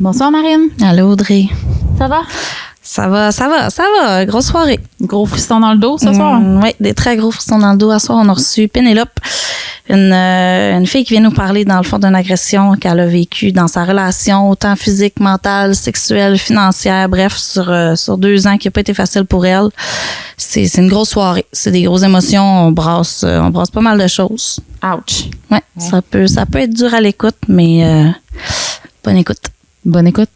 Bonsoir, Marine. Allô, Audrey. Ça va? Ça va. Grosse soirée. Gros frisson dans le dos ce soir? Oui, des très gros frissons dans le dos. À soir, on a reçu Pénélope, une fille qui vient nous parler, dans le fond, d'une agression qu'elle a vécue dans sa relation, autant physique, mentale, sexuelle, financière, bref, sur 2 ans, qui n'a pas été facile pour elle. C'est une grosse soirée. C'est des grosses émotions. On brasse pas mal de choses. Ouch. Ouais. Ça peut être dur à l'écoute, mais bonne écoute. Bonne écoute.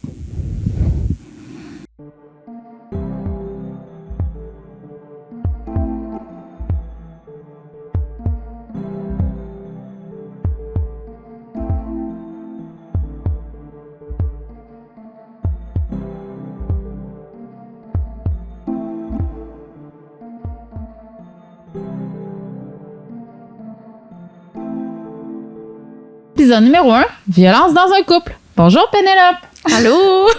Épisode numéro 1, violence dans un couple. Bonjour Pénélope. Allô?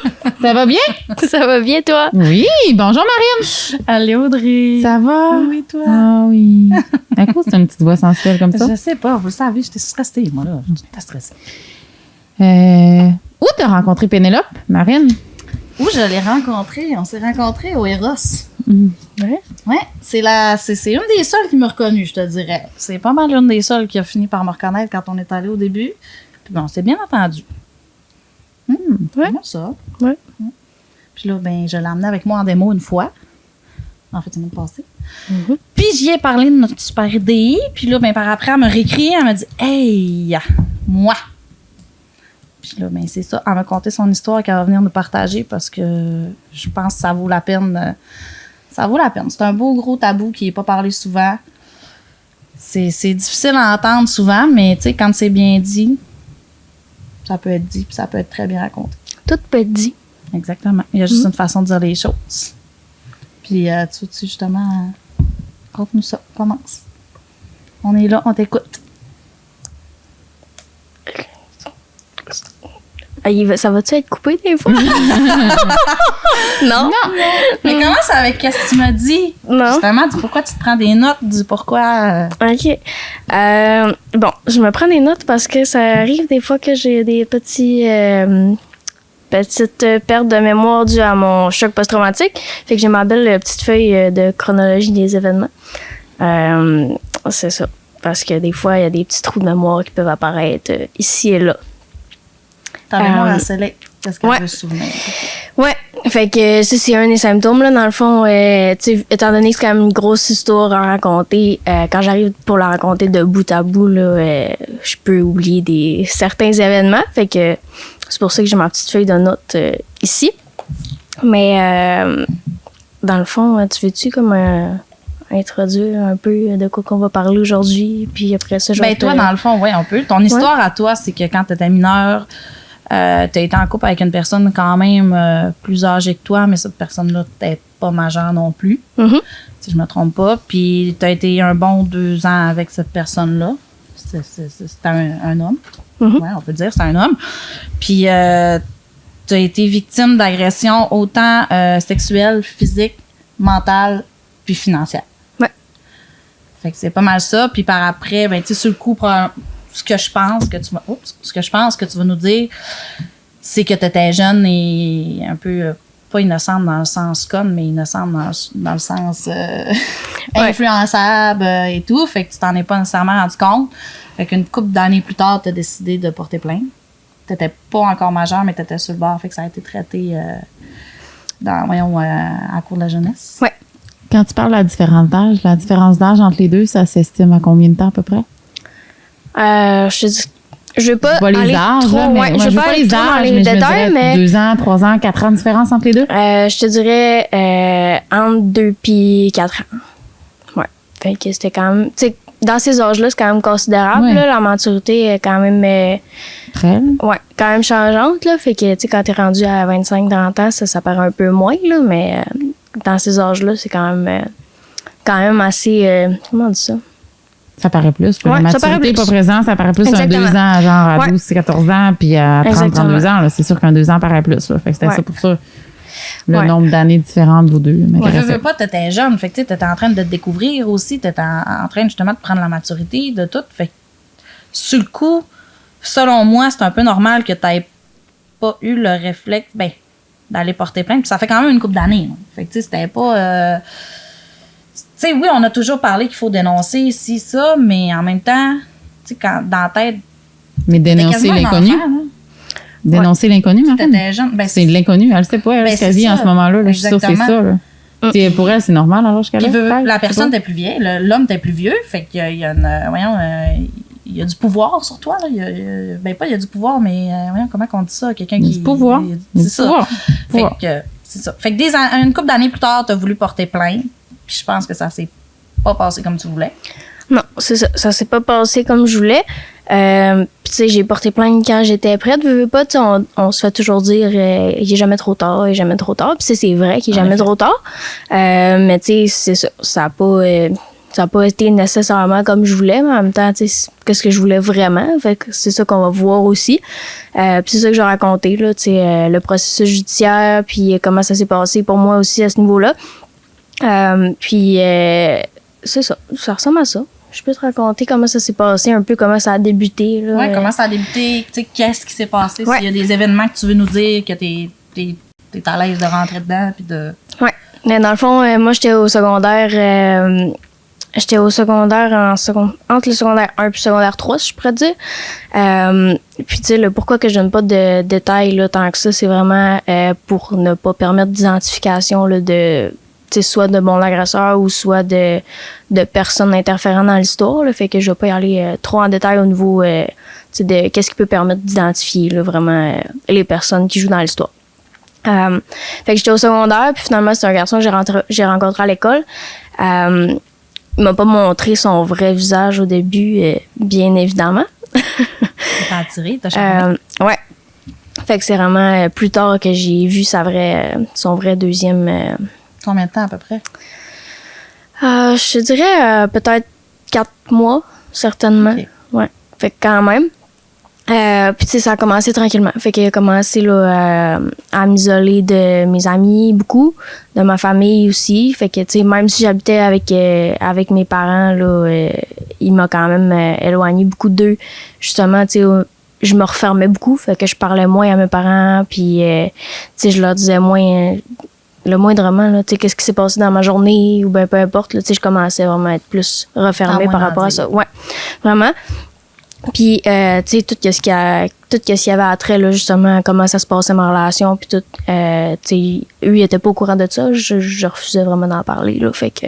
Ça va bien? Ça va bien, toi? Oui. Bonjour Marine. Allô, Audrey. Ça va? Oui, toi? Ah oui. À cause c'est une petite voix sensuelle comme ça? Je sais pas, vous le savez, j'étais stressée, moi, là. J'étais stressée. Où t'as rencontré Pénélope, Marine? Où je l'ai rencontrée? On s'est rencontrés au Eros. Ouais. Ouais, c'est une des seules qui m'a reconnue, je te dirais. C'est pas mal une des seules qui a fini par me reconnaître quand on est allé au début. Puis bon, on s'est bien entendu. Ouais. Comment ça? Ouais. Puis là, ben, je l'ai emmené avec moi en démo une fois. En fait, c'est le passé. Puis j'y ai parlé de notre super idée. Puis là, ben, par après, elle m'a réécrit. Elle m'a dit « Hey, moi! » Puis là, ben, c'est ça. Elle m'a conté son histoire qu'elle va venir nous partager parce que je pense que ça vaut la peine. Ça vaut la peine. C'est un beau gros tabou qui n'est pas parlé souvent. C'est difficile à entendre souvent, mais tu sais, quand c'est bien dit, ça peut être dit puis ça peut être très bien raconté. Tout peut être dit. Exactement. Il y a juste une façon de dire les choses. Puis, tu justement, raconte-nous ça. Commence. On est là, on t'écoute. Ça va-tu être coupé des fois? Non? Mais commence avec qu'est-ce que tu m'as dit. Non. Justement, dis pourquoi tu te prends des notes, dis pourquoi. OK. Bon, je me prends des notes parce que ça arrive des fois que j'ai des petites pertes de mémoire dues à mon choc post-traumatique. Fait que j'ai ma belle petite feuille de chronologie des événements. C'est ça. Parce que des fois, il y a des petits trous de mémoire qui peuvent apparaître ici et là. Ta mémoire à scellé. Qu'est-ce qu'elle ouais. veut se souvenir? Ouais, fait que ça, c'est un des symptômes, là, dans le fond. Tu sais, étant donné que c'est quand même une grosse histoire à raconter, quand j'arrive pour la raconter de bout à bout, là, je peux oublier certains événements. Fait que c'est pour ça que j'ai ma petite feuille de notes ici. Mais dans le fond, tu veux-tu comme introduire un peu de quoi qu'on va parler aujourd'hui, puis après ça, je vais toi, dans le fond, oui, on peut. Ton histoire à toi, c'est que quand tu étais mineure, tu as été en couple avec une personne quand même plus âgée que toi, mais cette personne-là n'était pas majeure non plus, si je me trompe pas. Puis tu as été un bon 2 ans avec cette personne-là. C'était un homme. Ouais, on peut dire, c'est un homme. Puis tu as été victime d'agressions autant sexuelles, physiques, mentales, puis financières. Ouais. Fait que c'est pas mal ça. Puis par après, ben, tu sais, sur le coup, ce que je pense que tu vas nous dire, c'est que tu étais jeune et un peu, pas innocente dans le sens conne, mais innocente dans le sens influençable et tout. Fait que tu t'en es pas nécessairement rendu compte. Fait qu'une couple d'années plus tard, tu as décidé de porter plainte. T'étais pas encore majeur, mais tu étais sur le bord. Fait que ça a été traité à cours de la jeunesse. Ouais. Quand tu parles de la différence d'âge entre les deux, ça s'estime à combien de temps à peu près? Je te dis, je veux pas les aller âges, trop là, loin. mais Je veux pas aller trop dans les détails, mais 2 ans, 3 ans, 4 ans de différence entre les deux? je te dirais entre 2 puis 4 ans. Ouais. Fait que c'était quand même, tu sais, dans ces âges-là, c'est quand même considérable. Ouais. Là, la maturité est quand même Très. ouais, quand même changeante. Là, fait que, tu sais, quand t'es rendu à 25-30 ans, ça paraît un peu moins, là, mais dans ces âges-là, c'est quand même assez, comment on dit ça? Ça paraît plus. La Ouais, ça paraît maturité plus. pas présent, ça paraît plus Exactement. à 2 ans, genre à Ouais. 12-14 ans, puis à 30-32 ans. Là, c'est sûr qu'un 2 ans paraît plus. Là. Fait que c'était Ouais. ça pour ça. Le Ouais. nombre d'années différentes, vous deux. Je veux pas, t'étais jeune. Fait que tu étais en train de te découvrir aussi. T'étais en train justement de prendre la maturité de tout. Fait que sur le coup, selon moi, c'est un peu normal que t'aies pas eu le réflexe, d'aller porter plainte. Puis ça fait quand même une couple d'années. Là. Fait que, tu sais, c'était pas... tu sais, oui, on a toujours parlé qu'il faut dénoncer ci, ça, mais en même temps, tu sais, quand dans la tête... Mais dénoncer l'inconnu. Dénoncer l'inconnu, ma femme. T'étais jeune. C'est l'inconnu. Elle sait pas, elle, ce qu'elle vit en ce moment-là. Là, c'est ça, là. T'sais, pour elle, c'est normal alors qu'elle a. La personne était plus vieille, l'homme était plus vieux, fait qu'il y a il y a du pouvoir sur toi. Là. Il y a du pouvoir, mais comment on dit ça? Quelqu'un qui. Du pouvoir. C'est ça. Fait que, c'est ça. Fait que une couple d'années plus tard, tu as voulu porter plainte, puis je pense que ça s'est pas passé comme tu voulais. Non, c'est ça. Ça s'est pas passé comme je voulais. Puis tu sais, j'ai porté plainte quand j'étais prête. Veux pas, tu sais, on se fait toujours dire il est jamais trop tard, il est jamais trop tard. Puis c'est vrai qu'il est jamais trop tard. Mais tu sais, c'est ça. Ça a pas été nécessairement comme je voulais, mais en même temps, tu sais, qu'est-ce que je voulais vraiment. Fait que c'est ça qu'on va voir aussi. Puis c'est ça que j'ai raconté, là, tu sais, le processus judiciaire, puis comment ça s'est passé pour moi aussi à ce niveau-là. Puis c'est ça. Ça ressemble à ça. Je peux te raconter comment ça s'est passé, un peu comment ça a débuté. Oui, comment ça a débuté, tu sais, qu'est-ce qui s'est passé, s'il y a des événements que tu veux nous dire, que t'es à l'aise de rentrer dedans, puis de... Oui, mais dans le fond, moi, j'étais au secondaire, entre le secondaire 1 et le secondaire 3, si je pourrais dire. Puis, tu sais, le pourquoi que je donne pas de détails là, tant que ça, c'est vraiment pour ne pas permettre d'identification là, de... soit de mon agresseur ou soit de personnes interférant dans l'histoire. Là, fait que je vais pas y aller trop en détail au niveau de qu'est-ce qui peut permettre d'identifier là, vraiment les personnes qui jouent dans l'histoire. Fait que j'étais au secondaire, puis finalement, c'est un garçon que j'ai rencontré à l'école. Il m'a pas montré son vrai visage au début, bien évidemment. T'as attiré, t'as charmé. Ouais. Fait que c'est vraiment plus tard que j'ai vu son vrai deuxième... Combien de temps à peu près? Je dirais peut-être 4 mois, certainement. Okay. Ouais. Fait que quand même. Puis tu sais, ça a commencé tranquillement. Fait qu'il a commencé là, à m'isoler de mes amis beaucoup, de ma famille aussi. Fait que tu sais, même si j'habitais avec mes parents, là, il m'a quand même éloigné beaucoup d'eux. Justement, tu sais, je me refermais beaucoup. Fait que je parlais moins à mes parents. Puis tu sais, je leur disais moins... le moindrement, là, tu sais, qu'est-ce qui s'est passé dans ma journée ou bien peu importe, là, tu sais, je commençais vraiment à être plus refermée par rapport à ça. Ouais, vraiment. Puis, tu sais, tout ce qu'il y avait à trait, là, justement, comment ça se passait ma relation, puis tout, tu sais, eux, ils étaient pas au courant de ça, je refusais vraiment d'en parler, là, fait que...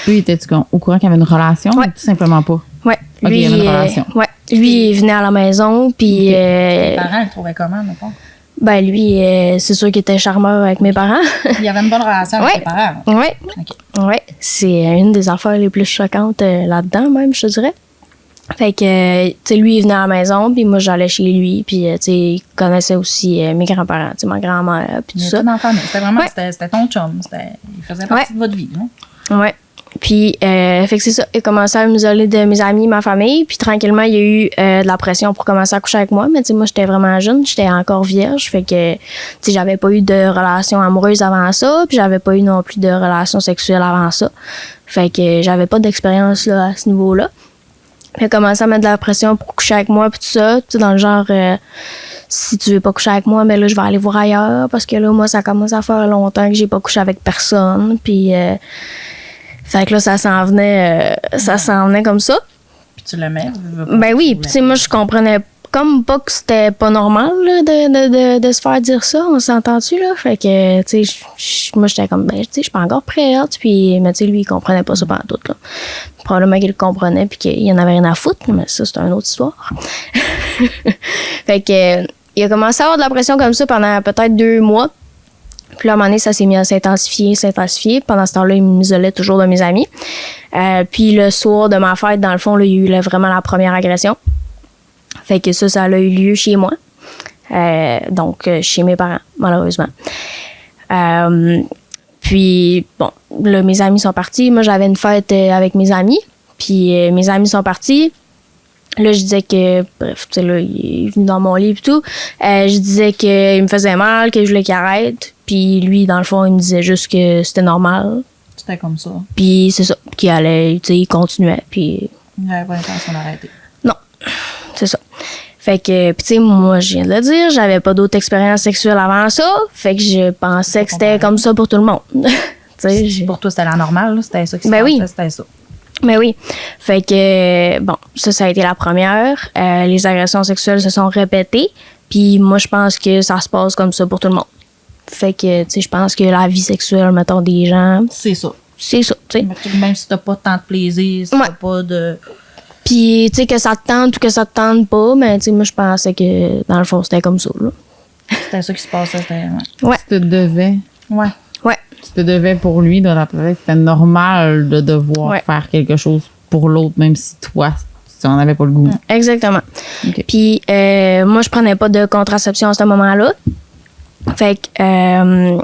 Lui, étais-tu au courant qu'il y avait une relation? Ouais. Ou tout simplement pas? Ouais. OK, il y avait une relation. Ouais. Lui, il venait à la maison, puis... Les parents, ils le trouvaient comment, mettons? Ben lui, c'est sûr qu'il était charmeur avec mes parents. Il y avait une bonne relation avec tes parents. Oui. Okay. Ouais. C'est une des affaires les plus choquantes là-dedans, même, je te dirais. Fait que, tu sais, lui, il venait à la maison, puis moi, j'allais chez lui, puis, tu sais, il connaissait aussi mes grands-parents, tu sais, ma grand-mère, puis tout ça. C'était vraiment, c'était ton chum. Il faisait partie de votre vie, non? Ouais. Puis, fait que c'est ça. Il a commencé à m'isoler de mes amis, ma famille. Puis, tranquillement, il y a eu de la pression pour commencer à coucher avec moi. Mais, tu sais, moi, j'étais vraiment jeune. J'étais encore vierge. Fait que, tu sais, j'avais pas eu de relation amoureuse avant ça. Puis, j'avais pas eu non plus de relation sexuelle avant ça. Fait que, j'avais pas d'expérience, là, à ce niveau-là. Il a commencé à mettre de la pression pour coucher avec moi. Puis, tout ça. Tu sais, dans le genre, si tu veux pas coucher avec moi, mais là, je vais aller voir ailleurs. Parce que là, moi, ça commence à faire longtemps que j'ai pas couché avec personne. Puis, fait que là, ça s'en venait comme ça. Puis tu l'aimais? Ben oui, puis tu sais, moi, je comprenais comme pas que c'était pas normal là, de se faire dire ça, on s'entend-tu, là? Fait que, tu sais, moi, j'étais comme, ben, tu sais, je suis pas encore prête, puis, mais tu sais, lui, il comprenait pas ça pendant tout, là. Probablement qu'il le comprenait, puis qu'il y en avait rien à foutre, mais ça, c'est une autre histoire. Fait que, il a commencé à avoir de la pression comme ça pendant peut-être 2 mois. Puis là, à un moment donné, ça s'est mis à s'intensifier. Pendant ce temps-là, il m'isolait toujours de mes amis. Puis le soir de ma fête, dans le fond, là, il y a eu vraiment la première agression. Fait que ça a eu lieu chez moi. Donc, chez mes parents, malheureusement. Puis, bon, là, mes amis sont partis. Moi, j'avais une fête avec mes amis. Puis, mes amis sont partis. Là, je disais que, bref, tu sais, là, il est venu dans mon lit et tout. Je disais qu'il me faisait mal, que je voulais qu'il arrête. Puis lui, dans le fond, il me disait juste que c'était normal. C'était comme ça. Puis c'est ça, qu'il allait, tu sais, il continuait. Puis. Il n'avait pas l'intention d'arrêter. Non, c'est ça. Fait que, puis tu sais, moi, je viens de le dire, j'avais pas d'autres expériences sexuelles avant ça. Fait que je pensais que c'était comme ça pour tout le monde. Pour toi, c'était la normale, là? C'était ça qui se Ben passait, oui. c'était ça. Mais oui. Fait que, bon, ça a été la première. Les agressions sexuelles se sont répétées. Puis moi, je pense que ça se passe comme ça pour tout le monde. Fait que, tu sais, je pense que la vie sexuelle, mettons, des gens, C'est ça. c'est ça, tu sais. Même si t'as pas tant de plaisir, si t'as pas de... Puis, tu sais, que ça te tente ou que ça te tente pas, mais tu sais, moi, je pensais que, dans le fond, c'était comme ça, là. C'était ça qui se passait. C'était... Ouais. Tu te devais. Ouais. Ouais. Tu te devais pour lui, dans la tête, c'était normal de devoir Ouais. faire quelque chose pour l'autre, même si toi, tu n'en avais pas le goût. Exactement. Ok. Puis, moi, je prenais pas de contraception à ce moment-là. Fait que,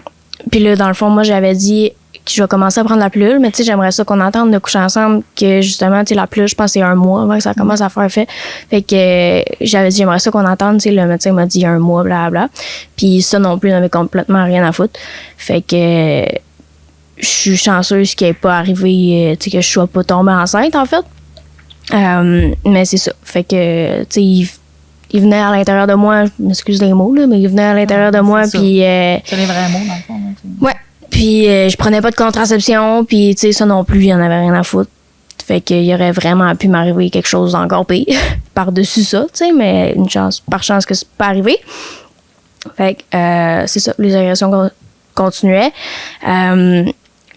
puis là, dans le fond, moi, j'avais dit que je vais commencer à prendre la pilule, mais tu sais, j'aimerais ça qu'on entende de coucher ensemble, que justement, tu sais, la pilule, je pense que c'est 1 mois avant que ça commence à faire effet. Fait que, j'avais dit, j'aimerais ça qu'on entende, tu sais, le médecin m'a dit 1 mois, blablabla. Puis ça non plus, il n'avait complètement rien à foutre. Fait que, je suis chanceuse qu'il n'ait pas arrivé, tu sais, que je sois pas tombée enceinte, en fait. Mais c'est ça. Fait que, tu sais, il venait à l'intérieur de moi, je m'excuse les mots, là, mais il venait à l'intérieur de moi, c'est puis... C'est les vrais mots, dans le fond. Là, ouais. Puis je prenais pas de contraception, puis tu sais, ça non plus, il y en avait rien à foutre. Fait qu'il aurait vraiment pu m'arriver quelque chose d'encore pire par-dessus ça, tu sais, mais par chance que c'est pas arrivé. Fait que c'est ça, les agressions continuaient.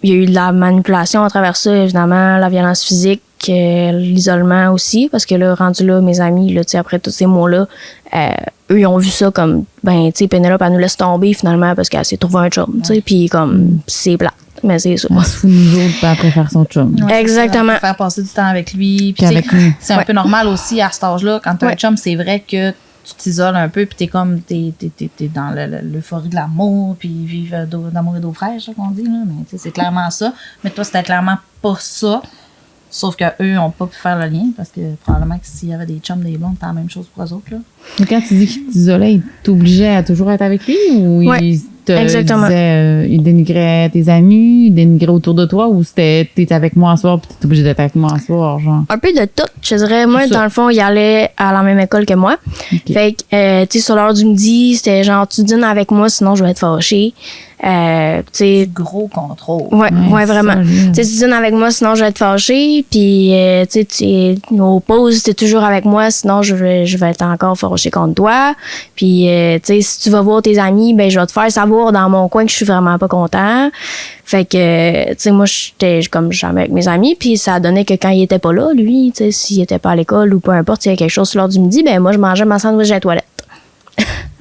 Il y a eu de la manipulation à travers ça, évidemment, la violence physique, l'isolement aussi, parce que là, rendu là, mes amis, là, tu sais, après tous ces mois-là, eux, ils ont vu ça comme, ben, tu sais, Pénélope, elle nous laisse tomber finalement parce qu'elle s'est trouvée un chum, tu sais, puis comme, c'est plate, mais c'est ça. On se fout de nous autres, puis après faire son chum. Ouais. Exactement. Faire passer du temps avec lui. Puis avec nous. C'est un peu normal aussi à cet âge-là. Quand t'as Ouais. un chum, c'est vrai que tu t'isoles un peu, puis t'es comme, t'es dans l'euphorie de l'amour, puis vivre d'amour et d'eau fraîche, ça qu'on dit, là. Mais tu sais, c'est clairement ça. Mais toi, c'était clairement pas ça. Sauf qu'eux n'ont pas pu faire le lien, parce que probablement que s'il y avait des chums, des blondes, c'était la même chose pour eux autres, là. Mais quand tu dis qu'il t'isolait, il t'obligeait à toujours être avec lui ou Ouais, il te exactement. disait, il dénigrait tes amis, il dénigrait autour de toi ou c'était t'es avec moi ce soir puis t'es obligé d'être avec moi ce soir, genre? Un peu de tout, je dirais. Moi, C'est ça. dans le fond, il allait à la même école que moi. Ok. Fait que, tu sais, sur l'heure du midi, c'était genre, tu dînes avec moi, sinon je vais être fâchée. Tu sais, Gros contrôle. ouais, vraiment. ça, Tu sais, tu dînes avec moi, sinon je vais être fâchée. Puis, tu sais, nos pauses, t'es toujours avec moi, sinon je vais être encore fâchée contre toi. Puis, tu sais, si tu vas voir tes amis, ben je vais te faire savoir dans mon coin que je suis vraiment pas content. Fait que, tu sais, moi, j'étais comme jamais avec mes amis. Puis, ça a donné que quand il était pas là, lui, tu sais, s'il était pas à l'école ou peu importe, s'il y avait quelque chose sur l'heure du midi, ben moi, je mangeais ma sandwich à la toilette.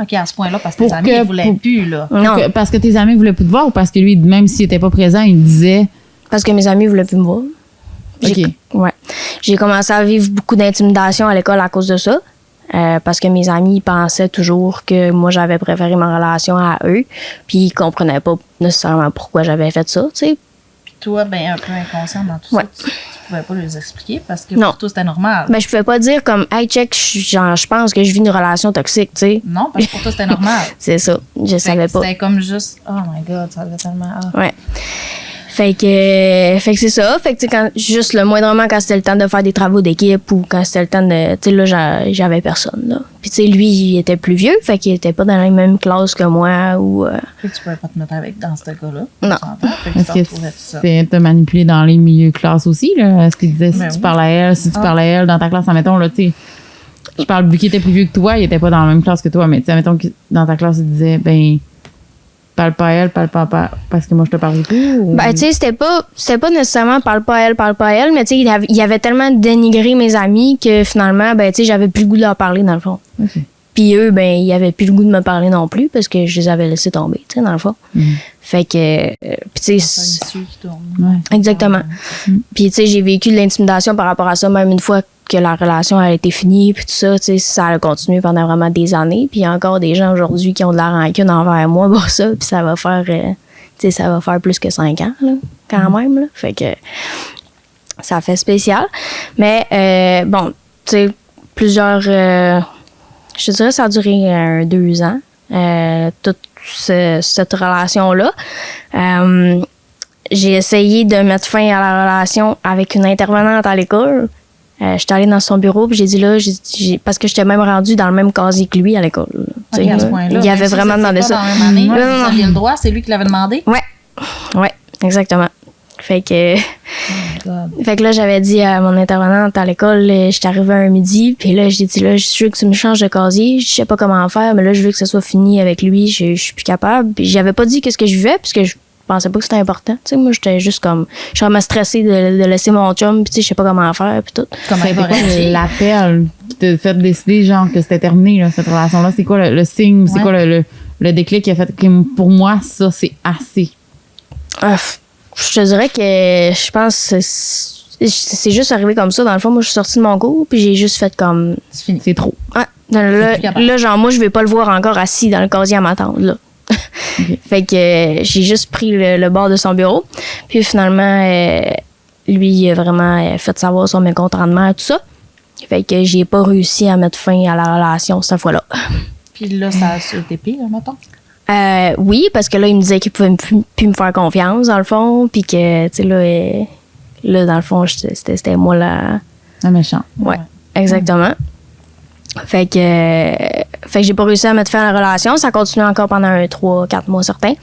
OK, à ce point-là, parce que Pour tes amis que- ne voulaient pour- plus, là. Non, Parce que tes amis voulaient plus te voir ou parce que lui, même s'il était pas présent, il disait. parce que mes amis voulaient plus me voir. J'ai- OK. Ouais. J'ai commencé à vivre beaucoup d'intimidation à l'école à cause de ça. Parce que mes amis pensaient toujours que moi, j'avais préféré ma relation à eux. Puis ils comprenaient pas nécessairement pourquoi j'avais fait ça, tu sais. Puis toi, ben, un peu inconscient dans tout Ouais. ça, tu pouvais pas les expliquer parce que Non. pour toi, c'était normal. Ben, je pouvais pas dire comme, hey, check, je pense que je vis une relation toxique, tu sais. Non, parce que pour toi, c'était normal. C'est ça. Je savais pas. C'était comme juste, oh my God, ça avait tellement... ah. Ouais. Fait que c'est ça. Fait que, tu sais, quand, juste le moindrement quand c'était le temps de faire des travaux d'équipe ou quand c'était le temps de, tu sais, là, j'avais personne, là. Puis, tu sais, lui, il était plus vieux, fait qu'il était pas dans la même classe que moi ou, Fait que tu pouvais pas te mettre avec dans ce gars-là. Non. On s'entend. Fait que tu Est-ce t'en que retrouvais tout ça. c'est te manipuler dans les milieux classe aussi, là? Est-ce qu'il disait si Ben tu oui. parles à elle, si tu Ah. parles à elle dans ta classe, admettons, là, tu sais. Je parle, vu qu'il était plus vieux que toi, il était pas dans la même classe que toi, mais tu sais, admettons que dans ta classe, il disait, ben, parle pas à elle, parle pas parce que moi je te parle plus. Ou... ben, tu sais, c'était pas nécessairement parle pas à elle, mais tu sais, il avait tellement dénigré mes amis que finalement, ben, tu sais, j'avais plus le goût de leur parler, dans le fond. Ok. Puis eux, ben, ils avaient plus le goût de me parler non plus parce que je les avais laissés tomber, tu sais, dans le fond. Mhm. Fait que, puis tu C'est sais, un issue qui tourne. Ouais. exactement. Puis, tu sais, j'ai vécu de l'intimidation par rapport à ça, même une fois que la relation a été finie, puis tout ça, tu sais, ça a continué pendant vraiment des années. Puis, il y a encore des gens aujourd'hui qui ont de la rancune envers moi pour ça, puis ça va faire, tu sais, ça va faire plus que 5 ans, là, quand même, là. Fait que ça fait spécial. Mais, bon, tu sais, plusieurs, je dirais, ça a duré 2 ans, toute cette relation-là. J'ai essayé de mettre fin à la relation avec une intervenante à l'école. J'étais allée dans son bureau, puis j'ai dit là, parce que j'étais même rendue dans le même casier que lui à l'école. Ok, à ce point-là. Il avait vraiment demandé ça. Dans la même année, Non, vous non, non. aviez le droit, c'est lui qui l'avait demandé? Ouais, exactement. Fait que, fait que là, j'avais dit à mon intervenante à l'école, j'étais arrivée un midi, puis là, j'ai dit là, je veux que tu me changes de casier, je sais pas comment faire, mais là, je veux que ça soit fini avec lui, je suis plus capable. Puis j'avais pas dit qu'est-ce que je vivais, puisque je pensais pas que c'était important. Tu sais, moi, j'étais juste comme, je suis vraiment stressée de laisser mon chum, puis tu sais, je sais pas comment faire, puis tout. Comment Ça a il été va quoi réagir? l'appel qui t'a fait décider, genre, que c'était terminé, là, cette relation-là? C'est quoi le signe? C'est Ouais. quoi le déclic qui a fait que pour moi, ça, c'est assez? Je te dirais que je pense que c'est juste arrivé comme ça. Dans le fond, moi, je suis sortie de mon cours, puis j'ai juste fait comme. C'est fini. C'est trop. Ouais. Là, plus capable. là, genre, moi, je vais pas le voir encore assis dans le casier à m'attendre, là. Fait que j'ai juste pris le bord de son bureau. Puis finalement, lui, il a vraiment fait savoir son mécontentement et tout ça. Fait que j'ai pas réussi à mettre fin à la relation cette fois-là. Puis là, ça a été pire, mettons. Oui, parce que là, il me disait qu'il pouvait plus me faire confiance, dans le fond. Puis que, tu sais, là, dans le fond, c'était moi la. Un méchant. Ouais, exactement. Fait que j'ai pas réussi à mettre fin à la relation. Ça a continué encore pendant 3-4 mois certains.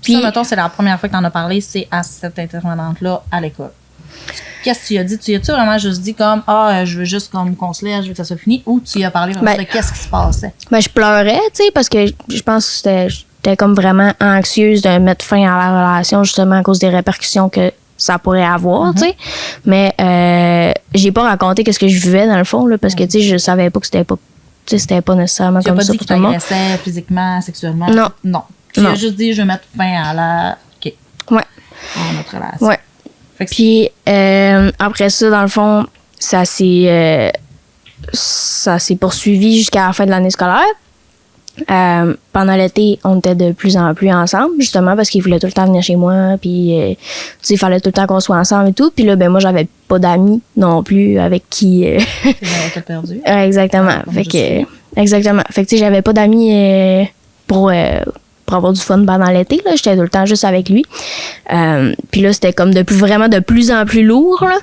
Puis, ça, mettons, c'est la première fois que t'en as parlé, c'est à cette intervenante-là à l'école. Qu'est-ce que tu as dit? Tu as-tu vraiment juste dit comme, je veux juste qu'on se laisse, je veux que ça soit fini? Ou tu y as parlé vraiment de qu'est-ce qui se passait? Ben, je pleurais, tu sais, parce que je pense que j'étais comme vraiment anxieuse de mettre fin à la relation, justement, à cause des répercussions que ça pourrait avoir, tu sais. Mais j'ai pas raconté qu'est-ce que je vivais, dans le fond, là, parce que, tu sais, je savais pas que c'était pas nécessairement Tu n'as comme pas ça dit pour qu'il tout le monde. t'agressait physiquement, sexuellement? Non. Non. Tu Non. as juste dit, je vais mettre fin à la. OK. Ouais. À notre relation. Ouais. Fait que Puis après ça, dans le fond, ça s'est poursuivi jusqu'à la fin de l'année scolaire. Pendant l'été, on était de plus en plus ensemble, justement, parce qu'il voulait tout le temps venir chez moi, puis tu sais, il fallait tout le temps qu'on soit ensemble et tout. Puis là, ben moi, j'avais pas d'amis non plus avec qui... tu l'avais perdu. exactement. Comme Fait je que, suis. exactement. Fait que, tu sais, j'avais pas d'amis pour avoir du fun pendant l'été, là. J'étais tout le temps juste avec lui. Puis là, c'était comme vraiment de plus en plus lourd, là.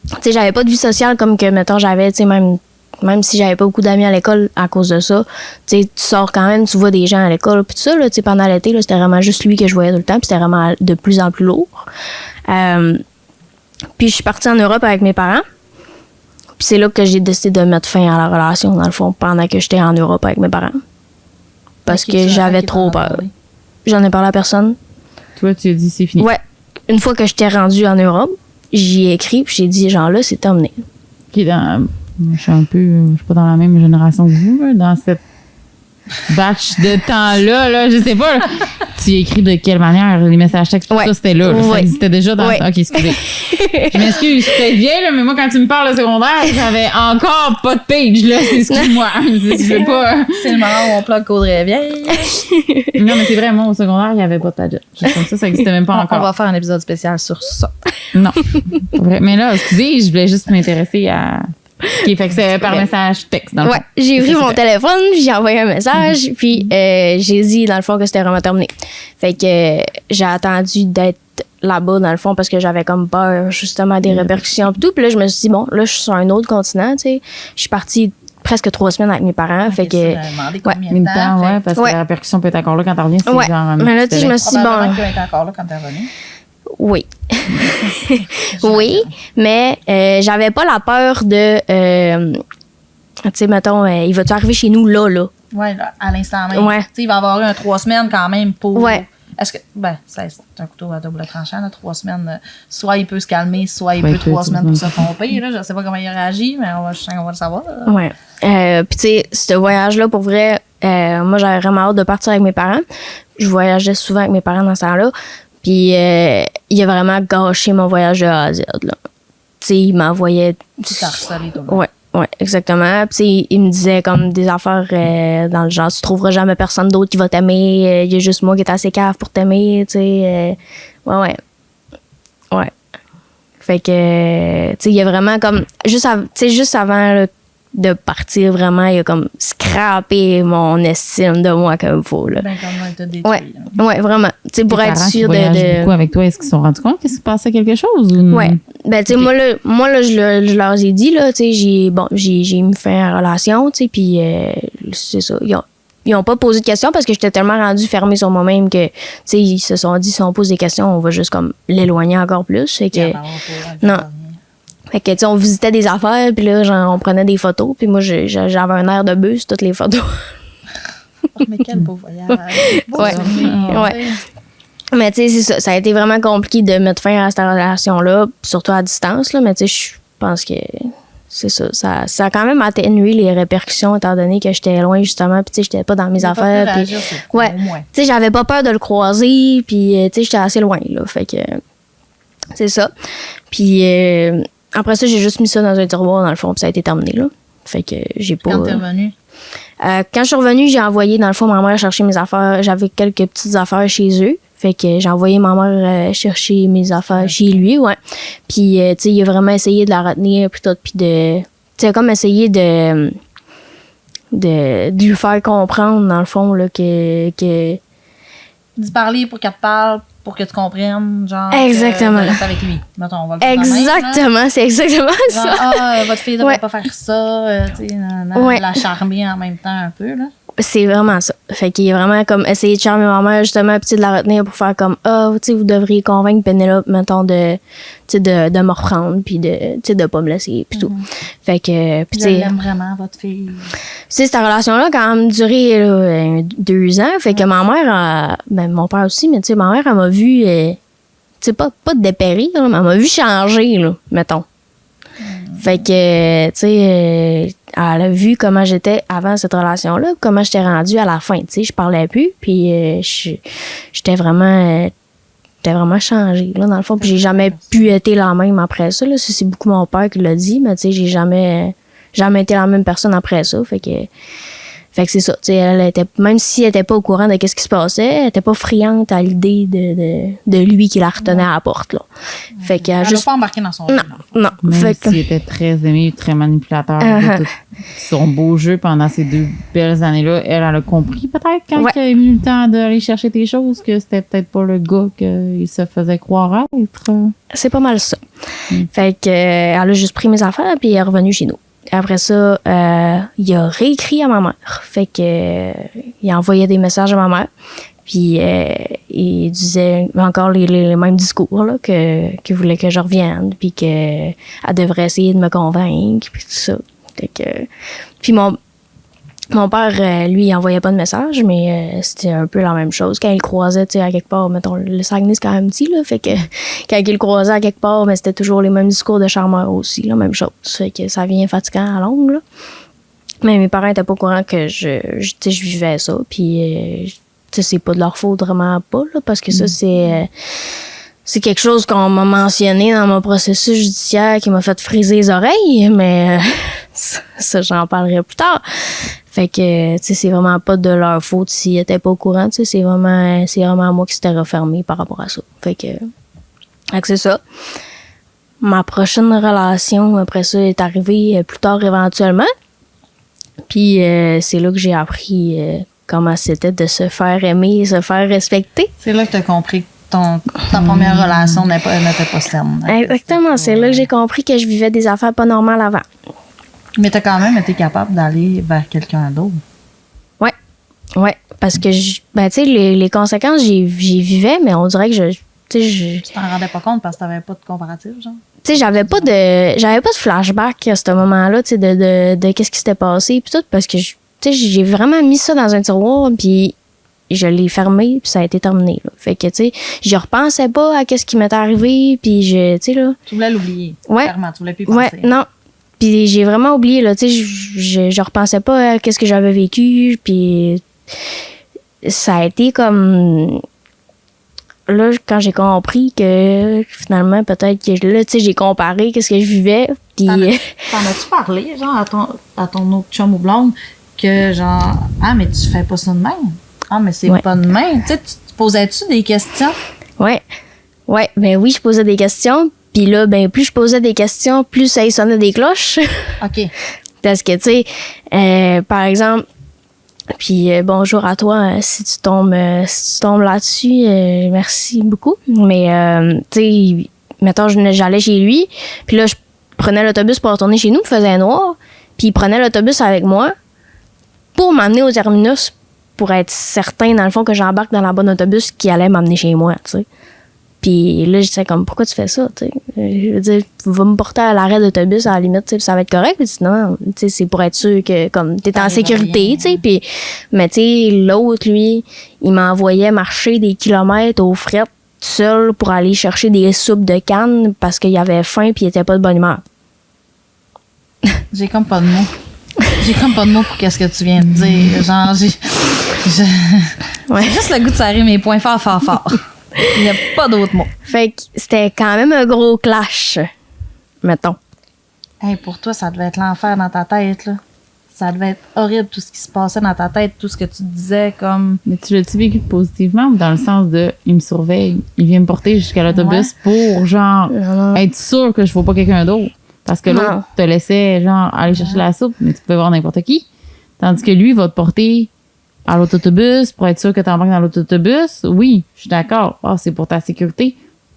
Tu sais, j'avais pas de vie sociale comme que, mettons, j'avais, tu sais, même si j'avais pas beaucoup d'amis à l'école à cause de ça, tu sais, tu sors quand même, tu vois des gens à l'école, puis tout ça, là, tu sais, pendant l'été, là, c'était vraiment juste lui que je voyais tout le temps, puis c'était vraiment de plus en plus lourd. Puis je suis partie en Europe avec mes parents, puis c'est là que j'ai décidé de mettre fin à la relation, dans le fond, pendant que j'étais en Europe avec mes parents. Parce Ok, que tu as j'avais fait trop qu'il t'en a peur. parlé. J'en ai parlé à personne. Toi, tu as dit c'est fini. Ouais. Une fois que j'étais rendue en Europe, j'y ai écrit, puis j'ai dit, genre là, c'est terminé. Qui est dans. Je suis un peu. Je suis pas dans la même génération que vous, là, dans cette batch de temps-là, là, je sais pas. Là. Tu écris de quelle manière? Les messages textes, tout Ouais. ça, c'était là. Ça Ouais. existait déjà dans. Ouais. Ok, excusez. Je m'excuse, je suis peut-être vieille, là, mais moi, quand tu me parles de secondaire, j'avais encore pas de page, là. Excuse-moi. Je veux pas. C'est le moment où on plug Audrey vieille. Non, mais c'est vrai, moi, au secondaire, il n'y avait pas de Padgett. Juste comme ça existait même pas On encore. va faire un épisode spécial sur ça. Non. Pas vrai. Mais là, excusez, je voulais juste m'intéresser à. Ok, fait que c'est par message texte, dans le Ouais, fond. j'ai C'est pris ça, mon c'était. téléphone, j'ai envoyé un message, puis j'ai dit, dans le fond, que c'était vraiment terminé. Fait que j'ai attendu d'être là-bas, dans le fond, parce que j'avais comme peur, justement, des répercussions et tout. Puis là, je me suis dit, bon, là, je suis sur un autre continent, tu sais. Je suis partie presque 3 semaines avec mes parents, fait que... demandé combien Mais de le temps, ouais, parce Ouais. que la répercussion peut être encore là quand t'en reviens. C'est Ouais. genre. Mais là, tu sais, je me suis dit, Probablement bon... qu'il va être encore là quand t'es revenu. Oui. Oui, mais j'avais pas la peur de... tu sais, mettons, il va-tu arriver chez nous là? Ouais, là, à l'instant même. Ouais. Tu sais, il va y avoir eu un 3 semaines quand même pour. Ouais. Est-ce que. Ben, c'est un couteau à double tranchant, là, 3 semaines. Soit il peut se calmer, soit il Ouais, peut 3 tu- semaines pour se pomper. Là. Je sais pas comment il réagit, mais je sens qu'on va le savoir. Là. Ouais. Puis tu sais, ce voyage-là, pour vrai, moi, j'avais vraiment hâte de partir avec mes parents. Je voyageais souvent avec mes parents dans ce temps-là. Puis il a vraiment gâché mon voyage de A à Z, là. Tu sais, il m'envoyait... Tu t'as harcelé, toi. Ouais, exactement. Puis tu sais, il me disait comme des affaires dans le genre, tu trouveras jamais personne d'autre qui va t'aimer. Il y a juste moi qui est assez cave pour t'aimer, tu sais. Ouais. Fait que, tu sais, il y a vraiment comme... juste avant, là, de partir vraiment, il a comme scrappé mon estime de moi comme il faut, là. Ben, comme on t'a détruit. Ouais, ouais, vraiment. Tu sais, pour Tes être parents qui sûr voyagent de. beaucoup avec toi, est-ce qu'ils se sont rendus compte qu'il se passait quelque chose? Ou... Ouais. Ben, tu sais, moi, là, je leur ai dit, là, tu sais, j'ai mis fin à la relation, tu sais, puis c'est ça. Ils ont pas posé de questions parce que j'étais tellement rendue fermée sur moi-même que, tu sais, ils se sont dit, si on pose des questions, on va juste comme l'éloigner encore plus. Fait que, non. Fait que, tu sais, on visitait des affaires, puis là, genre, on prenait des photos, puis moi, j'avais un air de bus, toutes les photos. Mais quel beau voyage. Ouais. Ouais. Mais tu sais, c'est ça. Ça a été vraiment compliqué de mettre fin à cette relation-là, surtout à distance, là. Mais tu sais, je pense que c'est ça. Ça a quand même atténué les répercussions, étant donné que j'étais loin, justement. Puis tu sais, j'étais pas dans mes affaires. Puis, ouais. Tu sais, j'avais pas peur de le croiser, puis tu sais, j'étais assez loin, là. Fait que c'est ça. Puis après ça, j'ai juste mis ça dans un tiroir, dans le fond, puis ça a été terminé, là. Fait que j'ai pas. Quand t'es revenue? Quand je suis revenue, j'ai envoyé, dans le fond, ma mère chercher mes affaires. J'avais quelques petites affaires chez eux. Fait que j'ai envoyé ma mère chercher mes affaires chez lui, ouais. Puis, tu sais, il a vraiment essayé de la retenir, puis tout, puis de... Tu sais, comme essayé de lui faire comprendre, dans le fond, là, que D'y parler pour qu'elle te parle, pour que tu comprennes, genre. Exactement. Que tu restes avec lui. Mettons, on va le faire exactement, c'est exactement genre, ça. votre fille devrait pas faire ça, tu sais, la charmer en même temps un peu, là. C'est vraiment ça. Fait qu'il a vraiment comme essayé de charmer ma mère, justement, puis de la retenir pour faire comme, tu sais, vous devriez convaincre Pénélope, mettons, de me reprendre, puis de pas me laisser, puis tout. Fait que, puis tu sais. J'aime vraiment votre fille. C'est cette relation-là a quand même duré là, 2 ans. Fait que ma mère, ben mon père aussi, mais tu sais, ma mère, elle m'a vu, tu sais, pas dépérir, là, mais elle m'a vu changer, là, mettons. Fait que, tu sais, elle a vu comment j'étais avant cette relation-là, comment j'étais rendue à la fin, tu sais, je parlais plus, puis j'étais vraiment changée, là, dans le fond, puis j'ai jamais pu être la même après ça, là. Ça, c'est beaucoup mon père qui l'a dit, mais tu sais, j'ai jamais été la même personne après ça, fait que c'est ça, tu sais, elle était, même si elle était pas au courant de ce qui se passait, elle était pas friande à l'idée de lui qui la retenait à la porte, là. Fait qu'elle Elle juste n'a pas embarqué dans son jeu. non. Même Fait que, s'il était très aimé, très manipulateur, de tout son beau jeu pendant ces 2 belles années-là, elle a compris peut-être quand il est venu le temps d'aller chercher tes choses, que c'était peut-être pas le gars qu'il se faisait croire être. c'est pas mal ça. Fait que elle a juste pris mes affaires puis elle est revenue chez nous. Après ça, il a réécrit à ma mère. Fait que il envoyait des messages à ma mère. Puis il disait encore les mêmes discours là, qu'il voulait que je revienne, puis qu'elle devrait essayer de me convaincre, puis tout ça. Fait que, puis mon père, lui, il envoyait pas de message, mais c'était un peu la même chose. Quand il le croisait, tu sais, à quelque part, mettons, le Saguenay, c'est quand même petit, là, fait que quand il le croisait à quelque part, mais c'était toujours les mêmes discours de charmeur aussi, la même chose. Fait que ça vient fatigant à longue, là. Mais mes parents étaient pas au courant que je vivais ça, puis tu sais, c'est pas de leur faute vraiment pas, là, parce que ça, c'est quelque chose qu'on m'a mentionné dans mon processus judiciaire qui m'a fait friser les oreilles, mais ça, j'en parlerai plus tard. Fait que, tu sais, c'est vraiment pas de leur faute s'ils étaient pas au courant, tu sais, c'est vraiment moi qui s'étais refermé par rapport à ça. Fait que c'est ça. Ma prochaine relation, après ça, est arrivée plus tard éventuellement. Puis c'est là que j'ai appris comment c'était de se faire aimer et se faire respecter. C'est là que tu as compris que ta première relation n'était pas saine. Exactement. C'est là que j'ai compris que je vivais des affaires pas normales avant. Mais tu as quand même été capable d'aller vers quelqu'un d'autre. Ouais. Parce que, tu sais, les conséquences, j'y vivais, mais on dirait que tu t'en rendais pas compte parce que t'avais pas de comparatif, genre? Tu sais, j'avais pas de flashback à ce moment-là, tu sais, de qu'est-ce qui s'était passé, puis tout, parce que, tu sais, j'ai vraiment mis ça dans un tiroir, puis je l'ai fermé, puis ça a été terminé, là. Fait que, tu sais, je repensais pas à qu'est-ce qui m'était arrivé, puis tu sais, là. Tu voulais l'oublier. Ouais. Clairement, tu voulais plus penser. Ouais, non. Puis j'ai vraiment oublié, là, tu sais, je repensais pas à qu'est-ce que j'avais vécu, puis ça a été comme... Là, quand j'ai compris que finalement, peut-être que là, tu sais, j'ai comparé qu'est-ce que je vivais. Puis. T'en as-tu parlé, genre, à ton autre chum ou blonde, que genre, ah, mais tu fais pas ça de même? Ah, mais c'est pas de même. Tu sais, tu posais-tu des questions? Ouais, ben oui, je posais des questions. Puis là, ben plus je posais des questions, plus ça y sonnait des cloches. OK. Parce que, tu sais, par exemple, puis bonjour à toi si tu tombes là-dessus, merci beaucoup. Mais, tu sais, mettons, j'allais chez lui, puis là, je prenais l'autobus pour retourner chez nous, il faisait noir, puis il prenait l'autobus avec moi pour m'amener au terminus pour être certain, dans le fond, que j'embarque dans la bonne autobus qui allait m'amener chez moi, tu sais. Puis là, je disais comme, pourquoi tu fais ça, tu sais? Je veux dire, va me porter à l'arrêt d'autobus, à la limite, tu sais, ça va être correct. Puis non, tu sais, c'est pour être sûr que, comme, t'es en sécurité, tu sais. Puis, mais tu sais, l'autre, lui, il m'envoyait marcher des kilomètres aux frettes seul pour aller chercher des soupes de canne parce qu'il avait faim puis il était pas de bonne humeur. J'ai comme pas de mots. J'ai comme pas de mots pour qu'est-ce que tu viens de dire. Genre, Ouais. j'ai juste le goût de serrer mes poings fort. Il n'y a pas d'autres mots. Fait que c'était quand même un gros clash, mettons. Hey, pour toi, ça devait être l'enfer dans ta tête, là. Ça devait être horrible, tout ce qui se passait dans ta tête, tout ce que tu disais, comme... Mais tu l'as-tu vécu positivement ou dans le sens de il me surveille, il vient me porter jusqu'à l'autobus pour, genre, être sûr que je ne vois pas quelqu'un d'autre? Parce que l'autre te laissait, genre, aller chercher la soupe, mais tu pouvais voir n'importe qui. Tandis que lui, il va te porter à l'autobus pour être sûr que tu embarques dans l'autobus. Oui, je suis d'accord. Ah, c'est pour ta sécurité.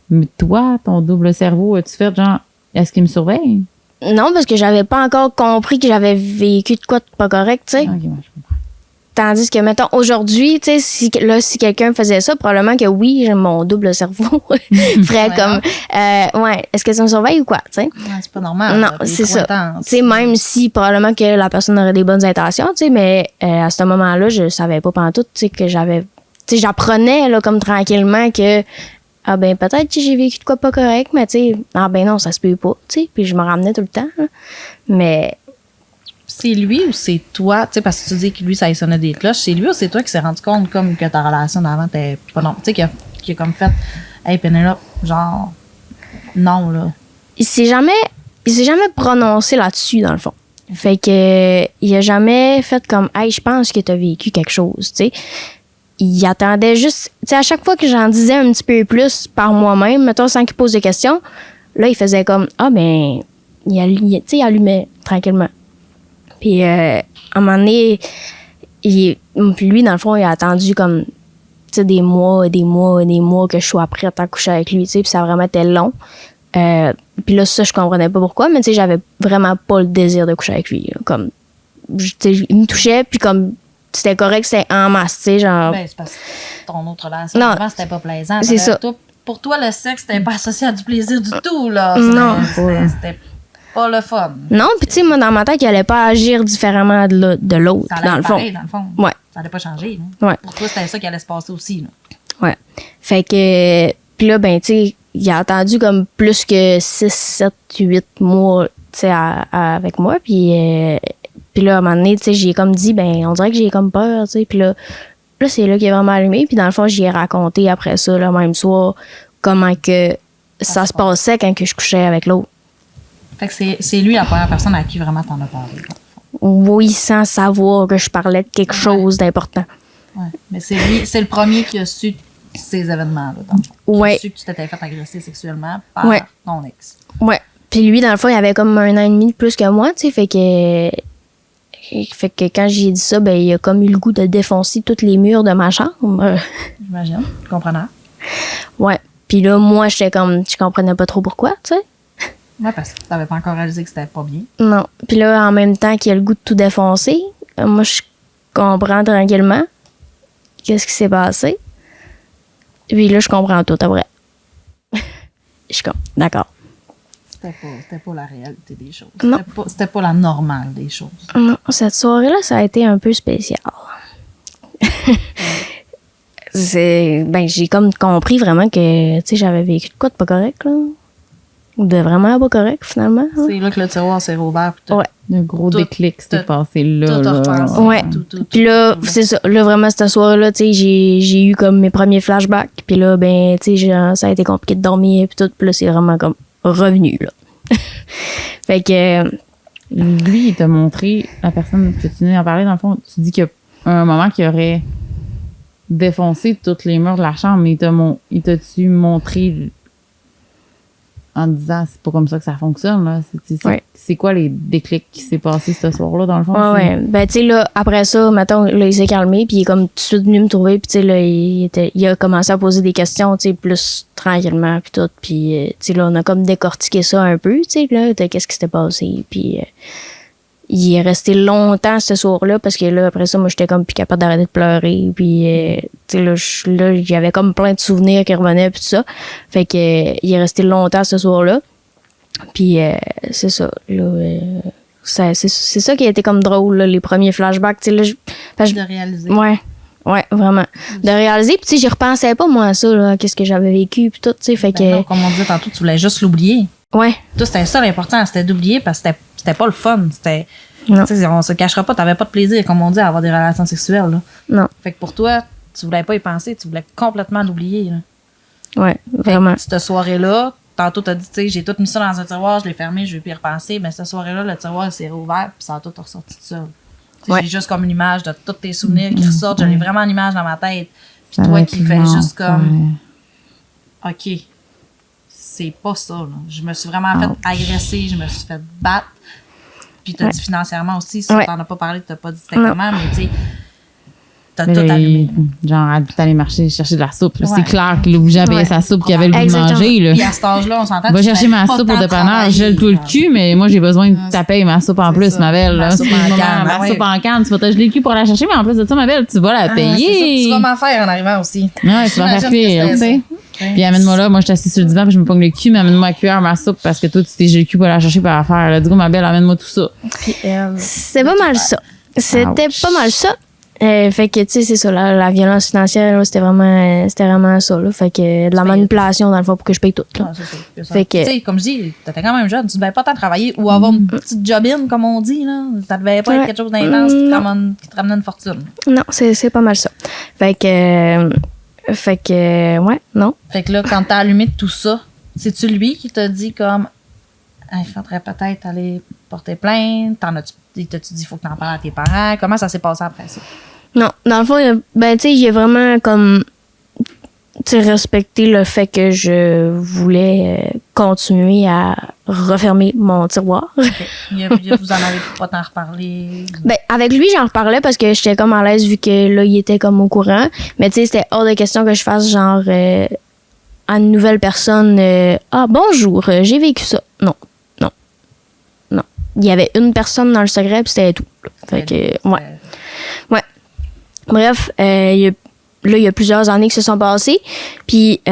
Mais toi, ton double cerveau, as-tu fait, genre, est-ce qu'il me surveille? Non, parce que j'avais pas encore compris que j'avais vécu de quoi de pas correct, tu sais. Ok, ouais, je comprends. Tandis que, mettons, aujourd'hui, tu sais, si quelqu'un faisait ça, probablement que oui, mon double cerveau ferait comme, ouais, est-ce que ça me surveille ou quoi, tu sais? Ouais, c'est pas normal. Non, là, c'est ça. intense. Tu sais, même si probablement que la personne aurait des bonnes intentions, tu sais, mais à ce moment-là, je savais pas pantoute, tu sais, que j'avais... Tu sais, j'apprenais, là, comme tranquillement que, ah ben, peut-être que j'ai vécu de quoi pas correct, mais tu sais, ah ben non, ça se peut pas, tu sais, puis je me ramenais tout le temps, là. Mais... C'est lui ou c'est toi? Tu sais, parce que tu dis que lui, ça y sonnait des cloches. C'est lui ou c'est toi qui s'est rendu compte comme que ta relation d'avant t'es pas non. Tu sais, qui a comme fait, hey, Penelope, genre, non, là. Il s'est jamais prononcé là-dessus, dans le fond. Fait que, il a jamais fait comme, hey, je pense que t'as vécu quelque chose, tu sais. Il attendait juste, tu sais, à chaque fois que j'en disais un petit peu plus par moi-même, mettons, sans qu'il pose de questions, là, il faisait comme, ah, ben, il allumait tranquillement. Puis, à un moment donné, lui, dans le fond, il a attendu comme, tu sais, des mois que je sois prête à coucher avec lui, tu sais, puis ça a vraiment été long. Puis là, ça, je comprenais pas pourquoi, mais tu sais, j'avais vraiment pas le désir de coucher avec lui. Là, comme, tu sais, il me touchait, puis comme, c'était correct, c'était en masse, tu sais, genre... Ben, c'est parce que ton autre relation, Non, avant, c'était pas plaisant. c'est ça. Pour toi, le sexe, c'était pas associé à du plaisir du tout, là. Non. C'était pas le fun. Non, puis tu sais, moi, dans ma tête, il allait pas agir différemment de l'autre, Ça allait dans le fond. pareil, dans le fond. Ouais. Ça allait pas changer, là. Ouais. Pour toi, c'était ça qui allait se passer aussi, là. Ouais. Fait que, puis là, ben, tu sais, il a attendu comme plus que 6, 7, 8 mois, tu sais, avec moi. Puis là, à un moment donné, tu sais, j'ai comme dit, ben, on dirait que j'ai comme peur, tu sais. Puis là, c'est là qu'il a vraiment allumé. Puis dans le fond, j'y ai raconté après ça, le même soir, comment que ça se passait quand que je couchais avec l'autre. Fait que c'est lui la première personne à qui vraiment t'en as parlé. Oui, sans savoir que je parlais de quelque chose d'important. Ouais. Mais c'est lui, c'est le premier qui a su ces événements-là, dans le fond. Ouais. Qui a su que tu t'étais fait agresser sexuellement par ton ex. Ouais. Puis lui, dans le fond, il avait comme 1 an et demi de plus que moi, tu sais, fait que quand j'ai dit ça, ben, il a comme eu le goût de défoncer tous les murs de ma chambre. J'imagine. Comprenant. Ouais. Puis là, moi, je comprenais pas trop pourquoi, tu sais. Ouais, parce que tu n'avais pas encore réalisé que c'était pas bien. Non. Puis là, en même temps qu'il a le goût de tout défoncer, moi, je comprends tranquillement qu'est-ce qui s'est passé. Puis là, je comprends tout après. Je suis comme, d'accord. C'était pas la réalité des choses. Non. C'était pas la normale des choses. Non, cette soirée-là, ça a été un peu spécial. J'ai comme compris vraiment que, tu sais, j'avais vécu de quoi de pas correct, là. De vraiment pas correct, finalement. Hein. C'est là que le tiroir s'est rouvert. Ouais. Le gros Tout- déclic s'était passé là. tout a là. repensé. Ouais. Tout. Puis là, c'est ça. Là, vraiment, cette soirée-là, tu sais, j'ai eu comme mes premiers flashbacks. Puis là, ben, tu sais, ça a été compliqué de dormir. Puis tout. Puis là, c'est vraiment comme revenu, là. Fait que... Lui, il t'a montré, la personne que tu venais d'en parler, dans le fond, tu dis qu'il y a un moment qu'il aurait défoncé toutes les murs de la chambre, mais il t'a-tu montré en te disant c'est pas comme ça que ça fonctionne, là. C'est quoi les déclics qui s'est passé ce soir-là, dans le fond? Ouais. Ben, tu sais, là, après ça, mettons, là, il s'est calmé, puis il est comme tout de suite venu me trouver, puis tu sais, là, il a commencé à poser des questions, tu sais, plus tranquillement, puis tout, puis, tu sais, là, on a comme décortiqué ça un peu, tu sais, là, de qu'est-ce qui s'était passé, puis il est resté longtemps ce soir-là, parce que là, après ça, moi, j'étais comme plus capable d'arrêter de pleurer, puis, tu sais, là, j'avais comme plein de souvenirs qui revenaient, puis tout ça, fait que il est resté longtemps ce soir-là. Puis c'est ça, là, c'est ça qui a été comme drôle, là, les premiers flashbacks. Tu sais, là, De réaliser. Ouais, vraiment. De réaliser, puis tu sais, j'y repensais pas, moi, à ça, là, qu'est-ce que j'avais vécu, puis tout, tu sais, fait que... Non, comme on disait tantôt, tu voulais juste l'oublier. Ouais. Toi, c'était ça l'important, c'était d'oublier parce que c'était pas le fun. C'était... Non. Tu sais, on se cachera pas, t'avais pas de plaisir, comme on dit, à avoir des relations sexuelles, là. Non. Fait que pour toi, tu voulais pas y penser, tu voulais complètement l'oublier, là. Ouais, vraiment. Cette soirée-là, tantôt, t'as dit, tu sais, j'ai tout mis ça dans un tiroir, je l'ai fermé, je vais plus y repenser. Mais cette soirée-là, le tiroir s'est rouvert, puis ça a tout ressorti tout seul. Ouais. J'ai juste comme une image de tous tes souvenirs qui ressortent. J'en ai vraiment une image dans ma tête. Puis Ça toi va qui être fais immense, juste comme, ouais. OK, c'est pas ça, là. Je me suis vraiment fait agresser, je me suis fait battre. Puis t'as dit financièrement aussi, ça, t'en as pas parlé, t'as pas dit c'était comment, mais tu sais, t'as Mais tout là, allumé. genre, elle est allée marcher, chercher de la soupe. là. Ouais. C'est clair qu'il l'obligeait à payer Ouais. sa soupe, qu'il avait le goût de Exactement. manger. Là. Puis à cet âge-là, on s'entend. Va tu chercher fais ma pas soupe au tant dépanneur, travailler, gèle tout le là. cul, mais moi, j'ai besoin de taper ma soupe en C'est plus, ça. ma belle. Ma là. soupe en C'est le canne, moment, ma ouais. soupe en canne, tu vas te geler le cul pour aller la chercher, mais en plus de ça, ma belle, tu vas la Ah, c'est ça, payer. tu vas m'en faire en arrivant aussi. Ouais, tu vas J'imagine faire que pire, tu c'était sais. ça. Puis amène-moi là, moi je suis assise sur le divan, puis je me pogne le cul, mais amène-moi à cuillère ma soupe parce que toi tu t'es gelé le cul pour aller la chercher pour la faire. Là, du coup, ma belle, amène-moi tout ça. Puis elle. C'est pas mal ça. C'était Ouch. pas mal ça. Fait que, tu sais, c'est ça, la violence financière, là, c'était vraiment ça, là. Fait que de la manipulation, dans le fond, pour que je paye tout, là. Ah, c'est ça. C'est ça. Fait que- Tu sais, comme je dis, t'étais quand même jeune, tu devais pas tant travailler ou avoir une petite job-in, comme on dit, là. Ça devait pas être Ouais. quelque chose d'intense qui te Non. ramenait une fortune. Non, c'est pas mal ça. Fait que, ouais, non. Fait que là, quand t'as allumé tout ça, c'est-tu lui qui t'a dit comme, il faudrait peut-être aller porter plainte? Il t'a-tu dit, il faut que t'en parles à tes parents? Comment ça s'est passé après ça? Non, dans le fond, ben, tu sais, j'ai vraiment comme, tu sais, respecté le fait que je voulais continuer à refermer mon tiroir. Vous en avez pas tant reparlé? Ben, avec lui, j'en reparlais parce que j'étais comme à l'aise vu que là, il était comme au courant. Mais tu sais, c'était hors de question que je fasse genre à une nouvelle personne, ah, bonjour, j'ai vécu ça. Non. Il y avait une personne dans le secret, puis c'était tout. Fait que, ouais. Bref, il y a plusieurs années qui se sont passées. Puis, il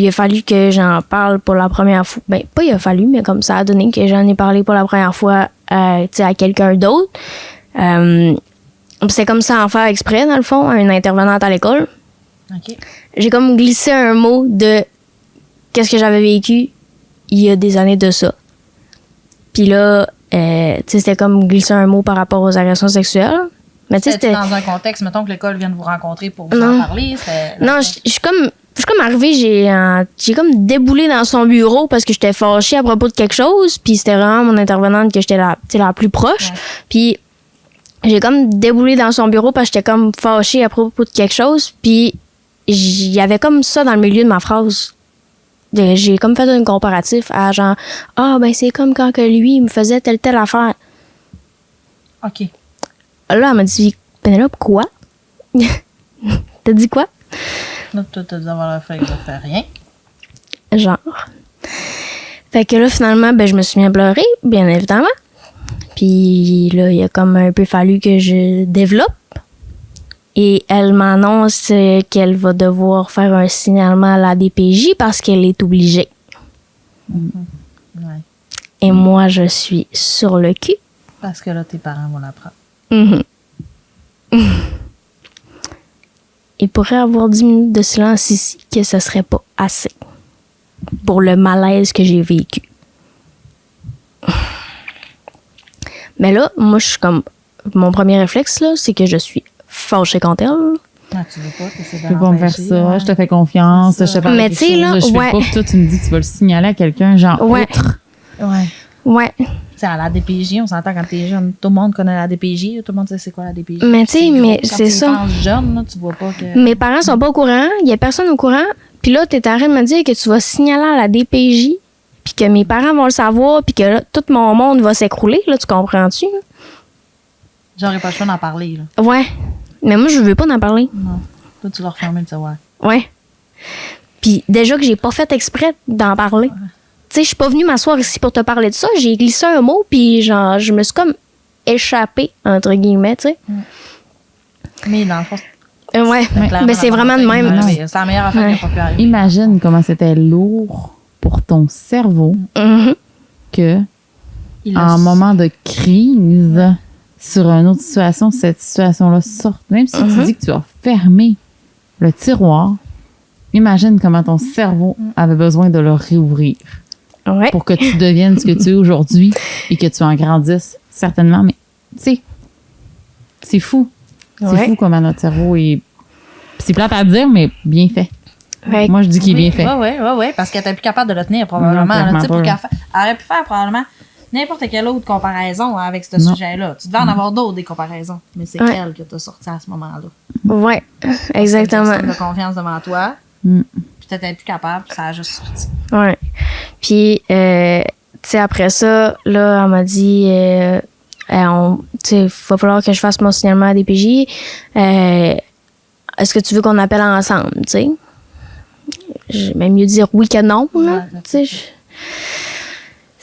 a fallu que j'en parle pour la première fois. Ben, pas il a fallu, mais comme ça a donné que j'en ai parlé pour la première fois tu sais, à quelqu'un d'autre. C'est comme ça en faire exprès, dans le fond, à une intervenante à l'école. OK. J'ai comme glissé un mot de qu'est-ce que j'avais vécu il y a des années de ça. Puis là, tu sais, c'était comme glisser un mot par rapport aux agressions sexuelles. Mais tu sais, C'était c'était... dans un contexte, mettons que l'école vient de vous rencontrer pour vous Non. en parler. Non, je suis comme arrivée, j'ai comme déboulé dans son bureau parce que j'étais fâchée à propos de quelque chose. Puis c'était vraiment mon intervenante que j'étais la plus proche. Ouais. Puis j'ai comme déboulé dans son bureau parce que j'étais comme fâchée à propos de quelque chose. Puis il y avait comme ça dans le milieu de ma phrase. J'ai comme fait un comparatif à genre, ah, ben c'est comme quand que lui, il me faisait telle affaire. OK. Là, elle m'a dit, Pénélope, quoi? T'as dit quoi? Là, toi, t'as dû avoir fait rien. Genre. Fait que là, finalement, ben, je me suis mis à pleurer, bien évidemment. Puis là, il a comme un peu fallu que je développe. Et elle m'annonce qu'elle va devoir faire un signalement à la DPJ parce qu'elle est obligée. Ouais. Et moi, je suis sur le cul. Parce que là, tes parents vont l'apprendre. Il pourrait avoir 10 minutes de silence ici que ce serait pas assez pour le malaise que j'ai vécu. Mais là, moi, je suis comme... Mon premier réflexe, là, c'est que je suis fâchée contre elle. Ah, tu veux pas que c'est Tu peux pas me faire ça, je te fais confiance, je te parle de Mais quelque tu sais, là, chose, je ouais. fais pas que toi, tu me dis que tu vas le signaler à quelqu'un, genre, Ouais. outre. Ouais. Ouais. Tu sais, à la DPJ, on s'entend quand t'es jeune. Tout le monde connaît la DPJ. Tout le monde sait c'est quoi la DPJ. Mais tu sais, gros. mais Quand c'est tu ça. penses jeune, là, tu vois pas que... Mes parents sont pas au courant. Il y a personne au courant. Puis là, t'es en train de me dire que tu vas signaler à la DPJ, puis que mes parents vont le savoir, puis que là, tout mon monde va s'écrouler, là, tu comprends-tu? Là? J'aurais pas le choix d'en parler, là. Ouais. Mais moi, je veux pas en parler. Non. Toi, tu l'as refermé le tiroir. Ouais. Puis déjà que j'ai pas fait exprès d'en parler. Tu sais, je suis pas venue m'asseoir ici pour te parler de ça. J'ai glissé un mot, puis genre, je me suis comme échappée, entre guillemets, tu sais. Mais dans le fond, Ouais. Mais c'est vraiment de même. C'est la meilleure affaire qui a pas pu arriver. Imagine comment c'était lourd pour ton cerveau Mhm. que, Il en a- moment de crise, sur une autre situation, cette situation-là sorte. Même si tu dis que tu as fermé le tiroir, imagine comment ton cerveau avait besoin de le réouvrir Ouais. pour que tu deviennes ce que tu es aujourd'hui et que tu en grandisses, certainement. Mais, tu sais, c'est fou. C'est Ouais. fou comment notre cerveau est... C'est plate à dire, mais bien fait. Ouais. Moi, je dis qu'il est bien fait. Oui, parce qu'elle était plus capable de le tenir, probablement. Non, là, tu sais, clairement pour pas. elle aurait pu faire probablement n'importe quelle autre comparaison avec ce Non. sujet-là. Tu devais en avoir d'autres, des comparaisons. Mais c'est Ouais. elle que tu as sorti à ce moment-là. Ouais. Exactement. Une personne de confiance devant toi. Mm. Puis t'étais plus capable, puis ça a juste sorti. Ouais. Puis, tu sais, après ça, là, elle m'a dit, tu sais, il va falloir que je fasse mon signalement à DPJ. Est-ce que tu veux qu'on appelle ensemble, tu sais? J'aime mieux dire oui que non, là. Ouais, Tu sais,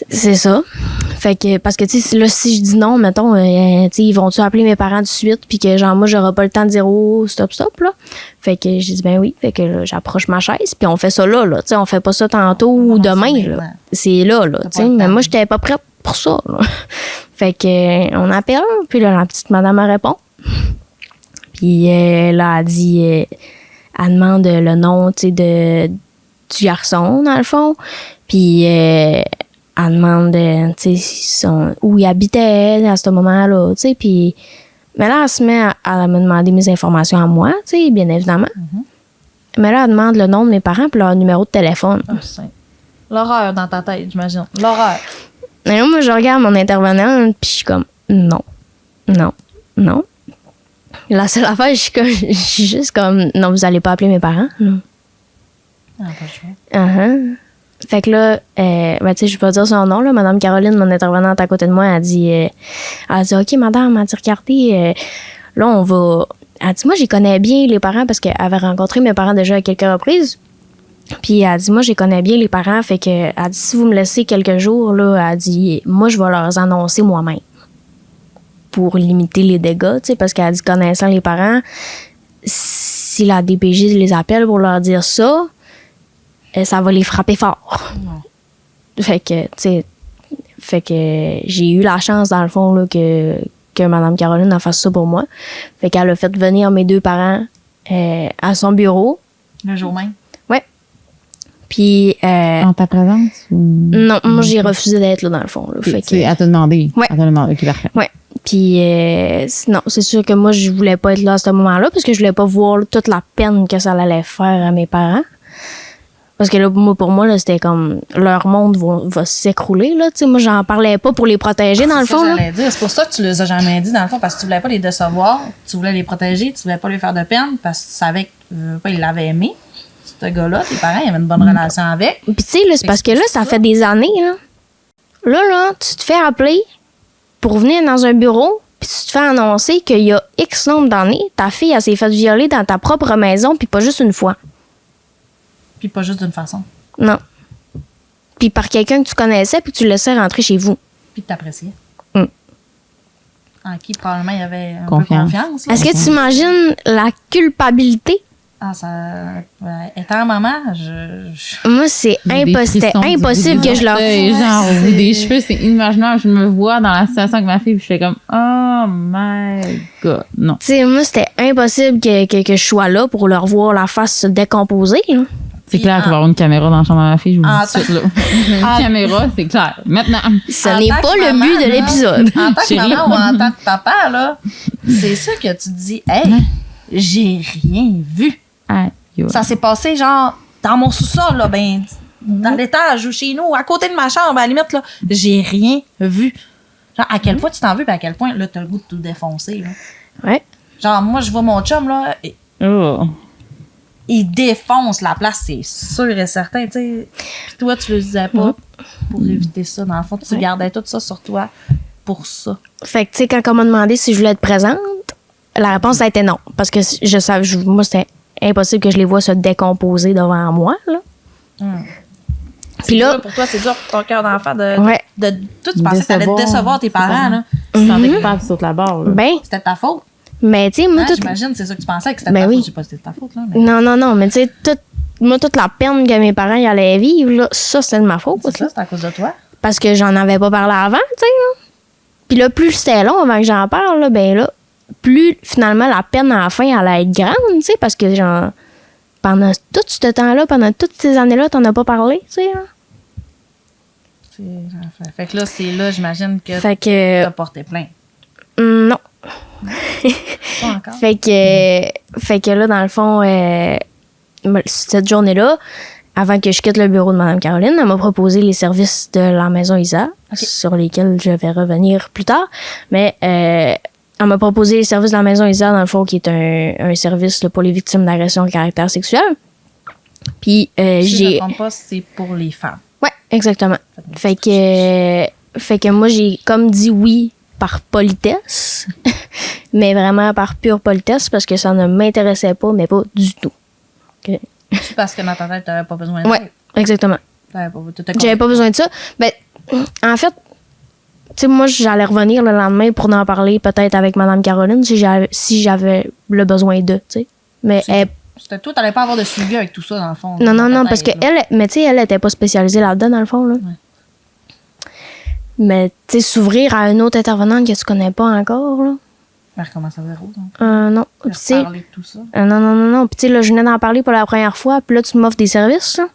c'est ça. Fait que, parce que, tu sais, là, si je dis non, mettons, tu sais, ils vont-tu appeler mes parents tout de suite, puis que, genre, moi, j'aurai pas le temps de dire oh, stop, là. Fait que j'ai dit, ben oui. Fait que là, j'approche ma chaise, puis on fait ça là. Tu sais, on fait pas ça tantôt ou demain, c'est là. maintenant. C'est là, tu sais. pas le Mais temps. moi, j'étais pas prête pour ça, là. Fait que, on appelle, puis là, la petite madame elle répond. Puis là, elle dit, elle demande le nom, tu sais, du garçon, dans le fond. Puis elle demande, tu sais, où il habitait à ce moment-là, tu sais. Puis, mais là, elle se met à me demander mes informations à moi, tu sais, bien évidemment. Mais là, elle demande le nom de mes parents puis leur numéro de téléphone. Ah, c'est l'horreur dans ta tête, j'imagine. L'horreur. Et là, moi, je regarde mon intervenant, puis je suis comme, non. La seule affaire, je suis juste comme, non, vous allez pas appeler mes parents. là. Ah, pas le choix. Fait que là, ben, tu sais, je peux pas dire son nom, là. Madame Caroline, mon intervenante à côté de moi, elle dit, OK, madame, elle dit, regardez, là, on va. Elle dit, moi, j'y connais bien les parents parce qu'elle avait rencontré mes parents déjà à quelques reprises. Puis elle dit, moi, j'y connais bien les parents. Fait que, elle dit, si vous me laissez quelques jours, là, elle dit, moi, je vais leur annoncer moi-même pour limiter les dégâts, tu sais, parce qu'elle dit, connaissant les parents, si la DPJ les appelle pour leur dire ça, ça va les frapper fort. Fait que, tu sais, j'ai eu la chance, dans le fond, là, que Mme Caroline a fasse ça pour moi. Fait qu'elle a fait venir mes deux parents à son bureau. Le jour même. Puis, En ta présence? Ou... non, moi, j'ai refusé d'être là, dans le fond. Là. Fait que, C'est à te demander. Ouais. À te demander. OK, parfait. ouais. Puis, non, c'est sûr que moi, je voulais pas être là à ce moment-là parce que je voulais pas voir là, toute la peine que ça allait faire à mes parents. Parce que là, pour moi, là, c'était comme leur monde va s'écrouler. Là, tu sais, moi, j'en parlais pas pour les protéger, dans le C'est ça fond. que Là. j'allais dire. C'est pour ça que tu les as jamais dit, dans le fond, parce que tu voulais pas les décevoir, tu voulais les protéger, tu voulais pas lui faire de peine, parce que tu savais qu'ils l'avaient aimé. Ce gars-là, tes parents, ils avaient une bonne relation avec. Puis, tu sais, là, c'est parce que là, ça fait des années. Là, tu te fais appeler pour venir dans un bureau, puis tu te fais annoncer qu'il y a X nombre d'années, ta fille, elle s'est faite violer dans ta propre maison, puis pas juste une fois. Puis pas juste d'une façon. Non. Puis par quelqu'un que tu connaissais, puis que tu le laissais rentrer chez vous. Puis que t'appréciais. Mm. En qui probablement il y avait un Confiance. peu confiance. là. Est-ce que tu imagines la culpabilité? Ah, ça. Ouais, étant maman, Moi, c'était impossible que je leur Genre, au bout des cheveux, c'est inimaginable. Je me vois dans la situation avec ma fille, puis je fais comme, oh my God. Non. Tu sais, moi, c'était impossible que je sois là pour leur voir la face se décomposer. Là. C'est Puis clair qu'il va y avoir une caméra dans la chambre de ma fille, je vous le dis tout de suite, là. Une caméra, c'est clair. Maintenant. Ce En n'est tant pas que le maman, but de là, l'épisode. En tant que Chérie. maman ou en tant que papa, là, c'est ça que tu te dis, hey, j'ai rien vu. Aïe, aïe. Ça s'est passé, genre, dans mon sous-sol, là, ben, dans l'étage ou chez nous, à côté de ma chambre, à la limite, là, j'ai rien vu. Genre, à quel point tu t'en veux, puis à quel point, là, t'as le goût de tout défoncer, là. Ouais. Genre, moi, je vois mon chum, là, et Oh. ils défoncent la place, c'est sûr et certain, tu sais. Puis toi, tu le disais pas pour éviter ça. Dans le fond, tu gardais tout ça sur toi pour ça. Fait que, tu sais, quand on m'a demandé si je voulais être présente, la réponse a été non. Parce que je savais, moi, c'était impossible que je les vois se décomposer devant moi, là. Puis là, pour toi, c'est dur pour ton cœur d'enfant de toi, tu pensais que t'allais décevoir tes parents, là. Tu sentais coupable sur la barre, là. ben, C'était de ta faute. mais tu sais, moi, J'imagine, c'est ça que tu pensais, que c'était Ben ta oui. faute. Je sais pas si c'était ta faute, là. Mais Non, mais tu sais, moi, toute la peine que mes parents y allaient vivre, là, ça, c'est de ma faute. c'est ça, c'est à cause de toi. Parce que j'en avais pas parlé avant, tu sais. Là. Puis là, plus c'était long avant que j'en parle, là, ben là, plus finalement la peine à la fin allait être grande, tu sais, parce que genre, pendant tout ce temps-là, pendant toutes ces années-là, t'en as pas parlé, tu sais. Là. Fait que là, c'est là, j'imagine que Fait que. t'as porté plainte. Non. Pas encore. Fait que là, dans le fond, cette journée-là, avant que je quitte le bureau de Mme Caroline, elle m'a proposé les services de la maison Isa, sur lesquels je vais revenir plus tard. Mais elle m'a proposé les services de la maison Isa, dans le fond, qui est un service là, pour les victimes d'agression à caractère sexuel. Puis Si je ne j'ai... me trompe pas, c'est pour les femmes. Ouais, exactement. Fait que moi, j'ai comme dit oui par politesse, mais vraiment par pure politesse, parce que ça ne m'intéressait pas, mais pas du tout. Okay. C'est parce que dans ta tête, t'avais pas besoin de Ouais, exactement. T'étais J'avais pas besoin de ça. Ben, en fait, tu sais, moi, j'allais revenir le lendemain pour en parler peut-être avec Mme Caroline si j'avais le besoin d'eux, tu sais. Mais C'était toi, t'allais pas avoir de suivi avec tout ça, dans le fond. non, parce que mais tu sais, elle était pas spécialisée là-dedans, dans le fond, là. Ouais. Mais, tu sais, s'ouvrir à une autre intervenante que tu connais pas encore, là. Elle recommence à zéro, donc. Non. Elle Tu sais, parlait de tout ça. non. Puis, tu sais, là, je venais d'en parler pour la première fois, puis là, tu m'offres des services, là.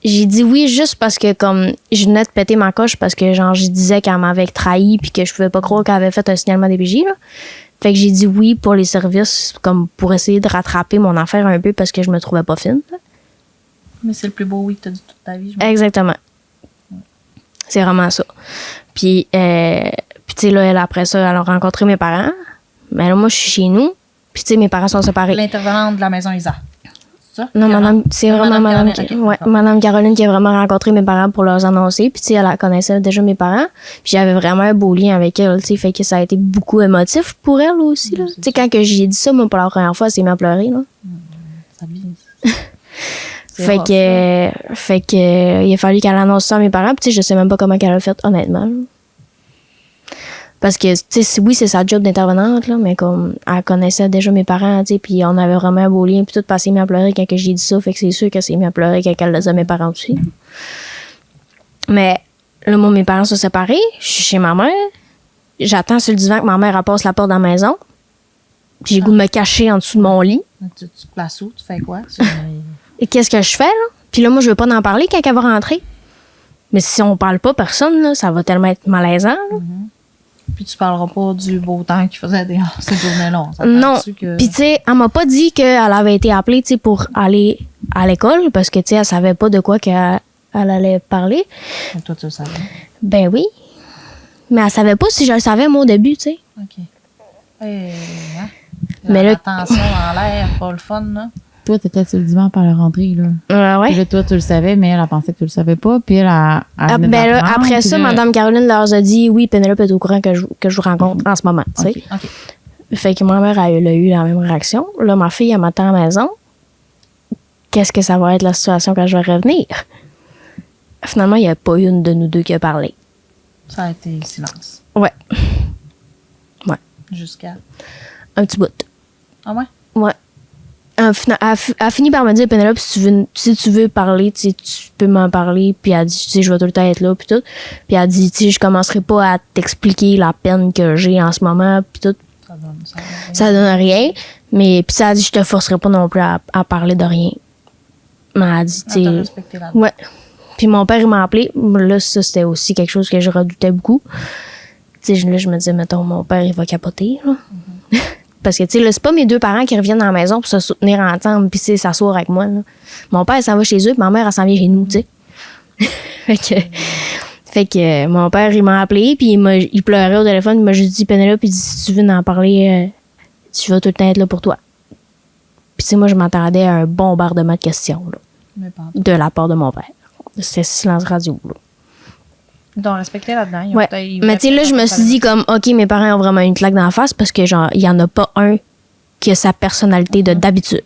J'ai dit oui juste parce que, comme, je venais de péter ma coche parce que, genre, je disais qu'elle m'avait trahi puis que je pouvais pas croire qu'elle avait fait un signalement DPJ, là. Fait que j'ai dit oui pour les services, comme, pour essayer de rattraper mon affaire un peu parce que je me trouvais pas fine, là. Mais c'est le plus beau oui que t'as dit toute ta vie, je me Exactement. C'est vraiment ça. Puis tu sais, là, elle, après ça, elle a rencontré mes parents. Mais là, moi, je suis chez nous. Puis, tu sais, mes parents sont séparés. L'intervenante de la maison Isa. C'est ça? Non, madame, c'est vraiment Madame madame, Caroline, ouais, ok. madame Caroline qui a vraiment rencontré mes parents pour leur annoncer. Puis, tu sais, elle connaissait déjà mes parents. Puis, j'avais vraiment un beau lien avec elle, tu sais. Fait que ça a été beaucoup émotif pour elle aussi, là. Tu sais, quand que j'ai dit ça, moi, pour la première fois, elle s'est mise à pleurer, là. Ça vient. Fait que, il a fallu qu'elle annonce ça à mes parents. Puis, tu sais, je sais même pas comment qu'elle a fait, honnêtement, là. Parce que, tu sais, oui, c'est sa job d'intervenante, là, mais comme, elle connaissait déjà mes parents, tu sais, puis on avait vraiment un beau lien, puis tout passé mis à pleurer quand que j'ai dit ça, fait que c'est sûr qu'elle s'est mis à pleurer quand elle le disait à mes parents aussi. Mais, là, moi, mes parents sont séparés, je suis chez ma mère, j'attends sur le divan que ma mère elle passe la porte de la maison, puis j'ai le goût de me cacher en dessous de mon lit. Tu te places où? Tu fais quoi? Et qu'est-ce que je fais, là? Puis là, moi, je veux pas en parler quand elle va rentrer. Mais si on parle pas personne, là, ça va tellement être malaisant, là. Puis tu parleras pas du beau temps qu'il faisait dehors cette journée-là. Non. Puis tu sais, elle m'a pas dit qu'elle avait été appelée, tu sais, pour aller à l'école parce que tu sais, elle savait pas de quoi qu'elle allait parler. Mais toi, tu le savais. Ben oui. Mais elle savait pas si je le savais moi au début, tu sais. OK. Hein? Mais là- L'attention en l'air, pas le fun, là. Toi, t'étais sur le divan par la rentrée, là. Puis Ouais. là, toi, tu le savais, mais elle pensait que tu le savais pas. Puis elle a. Ben là, après ça, Mme Caroline leur a dit oui, Pénélope est au courant que je vous rencontre en ce moment, tu sais. OK. Fait que ma mère, elle a eu la même réaction. Là, ma fille, elle m'attend à la maison. Qu'est-ce que ça va être la situation quand je vais revenir? Finalement, il n'y a pas une de nous deux qui a parlé. Ça a été silence. Ouais. Ouais. Jusqu'à. Un petit bout. Ah ouais? Ouais. Elle a fini par me dire, Pénélope, si tu veux parler, tu sais, tu peux m'en parler. Puis elle dit, tu sais, je vais tout le temps être là, puis tout. Puis elle dit, tu sais, je commencerai pas à t'expliquer la peine que j'ai en ce moment, puis tout. Ça donne rien. Mais puis ça a dit, je te forcerai pas non plus à parler de rien. Mais elle a dit, tu sais. Respecté là-dedans. Ouais. Puis mon père, il m'a appelé. Là, ça, c'était aussi quelque chose que je redoutais beaucoup. Tu sais, là, je me disais, mettons, mon père, il va capoter, là. Parce que, tu sais, là, c'est pas mes deux parents qui reviennent à la maison pour se soutenir ensemble puis, tu sais, s'asseoir avec moi, là. Mon père, il s'en va chez eux puis ma mère, elle s'en vient chez nous, tu sais. fait que mon père, il m'a appelé puis il pleurait au téléphone. Il m'a juste dit, Pénélope, il dit, si tu veux en parler, tu vas tout le temps être là pour toi. Puis, tu sais, moi, je m'attendais à un bombardement de questions, là, Mais pas. de la part de mon père. C'était silence radio, là. Ils t'ont respecté là-dedans. Ouais. Mais tu sais, là, je me suis dit comme, OK, mes parents ont vraiment une claque dans la face parce que, genre, il y en a pas un qui a sa personnalité de d'habitude.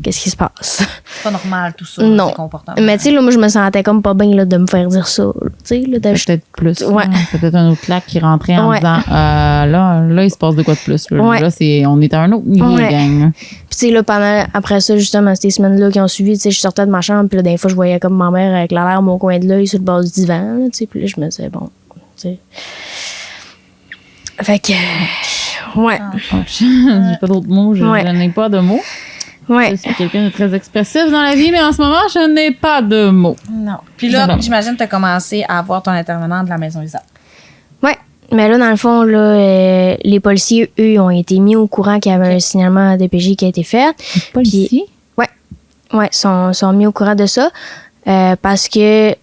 Qu'est-ce qui se passe? C'est pas normal, tout ça, Non. ces comportements. Mais tu sais, là, moi, je me sentais comme pas bien, là, de me faire dire ça, là. Tu sais, là, de- Peut-être plus. Ouais. Hein. Peut-être un autre claque qui rentrait en Ouais. disant là, il se passe de quoi de plus. Là, Ouais. Là, on est à un autre niveau, Ouais. gang. là. Puis tu sais, là, après ça, justement, ces semaines-là qui ont suivi, tu sais, je sortais de ma chambre, puis là, des fois, je voyais comme ma mère avec la larme au coin de l'œil sur le bord du divan, là, tu sais, puis là, je me disais, bon, tu sais. Fait que, ouais, Oh, j'ai pas d'autres mots. Je n'ai pas de mots. ouais. Je suis quelqu'un de très expressif dans la vie, mais en ce moment, je n'ai pas de mots. Non. Puis là, Non. j'imagine que tu as commencé à avoir ton intervenant de la maison Isa. Ouais. Mais là, dans le fond, là, les policiers, eux, ont été mis au courant qu'il y avait un signalement à DPJ qui a été fait. Policier? Ouais, sont mis au courant de ça. Parce que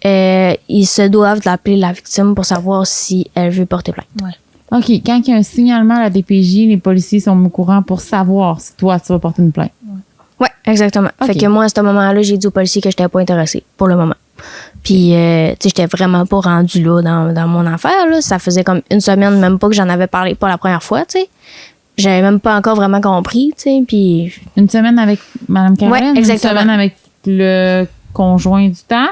ils se doivent d'appeler la victime pour savoir si elle veut porter plainte. OK. Quand il y a un signalement à la DPJ, les policiers sont au courant pour savoir si toi, tu vas porter une plainte. Ouais, exactement. Ok. Fait que moi, à ce moment-là, j'ai dit aux policiers que j'étais pas intéressée pour le moment. Puis, tu sais, j'étais vraiment pas rendue là dans mon affaire. Là. Ça faisait comme une semaine, même pas que j'en avais parlé pas la première fois, tu sais. J'avais même pas encore vraiment compris, tu sais. Puis, Une semaine avec Mme Caroline? Ouais, exactement. Une semaine avec le conjoint du temps?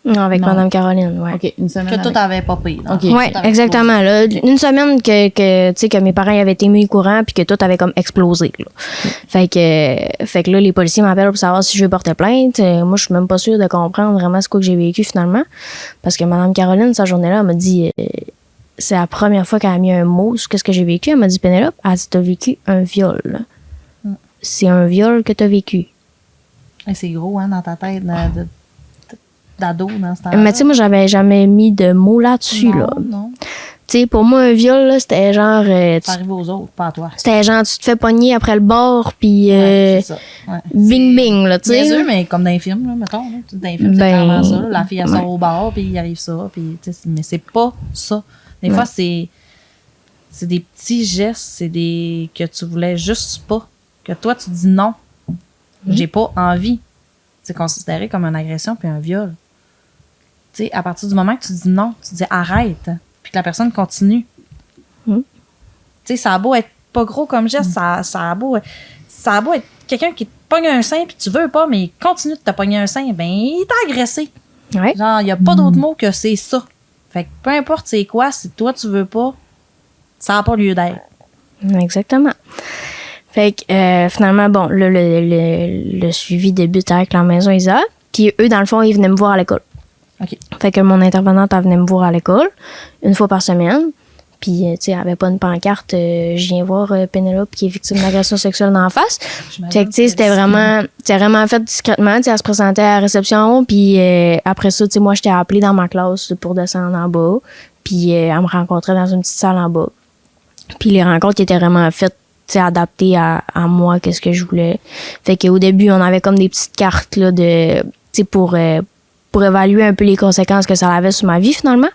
non, avec Non. Mme Caroline, ouais. OK. Une semaine Que avec... tout avait pas payé. OK. Ouais, Tout avait exactement. Là. Une semaine que tu sais, que mes parents y avaient été mis au courant puis que tout avait comme explosé. Là. Fait que là, les policiers m'appellent pour savoir si je veux porter plainte. Moi, je suis même pas sûre de comprendre vraiment ce que j'ai vécu finalement. Parce que Mme Caroline, cette journée-là, elle m'a dit, c'est la première fois qu'elle a mis un mot sur ce que j'ai vécu. Elle m'a dit, Pénélope, elle dit, t'as vécu un viol. C'est un viol que t'as vécu. Et c'est gros, hein, dans ta tête d'ado dans ce temps-là. Mais tu sais, moi, j'avais jamais mis de mots là-dessus. Non, Là. non. Tu sais, pour moi, un viol, là, c'était genre... Ça arrive aux autres, pas à toi. C'était genre, tu te fais pogner après le bord, puis Ouais, c'est ça. Ouais. bing bing, là, tu sais. Niaiseux, mais comme dans les films, là, mettons. Là. Dans les films, c'est Ben, clairement ça. Là. La fille, elle ouais. sort au bar, puis il arrive ça. Puis, tu sais, mais c'est pas ça. Des fois, c'est des petits gestes, c'est des que tu voulais juste pas. Que toi, tu dis non. J'ai pas envie. C'est considéré comme une agression puis un viol. Tu sais, à partir du moment que tu dis non, tu dis arrête, puis que la personne continue. Mm. Tu sais, ça a beau être pas gros comme geste, ça a beau être quelqu'un qui te pogne un sein puis tu veux pas, mais il continue de te pogner un sein, ben il t'a agressé. Ouais. Genre, il y a pas d'autre mot que c'est ça. Fait que peu importe c'est quoi, si toi tu veux pas, ça n'a pas lieu d'être. Exactement. Fait que finalement, bon, là, le suivi débute avec la maison Isa. Puis eux, dans le fond, ils venaient me voir à l'école. OK. Fait que mon intervenante, elle venait me voir à l'école une fois par semaine. Puis, tu sais, elle avait pas une pancarte. Je viens voir Pénélope qui est victime d'agression sexuelle d'en face. Fait que, tu sais, c'était vraiment fait discrètement. Tu sais, elle se présentait à la réception. Puis après ça, tu sais, moi, j'étais appelée dans ma classe pour descendre en bas. Puis elle me rencontrait dans une petite salle en bas. Puis les rencontres étaient vraiment faites, tu sais, adaptées à moi, qu'est-ce que je voulais. Fait qu'au début, on avait comme des petites cartes, là, de, tu sais, pour évaluer un peu les conséquences que ça avait sur ma vie, finalement.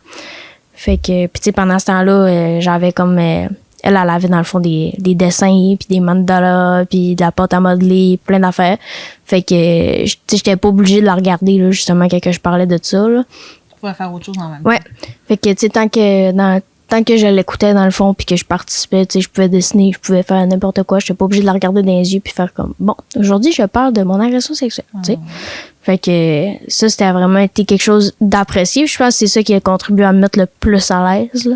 Fait que, puis tu sais, pendant ce temps-là, j'avais comme... elle avait, dans le fond, des dessins, puis des mandalas, puis de la pâte à modeler, plein d'affaires. Fait que, tu sais, j'étais pas obligée de la regarder, là, justement, quand je parlais de ça, là. Tu pouvais faire autre chose en même temps. Ouais. Fait que, tu sais, tant que je l'écoutais, dans le fond, puis que je participais, tu sais, je pouvais dessiner, je pouvais faire n'importe quoi. J'étais pas obligée de la regarder dans les yeux puis faire comme, bon, aujourd'hui, je parle de mon agression sexuelle, tu sais. Fait que ça, c'était vraiment été quelque chose d'apprécié. Je pense que c'est ça qui a contribué à me mettre le plus à l'aise, là.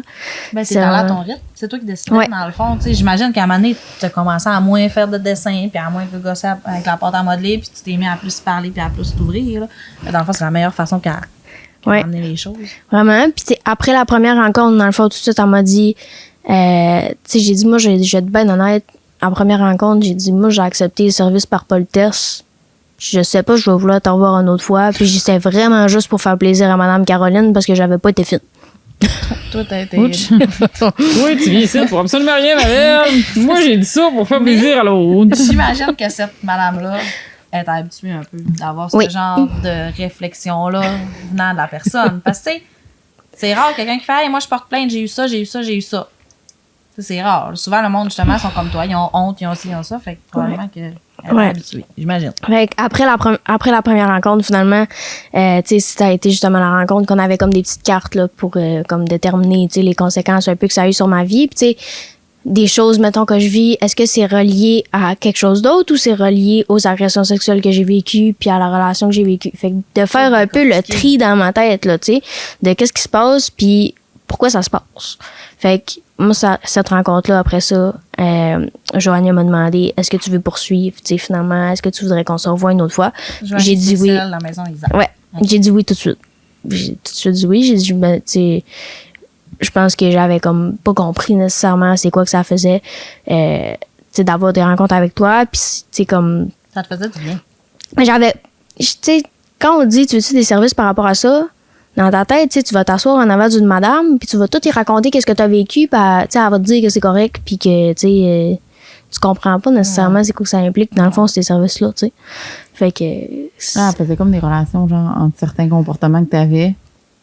Ben, C'est c'est allé à vraiment- ton rythme. C'est toi qui décidais, Ouais. dans le fond. Tu sais, j'imagine qu'à un moment donné, tu as commencé à moins faire de dessin, puis à moins que gosser avec la pâte à modeler, puis tu t'es mis à plus parler, puis à plus t'ouvrir. Là. Mais dans le fond, c'est la meilleure façon qu'à Ouais. amener les choses. Vraiment. Puis tu sais, après la première rencontre, dans le fond, tout de suite, elle m'a dit, tu sais, j'ai dit, moi, je vais être bien honnête. En première rencontre, j'ai dit, moi, j'ai accepté le service par politesse. Je sais pas, je vais vouloir t'en voir une autre fois. Puis c'était vraiment juste pour faire plaisir à Madame Caroline parce que j'avais pas été fine. Toi, t'as été. Ouch. Oui, tu viens ici pour absolument rien, ma belle. Moi, j'ai dit ça pour faire plaisir à l'autre. J'imagine que cette madame-là est habituée un peu d'avoir ce Oui. genre de réflexion-là venant de la personne. Parce que, tu sais, c'est rare quelqu'un qui fait hey, moi, je porte plainte, j'ai eu ça, j'ai eu ça, j'ai eu ça. C'est rare. Souvent, le monde, justement, sont comme toi. Ils ont honte, ils ont ci, ils ont ça. Fait que probablement qu'elle est Ouais. habituée, j'imagine. Fait après la première rencontre, finalement, tu sais, ça a été justement la rencontre qu'on avait comme des petites cartes là, pour comme déterminer, tu sais, les conséquences un peu que ça a eu sur ma vie. Puis, tu sais, des choses, mettons, que je vis, est-ce que c'est relié à quelque chose d'autre ou c'est relié aux agressions sexuelles que j'ai vécues puis à la relation que j'ai vécue? Fait que de faire un peu le tri dans ma tête, là, tu sais, de qu'est-ce qui se passe puis pourquoi ça se passe. Fait que moi, cette rencontre-là, après ça, Joanie m'a demandé, est-ce que tu veux poursuivre, tu sais, finalement, est-ce que tu voudrais qu'on se revoie une autre fois? J'ai dit oui. La maison Isa. Ouais, j'ai dit oui tout de suite. J'ai tout de suite dit oui. J'ai dit, ben, tu sais, je pense que j'avais comme pas compris nécessairement c'est quoi que ça faisait, tu sais, d'avoir des rencontres avec toi. Puis, tu sais, comme. Ça te faisait du bien. Tu sais, quand on dit, tu veux-tu des services par rapport à ça? Dans ta tête, tu sais, tu vas t'asseoir en avant d'une madame, puis tu vas tout y raconter qu'est-ce que tu as vécu, puis tu sais, elle va te dire que c'est correct, puis que, tu sais, tu comprends pas nécessairement c'est quoi que ça implique, dans le fond, ces services-là, tu sais. Fait que. Elle faisait comme des relations, genre, entre certains comportements que tu avais,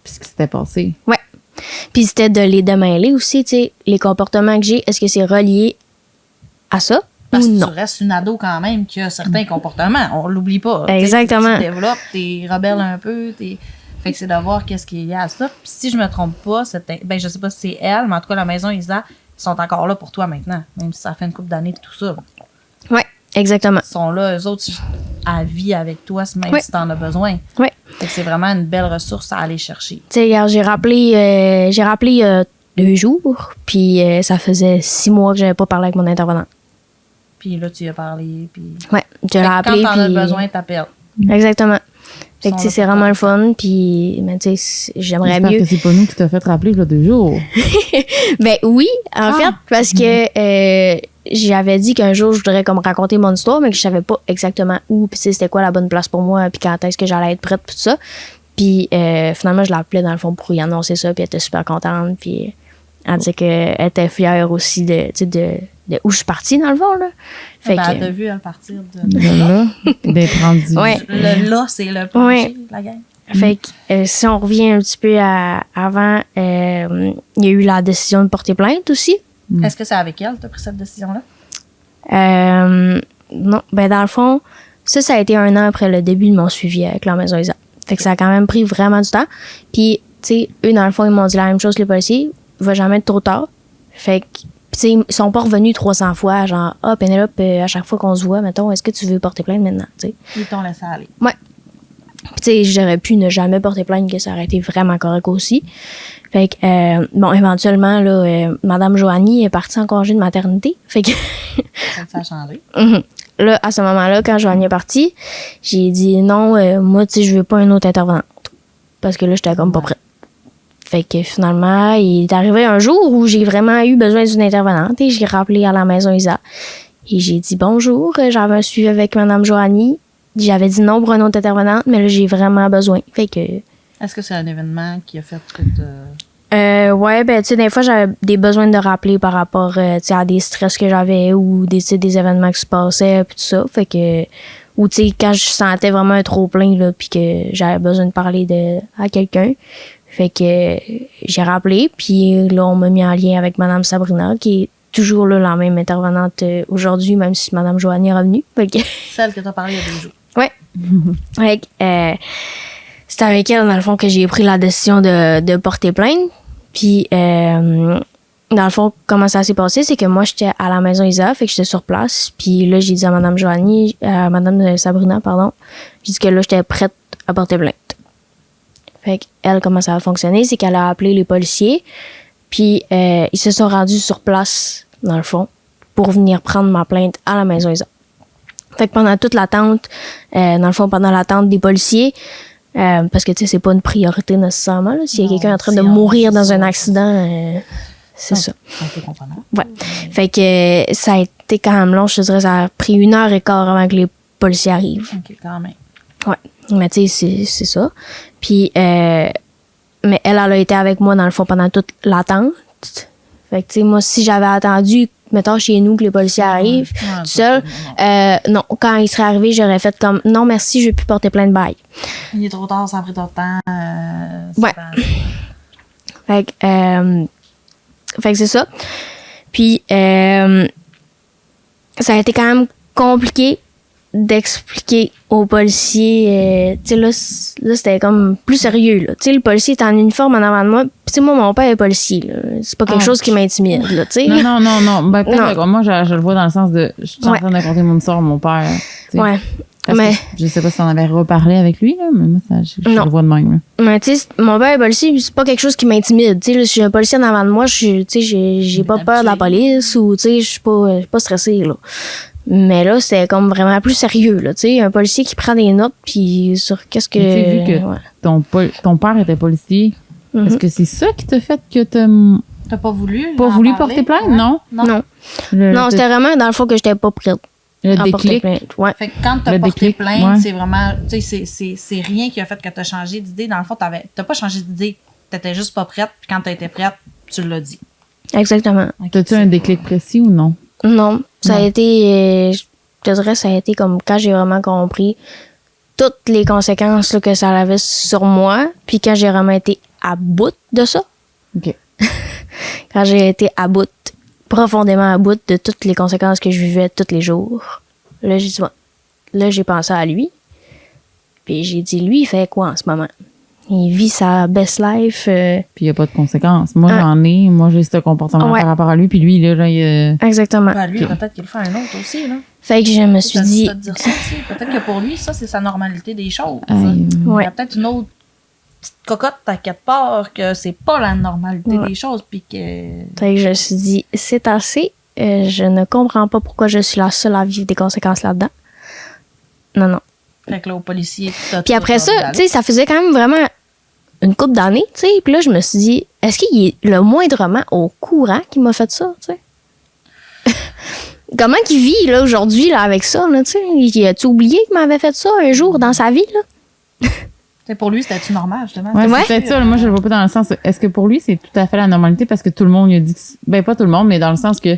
puis ce qui s'était passé. Ouais. Puis c'était de les démêler aussi, tu sais, les comportements que j'ai, est-ce que c'est relié à ça Parce ou que non? tu restes une ado quand même qui a certains comportements. On l'oublie pas. Exactement. Tu développes, t'es rebelle un peu, Fait que c'est de voir qu'est-ce qu'il y a à ça. Puis si je me trompe pas, ben je sais pas si c'est elle, mais en tout cas, la maison Isa, ils sont encore là pour toi maintenant. Même si ça fait une couple d'années de tout ça. Ouais, exactement. Ils sont là, eux autres, à vie avec toi, même si t'en as besoin. Ouais. Fait que c'est vraiment une belle ressource à aller chercher. Tu sais, hier, j'ai rappelé 2 jours, puis ça faisait 6 mois que j'avais pas parlé avec mon intervenant. Puis là, tu y as parlé. Puis... Ouais, je l'ai appelé. Quand t'en as puis- besoin, t'appelles. Exactement. Fait que, Ils tu sont sais, c'est là pour vraiment le fun, puis, mais tu sais, j'aimerais J'espère mieux. que c'est pas nous qui t'a fait rappeler, là, 2 jours. Ben oui, en fait, parce que j'avais dit qu'un jour, je voudrais comme raconter mon histoire, mais que je savais pas exactement où, puis tu sais, c'était quoi la bonne place pour moi, puis quand est-ce que j'allais être prête, puis tout ça. Puis finalement, je l'appelais dans le fond pour lui annoncer ça, puis elle était super contente, puis elle disait qu'elle était fière aussi de où je suis partie, dans le fond, là. Fait Ben, que, elle t'a vu à partir de... De là, d'être rendu. Ouais. Le là, c'est le plancher, la gang. Fait que si on revient un petit peu à avant, il y a eu la décision de porter plainte aussi. Est-ce que c'est avec elle que tu as pris cette décision-là? Non, ben dans le fond, ça a été 1 an après le début de mon suivi avec la maison Isa. Fait que ça a quand même pris vraiment du temps. Puis, tu sais, eux, dans le fond, ils m'ont dit la même chose que les policiers. Il va jamais être trop tard. Fait que, tu sais, ils sont pas revenus 300 fois, genre, ah, Pénélope, à chaque fois qu'on se voit, mettons, est-ce que tu veux porter plainte maintenant, tu sais? Ils t'ont laissé aller. Ouais. Puis, tu sais, j'aurais pu ne jamais porter plainte, que ça aurait été vraiment correct aussi. Fait que, bon, éventuellement, là, Madame Joanie est partie en congé de maternité. Fait que, Ça a changé. là, à ce moment-là, quand Joanie est partie, j'ai dit non, moi, tu sais, je veux pas une autre intervenante. Parce que là, j'étais comme pas prête. Fait que finalement, il est arrivé un jour où j'ai vraiment eu besoin d'une intervenante et j'ai rappelé à la maison Isa. Et j'ai dit bonjour, j'avais un suivi avec Madame Joanie. J'avais dit non pour une autre intervenante, mais là, j'ai vraiment besoin. Fait que. Est-ce que c'est un événement qui a fait que Ouais, ben, tu sais, des fois, j'avais des besoins de rappeler par rapport, tu sais, à des stress que j'avais ou des, tu sais, des événements qui se passaient, puis tout ça. Fait que, ou, tu sais, quand je sentais vraiment un trop-plein, là, puis que j'avais besoin de parler à quelqu'un. Fait que, j'ai rappelé, puis là, on m'a mis en lien avec Madame Sabrina, qui est toujours là, la même intervenante aujourd'hui, même si Madame Joanie est revenue. Fait que, celle que tu as parlé il y a 2 jours? ouais. Fait que, c'est avec elle, dans le fond, que j'ai pris la décision de porter plainte. Puis, dans le fond, comment ça s'est passé, c'est que moi, j'étais à la maison Isa, fait que j'étais sur place. Puis là, j'ai dit à Madame Joanie, à Madame Sabrina, pardon, j'ai dit que là, j'étais prête à porter plainte. Fait qu'elle, comment ça a fonctionné, c'est qu'elle a appelé les policiers. Puis, ils se sont rendus sur place, dans le fond, pour venir prendre ma plainte à la maison Isa. Fait que pendant toute l'attente, dans le fond, pendant l'attente des policiers, parce que, tu sais, c'est pas une priorité nécessairement. Là. S'il y a Non, quelqu'un en train de c'est mourir c'est dans ça. un accident, c'est ça. C'est un peu comprenant. Ouais. Fait que ça a été quand même long. Je te dirais, ça a pris 1h15 avant que les policiers arrivent. OK, quand même. Ouais. Mais tu sais, c'est ça. Puis, mais elle a été avec moi, dans le fond, pendant toute l'attente. Fait que, tu sais, moi, si j'avais attendu, mettons, chez nous, que les policiers arrivent, Ouais, seul, non, quand ils seraient arrivés, j'aurais fait comme, non, merci, je vais plus porter plein de bail. Il est trop tard, ça a pris trop de temps. Ouais. Fait que c'est ça. Puis, ça a été quand même compliqué d'expliquer aux policiers. Tu sais, là, c'était comme plus sérieux, là. Tu sais, le policier est en uniforme en avant de moi. Puis, tu sais, moi, mon père est policier, là. C'est pas quelque chose qui m'intimide, là, tu sais. Non. Ben, peut-être, moi, je le vois dans le sens de, je suis en train de raconter mon histoire à mon père. T'sais. Ouais. Mais je sais pas si on avait reparlé avec lui, là, mais moi, je le vois de même. Là. Mais tu sais, mon père est policier, c'est pas quelque chose qui m'intimide. Tu sais, si j'ai un policier en avant de moi, tu sais, j'ai pas peur de la police ou, tu sais, je suis pas stressée, là. Mais là, c'est comme vraiment plus sérieux, là. Tu sais, un policier qui prend des notes, puis sur qu'est-ce que. Tu sais, vu que ton père était policier, est-ce que c'est ça qui t'a fait que T'as pas voulu? Porter plainte? Ouais. Non. Non, c'était vraiment dans le fond que j'étais pas prête. Le déclic. Ouais. Fait que quand t'as porté plainte, ouais. c'est vraiment, tu sais, c'est rien qui a fait que t'as changé d'idée. Dans le fond, t'as pas changé d'idée. T'étais juste pas prête. Puis quand t'as été prête, tu l'as dit. Exactement. T'as-tu un déclic précis ou non? Non. Ça a été, je te dirais, ça a été comme quand j'ai vraiment compris toutes les conséquences là, que ça avait sur moi. Puis quand j'ai vraiment été à bout de ça. OK. Quand j'ai été à bout, profondément à bout de toutes les conséquences que je vivais tous les jours. Là, j'ai dit, bon, là, j'ai pensé à lui. Puis j'ai dit, lui, il fait quoi en ce moment? Il vit sa best life. Puis il n'y a pas de conséquences. Moi, moi, j'ai ce comportement par rapport à lui. Puis lui, là, il... Exactement. Ben, lui, peut-être qu'il le fait un autre aussi, là. Fait que je me suis dit... Peut-être que pour lui, ça, c'est sa normalité des choses. Ouais. Il y a peut-être une autre petite cocotte à quelque part que c'est pas la normalité des choses. Puis que... Fait que je me suis dit, c'est assez. Je ne comprends pas pourquoi je suis la seule à vivre des conséquences là-dedans. Non. Fait que là, au policier... Puis après ça, tu sais, ça faisait quand même vraiment une couple d'années, tu sais. Puis là, je me suis dit, est-ce qu'il est le moindrement au courant qu'il m'a fait ça, tu sais? Comment qu'il vit, là, aujourd'hui, là, avec ça, là, tu sais? A-tu oublié qu'il m'avait fait ça un jour dans sa vie, là? Pour lui, c'était-tu normal, justement? Ouais, c'est peut-être ça. Moi, je le vois pas dans le sens... Est-ce que pour lui, c'est tout à fait la normalité parce que tout le monde lui a dit... Ben, pas tout le monde, mais dans le sens que...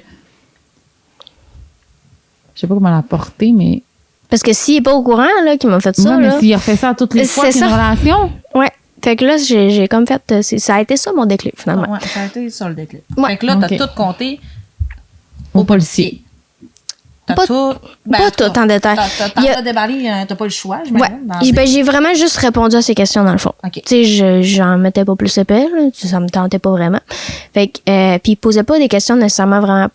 Je sais pas comment l'apporter, mais... Parce que s'il est pas au courant, là, qu'il m'a fait ça, mais là... s'il refait ça toutes les fois, c'est une relation. Ouais. Fait que là, j'ai comme fait... Ça a été ça, mon déclic, finalement. Ouais, ça a été ça, le déclic. Ouais. Fait que là, t'as tout compté au policier. T'as pas tout... pas tout en détail. T'as déballé, t'as pas le choix, j'imagine. Ouais. J'ai vraiment juste répondu à ces questions, dans le fond. Okay. Tu sais, j'en mettais pas plus épais, là. Ça me tentait pas vraiment. Fait que... puis il posait pas des questions nécessairement vraiment...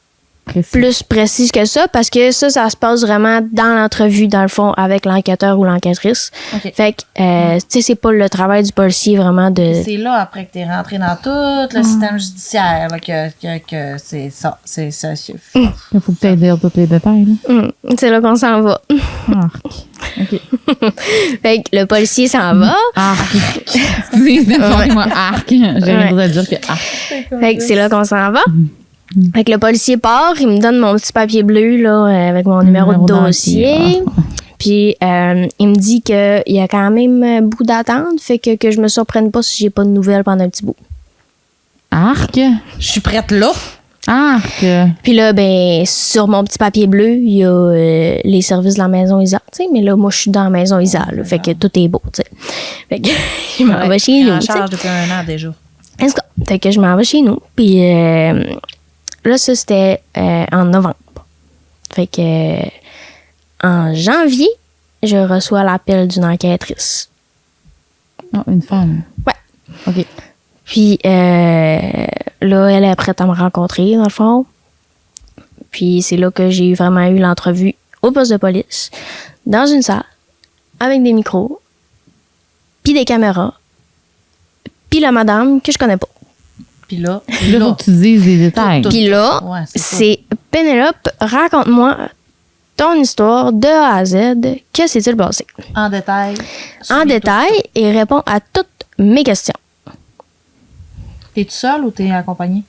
plus précise que ça, parce que ça se passe vraiment dans l'entrevue, dans le fond, avec l'enquêteur ou l'enquêtrice. Okay. Fait que, tu sais, c'est pas le travail du policier vraiment de... C'est là, après que t'es rentré dans tout le système judiciaire, là, que c'est ça. C'est ça. Il faut que tu dire tous les détails, là. C'est là qu'on s'en va. OK. Fait que le policier s'en va. Excusez-moi, arc. J'ai rien à dire que arc. Fait que c'est là qu'on s'en va. Fait que le policier part, il me donne mon petit papier bleu là, avec mon numéro de dossier. Puis il me dit qu'il y a quand même beaucoup d'attente, fait que je me surprenne pas si j'ai pas de nouvelles pendant un petit bout. Arc? Je suis prête là. Arc! Puis là, ben, sur mon petit papier bleu, il y a les services de la maison Isa, tu sais. Mais là, moi, je suis dans la maison Isa, là, fait que tout est beau, tu sais. Fait que je m'en vais chez nous. En charge depuis 1 an déjà. Fait que je m'en vais chez nous. Puis là, ça, c'était en novembre. Fait que en janvier, je reçois l'appel d'une enquêtrice. Oh, une femme? Ouais. OK. Puis là, elle est prête à me rencontrer, dans le fond. Puis c'est là que j'ai vraiment eu l'entrevue au poste de police, dans une salle, avec des micros, puis des caméras, puis la madame que je connais pas. Puis là, faut que tu dises des détails. Puis là, ouais, c'est Pénélope, raconte-moi ton histoire de A à Z. Que s'est-il passé? En détail. En détail et réponds à toutes mes questions. T'es tout seul ou t'es accompagné?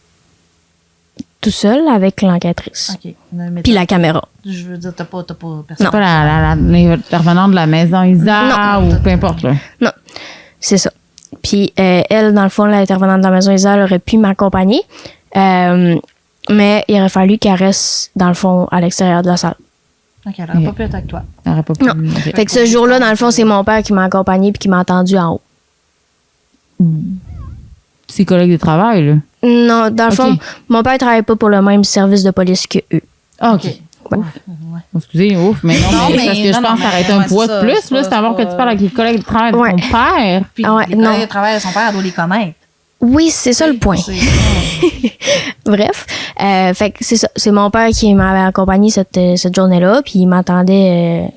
Tout seul avec l'enquêtrice. OK. Puis la caméra. Je veux dire, t'as pas personne. C'est pas l'intervenante de la maison Isa ou peu importe, là. Non, c'est ça. Puis elle, dans le fond, l'intervenante de la maison Isa, elle aurait pu m'accompagner. Mais il aurait fallu qu'elle reste, dans le fond, à l'extérieur de la salle. OK, elle n'aurait pas pu être avec toi. Elle aurait pas pu. Non. Fait que ce jour-là, dans le fond, c'est mon père qui m'a accompagné puis qui m'a attendu en haut. Psychologue de travail, là. Non, dans le fond, mon père travaille pas pour le même service de police que eux. Ah, OK. Ouais. Excusez, ouf, mais non, mais parce que je pense que ça aurait été un poids de plus, là, c'est avant que tu parles avec les collègues de travail de ton père. Puis Ah ouais, les collègues de travail de son père, elle doit les connaître. Oui, c'est ça le point. Bref, fait que c'est ça. C'est mon père qui m'avait accompagné cette journée-là, puis il m'attendait,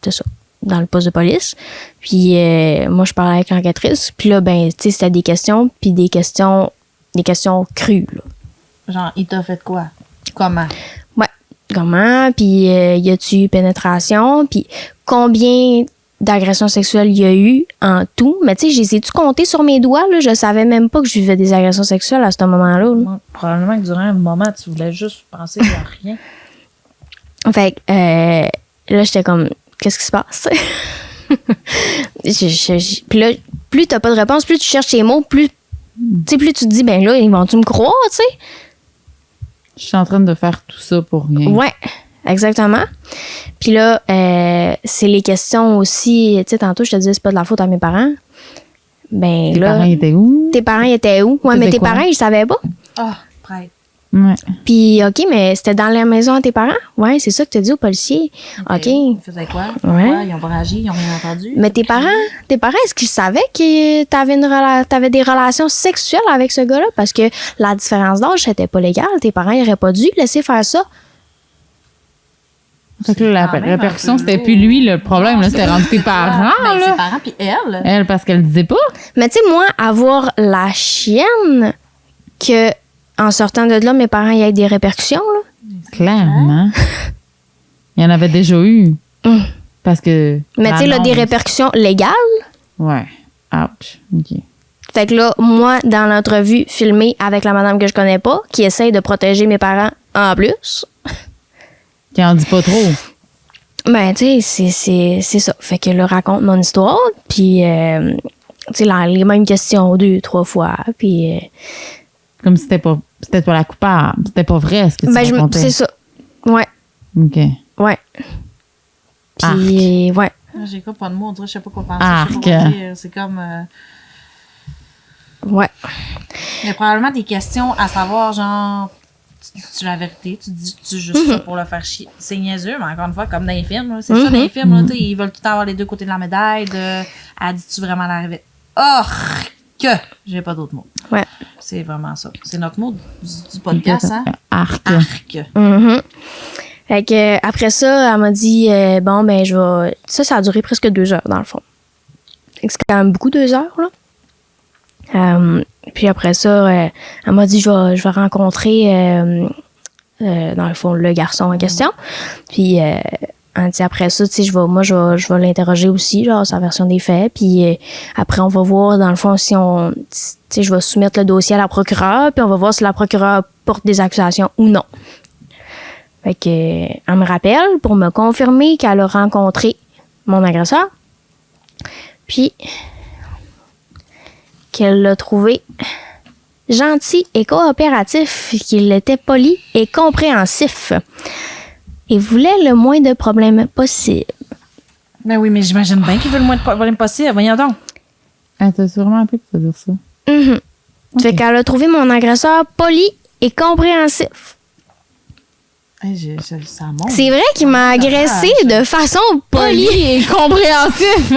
c'est ça, dans le poste de police. Puis moi, je parlais avec l'enquêtrice. Puis là, ben, tu sais, c'était des questions, puis des questions crues, là. Genre, il t'a fait quoi? Comment? Ouais, comment, puis y a-tu eu pénétration, puis combien d'agressions sexuelles il y a eu en tout. Mais tu sais, j'ai tu compté sur mes doigts, là, je savais même pas que je vivais des agressions sexuelles à ce moment-là. Là. Moi, probablement que durant un moment, tu voulais juste penser à rien. Fait que là, j'étais comme, qu'est-ce qui se passe? Puis là, plus t'as pas de réponse, plus tu cherches tes mots, plus tu te dis, ben là, ils vont-tu me croire, tu sais? Je suis en train de faire tout ça pour rien. Ouais, exactement. Puis là, c'est les questions aussi, tu sais, tantôt, je te disais, c'est pas de la faute à mes parents. Ben Tes là. parents étaient où? Tes parents étaient où? Ouais, mais tes parents, ils savaient pas. Ah, prête. Ouais. Puis, OK, mais c'était dans la maison à tes parents? Ouais, c'est ça que tu as dit aux policiers. OK. Ils faisaient quoi? Ouais. Ils ont pas réagi, ils ont rien entendu. Mais tes parents, est-ce qu'ils savaient que t'avais des relations sexuelles avec ce gars-là? Parce que la différence d'âge, c'était pas légal. Tes parents, ils auraient pas dû laisser faire ça. Fait que là, la répercussion, c'était plus lui, le problème, là, c'était rendu tes parents, Ben, là. ses parents, puis elle. Elle, parce qu'elle disait pas. Mais tu sais, moi, avoir la chienne que en sortant de là, mes parents, il y ait des répercussions, là. Clairement. Il y en avait déjà eu. Parce que. Mais tu sais, là, des l'annonce- répercussions légales. Ouais. Ouch. OK. Fait que là, moi, dans l'entrevue filmée avec la madame que je connais pas, qui essaye de protéger mes parents en plus, Qui en dit pas trop. ben, tu sais, c'est ça. Fait que là, raconte mon histoire, puis, tu sais, les mêmes questions 2-3 fois, puis... Comme si c'était pas la coupable. C'était pas vrai ce que tu ben, racontais. c'est ça. Ouais, OK. ouais. Puis, ouais. J'ai pas de mots, on dirait, je sais pas quoi penser. Arc. Je sais pas quoi dire. C'est comme. Ouais. Il y a probablement des questions à savoir, genre, tu dis la vérité, tu dis juste ça pour le faire chier. C'est niaiseux, mais encore une fois, comme dans les films, là, c'est ça, dans les films, là, tu sais, ils veulent tout le temps avoir les deux côtés de la médaille, elle dit-tu vraiment la vérité? Oh, que j'ai pas d'autres mots. Ouais. C'est vraiment ça. C'est notre mot du podcast, hein? Arc. Arc. Mhm. Fait que, après ça, elle m'a dit, bon, ben, je vais. Ça a duré presque 2 heures, dans le fond. Fait que c'est quand même beaucoup, 2 heures, là. Puis après ça, elle m'a dit, je vais rencontrer, dans le fond, le garçon en question. Puis, elle dit, après ça, tu sais, je vais l'interroger aussi, genre, sa version des faits. Puis, après, on va voir, dans le fond, si on. Tu sais, je vais soumettre le dossier à la procureure, puis on va voir si la procureure porte des accusations ou non. Fait que, elle me rappelle pour me confirmer qu'elle a rencontré mon agresseur. Puis, qu'elle l'a trouvé gentil et coopératif, qu'il était poli et compréhensif. Et voulait le moins de problèmes possible. Ben oui, mais j'imagine bien qu'il veut le moins de problèmes possible. Voyons donc. Elle t'a sûrement appelé pour te dire ça. Mhm. Ok. Fait qu'elle a trouvé mon agresseur poli et compréhensif. Hey, ça monte. C'est vrai qu'il m'a agressé de façon polie. Et compréhensif.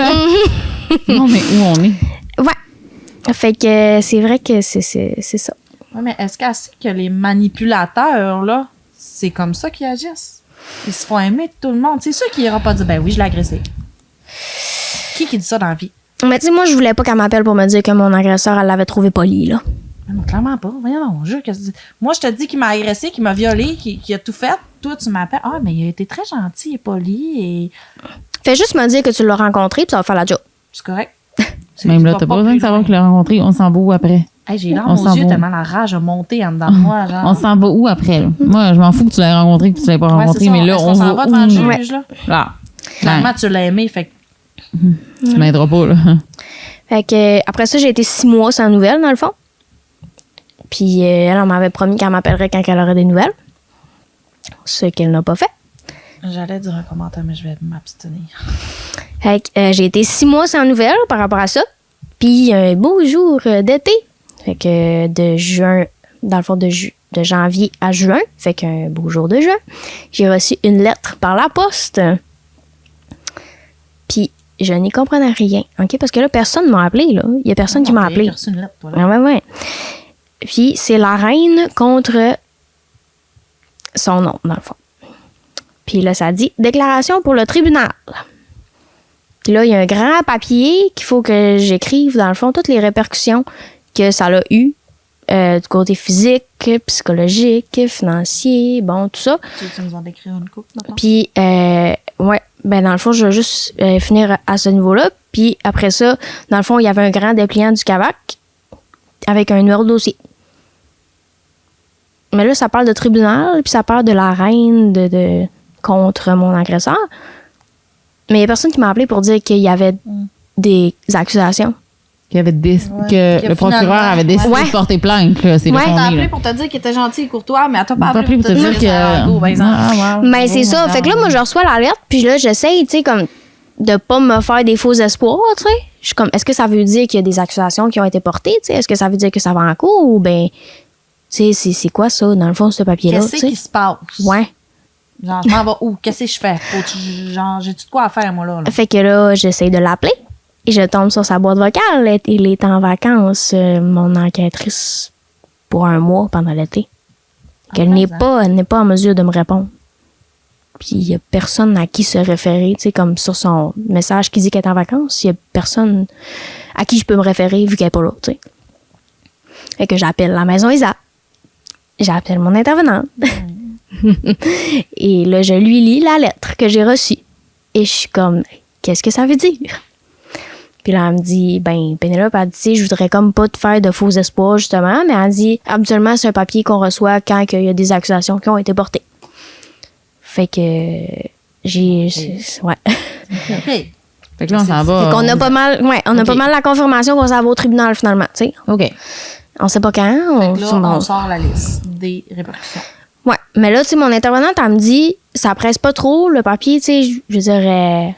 Non, mais où on est? Ouais. Fait que c'est vrai que c'est ça. Ouais, mais est-ce qu'elle sait que les manipulateurs, là, c'est comme ça qu'ils agissent? Ils se font aimer de tout le monde. C'est sûr qu'il n'ira pas dire, ben oui, je l'ai agressé. Qui dit ça dans la vie? Mais tu sais, moi, je voulais pas qu'elle m'appelle pour me dire que mon agresseur, elle l'avait trouvé poli, là. Mais non, clairement pas. Voyons donc, jure que moi, je te dis qu'il m'a agressé, qu'il m'a violé, qu'il a tout fait. Toi, tu m'appelles. Ah, mais il a été très gentil et poli et Fais juste me dire que tu l'as rencontré, puis ça va faire la job. c'est correct. Même là, t'as pas besoin de savoir que tu l'as rencontré. On s'en va où après? Hey, j'ai l'air On aux s'en yeux va. tellement la rage a monté en dedans de moi. Genre. On s'en va où après? Là? Moi, je m'en fous que tu l'aies rencontré, que tu l'aies pas Ouais, rencontré, c'est ça. mais là, Est-ce on qu'on s'en va devant le où? juge, là? Là. Clairement, tu l'as aimé, fait que Tu m'aideras pas, là. Fait que après ça, j'ai été 6 mois sans nouvelles, dans le fond. Puis elle, on m'avait promis qu'elle m'appellerait quand elle aurait des nouvelles. Ce qu'elle n'a pas fait. j'allais dire un commentaire, mais je vais m'abstenir. Fait que j'ai été 6 mois sans nouvelles par rapport à ça. Puis un beau jour d'été, Fait que de juin, dans le fond, de janvier à juin, fait qu'un beau jour de juin, j'ai reçu une lettre par la poste. Puis je n'y comprenais rien, OK? Parce que là, personne ne m'a appelé, là. Il y a personne qui m'a appelé. Reçu une lettre, toi, là. Ouais. Puis c'est la reine contre son nom, dans le fond. Puis là, ça dit « Déclaration pour le tribunal ». Puis là, il y a un grand papier qu'il faut que j'écrive, dans le fond, toutes les répercussions que ça a eu du côté physique, psychologique, financier, bon, tout ça. Tu nous en décrire une coupe, maintenant? Puis, ouais, ben dans le fond, je vais juste finir à ce niveau-là. Puis après ça, dans le fond, il y avait un grand dépliant du CAVAC avec un numéro de dossier. Mais là, ça parle de tribunal, puis ça parle de la reine contre mon agresseur. Mais il n'y a personne qui m'a appelé pour dire qu'il y avait des accusations. Que le procureur finalement, avait décidé de porter plainte, là. C'est le Ouais. Elle t'a fondé, appelé là. pour te dire qu'il était gentil et courtois, mais elle t'a pas T'as appelé pour te dire que c'était un go, par exemple. Mais c'est ça. Fait que là, moi, je reçois la lettre, puis là, j'essaye, tu sais, comme de pas me faire des faux espoirs, tu sais. Je suis comme, est-ce que ça veut dire qu'il y a des accusations qui ont été portées, tu sais? Est-ce que ça veut dire que ça va en cours ou ben, tu sais, c'est quoi ça, dans le fond, ce papier-là, tu Qu'est-ce sais? qui se passe? Ouais. Genre, je m'en vais où? Qu'est-ce que je fais? Genre, j'ai-tu de quoi à faire, moi, là? Fait que là, j'essaye de l'appeler et je tombe sur sa boîte vocale. Il est en vacances, mon enquêtrice, pour un mois pendant l'été. Elle n'est pas en mesure de me répondre. Puis il n'y a personne à qui se référer, tu sais, comme sur son message qui dit qu'elle est en vacances, il n'y a personne à qui je peux me référer vu qu'elle n'est pas là, tu sais. Fait que j'appelle la maison Isa. J'appelle mon intervenante. Et là, je lui lis la lettre que j'ai reçue. Et je suis comme, qu'est-ce que ça veut dire? Puis là, elle me dit, ben, Pénélope, elle dit, je voudrais comme pas te faire de faux espoirs, justement, mais elle dit, habituellement, c'est un papier qu'on reçoit quand il y a des accusations qui ont été portées. Fait que ouais. OK. Fait que là, on s'en va. Fait qu'on a pas mal, on a pas mal la confirmation qu'on s'en va au tribunal, finalement, tu sais. OK. On sait pas quand. Fait que là, on sort la liste des répercussions. Ouais. Mais là, tu sais, mon intervenante, elle me dit, ça presse pas trop, le papier, tu sais, je dirais,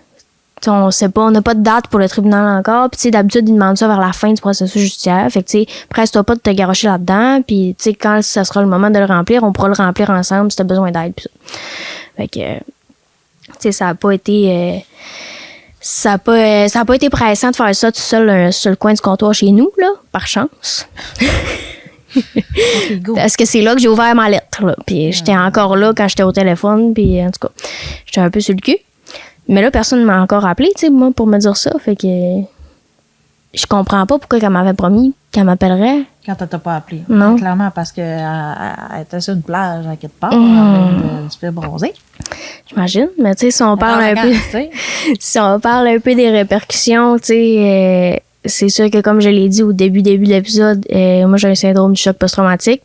on sait pas, on n'a pas de date pour le tribunal encore. Puis, tu sais, d'habitude, ils demandent ça vers la fin du processus judiciaire. Fait que, tu sais, presse-toi pas de te garrocher là-dedans. Puis, tu sais, quand ça sera le moment de le remplir, on pourra le remplir ensemble si t'as besoin d'aide. Puis ça. Fait que, tu sais, ça a pas été... ça a pas été pressant de faire ça tout seul sur le coin du comptoir chez nous, là, par chance. OK, go. Parce que c'est là que j'ai ouvert ma lettre, là. Puis j'étais encore là quand j'étais au téléphone, puis en tout cas, j'étais un peu sur le cul. Mais là, personne ne m'a encore appelé, tu sais, moi, pour me dire ça. Fait que je comprends pas pourquoi elle m'avait promis qu'elle m'appellerait. Quand elle t'a pas appelé. Non. Clairement, parce qu'elle était sur une plage à quelque part, avec du fait bronzé. J'imagine. Mais tu sais, si on parle un peu... si on parle un peu des répercussions, tu sais, c'est sûr que comme je l'ai dit au début de l'épisode, moi j'ai un syndrome du choc post-traumatique.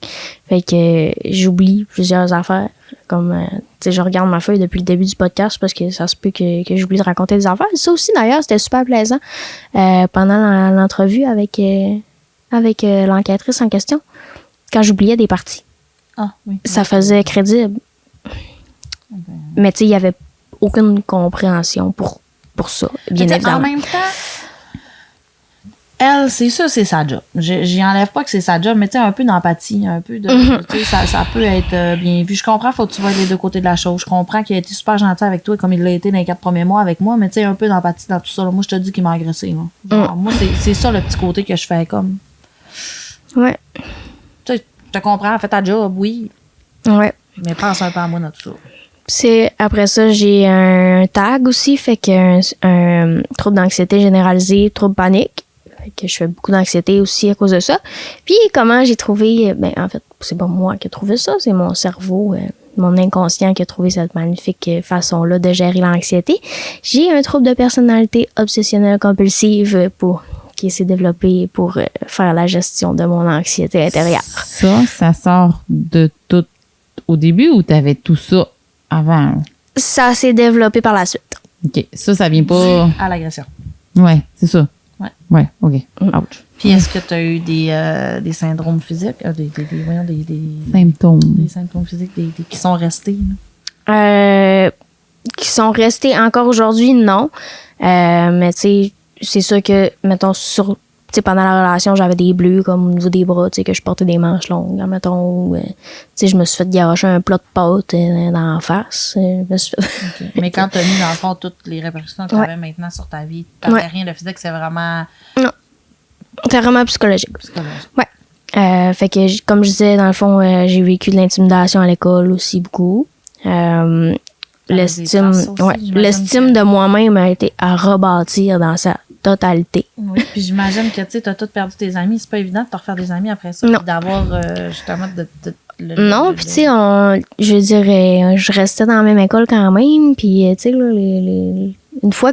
Fait que j'oublie plusieurs affaires. Comme, tu sais, je regarde ma feuille depuis le début du podcast parce que ça se peut que j'oublie de raconter des affaires. Ça aussi, d'ailleurs, c'était super plaisant pendant l'entrevue avec l'enquêtrice en question. Quand j'oubliais des parties. Ah, oui. Ça faisait crédible. Mais tu sais, il n'y avait aucune compréhension pour ça, bien évidemment. En même temps, elle, c'est ça, c'est sa job. J'y enlève pas que c'est sa job, mais tu sais, un peu d'empathie, un peu de... Tu sais, ça peut être bien vu. Je comprends, faut que tu vois les deux côtés de la chose. Je comprends qu'il a été super gentil avec toi, comme il l'a été dans les 4 premiers mois avec moi, mais tu sais, un peu d'empathie dans tout ça. Là. Moi, je te dis qu'il m'a agressé. Là. Genre, moi, c'est ça le petit côté que je fais comme... Ouais. Tu sais, je te comprends, fais ta job, oui, Ouais. mais pense un peu à moi dans tout ça. C'est après ça, j'ai un TAG aussi, fait que un trouble d'anxiété généralisée, trouble panique. Fait que je fais beaucoup d'anxiété aussi à cause de ça. Puis comment j'ai trouvé, ben en fait, c'est pas moi qui ai trouvé ça, c'est mon cerveau, mon inconscient qui a trouvé cette magnifique façon-là de gérer l'anxiété. J'ai un trouble de personnalité obsessionnelle compulsive qui s'est développé pour faire la gestion de mon anxiété intérieure. Ça sort de tout au début ou t'avais tout ça avant? Ça s'est développé par la suite. OK. Ça vient pas... À l'agression. Ouais, c'est ça. Ouais. Ouais, OK. Ouch. Puis est-ce que tu as eu des syndromes physiques, des Symptômes. symptômes physiques qui sont restés? Là? Qui sont restés encore aujourd'hui, non. Mais tu sais, c'est sûr que, mettons, sur sais, pendant la relation, j'avais des bleus comme au niveau des bras, tu sais, que je portais des manches longues, admettons. Tu sais, je me suis fait garocher un plat de pâtes dans la face. Je me suis fait... Okay. Mais quand t'as mis, dans le fond, toutes les répercussions que t'avais maintenant sur ta vie, t'avais rien de physique, c'est vraiment... Non. C'est vraiment psychologique. Psychologique. Ouais. Fait que, comme je disais, dans le fond, j'ai vécu de l'intimidation à l'école aussi beaucoup. L'estime de moi-même a été à rebâtir dans sa totalité. Oui, puis j'imagine que tu as tout perdu tes amis. C'est pas évident de te refaire des amis après ça. Non. D'avoir justement non, puis tu sais, je dirais, je restais dans la même école quand même. Puis tu sais, une fois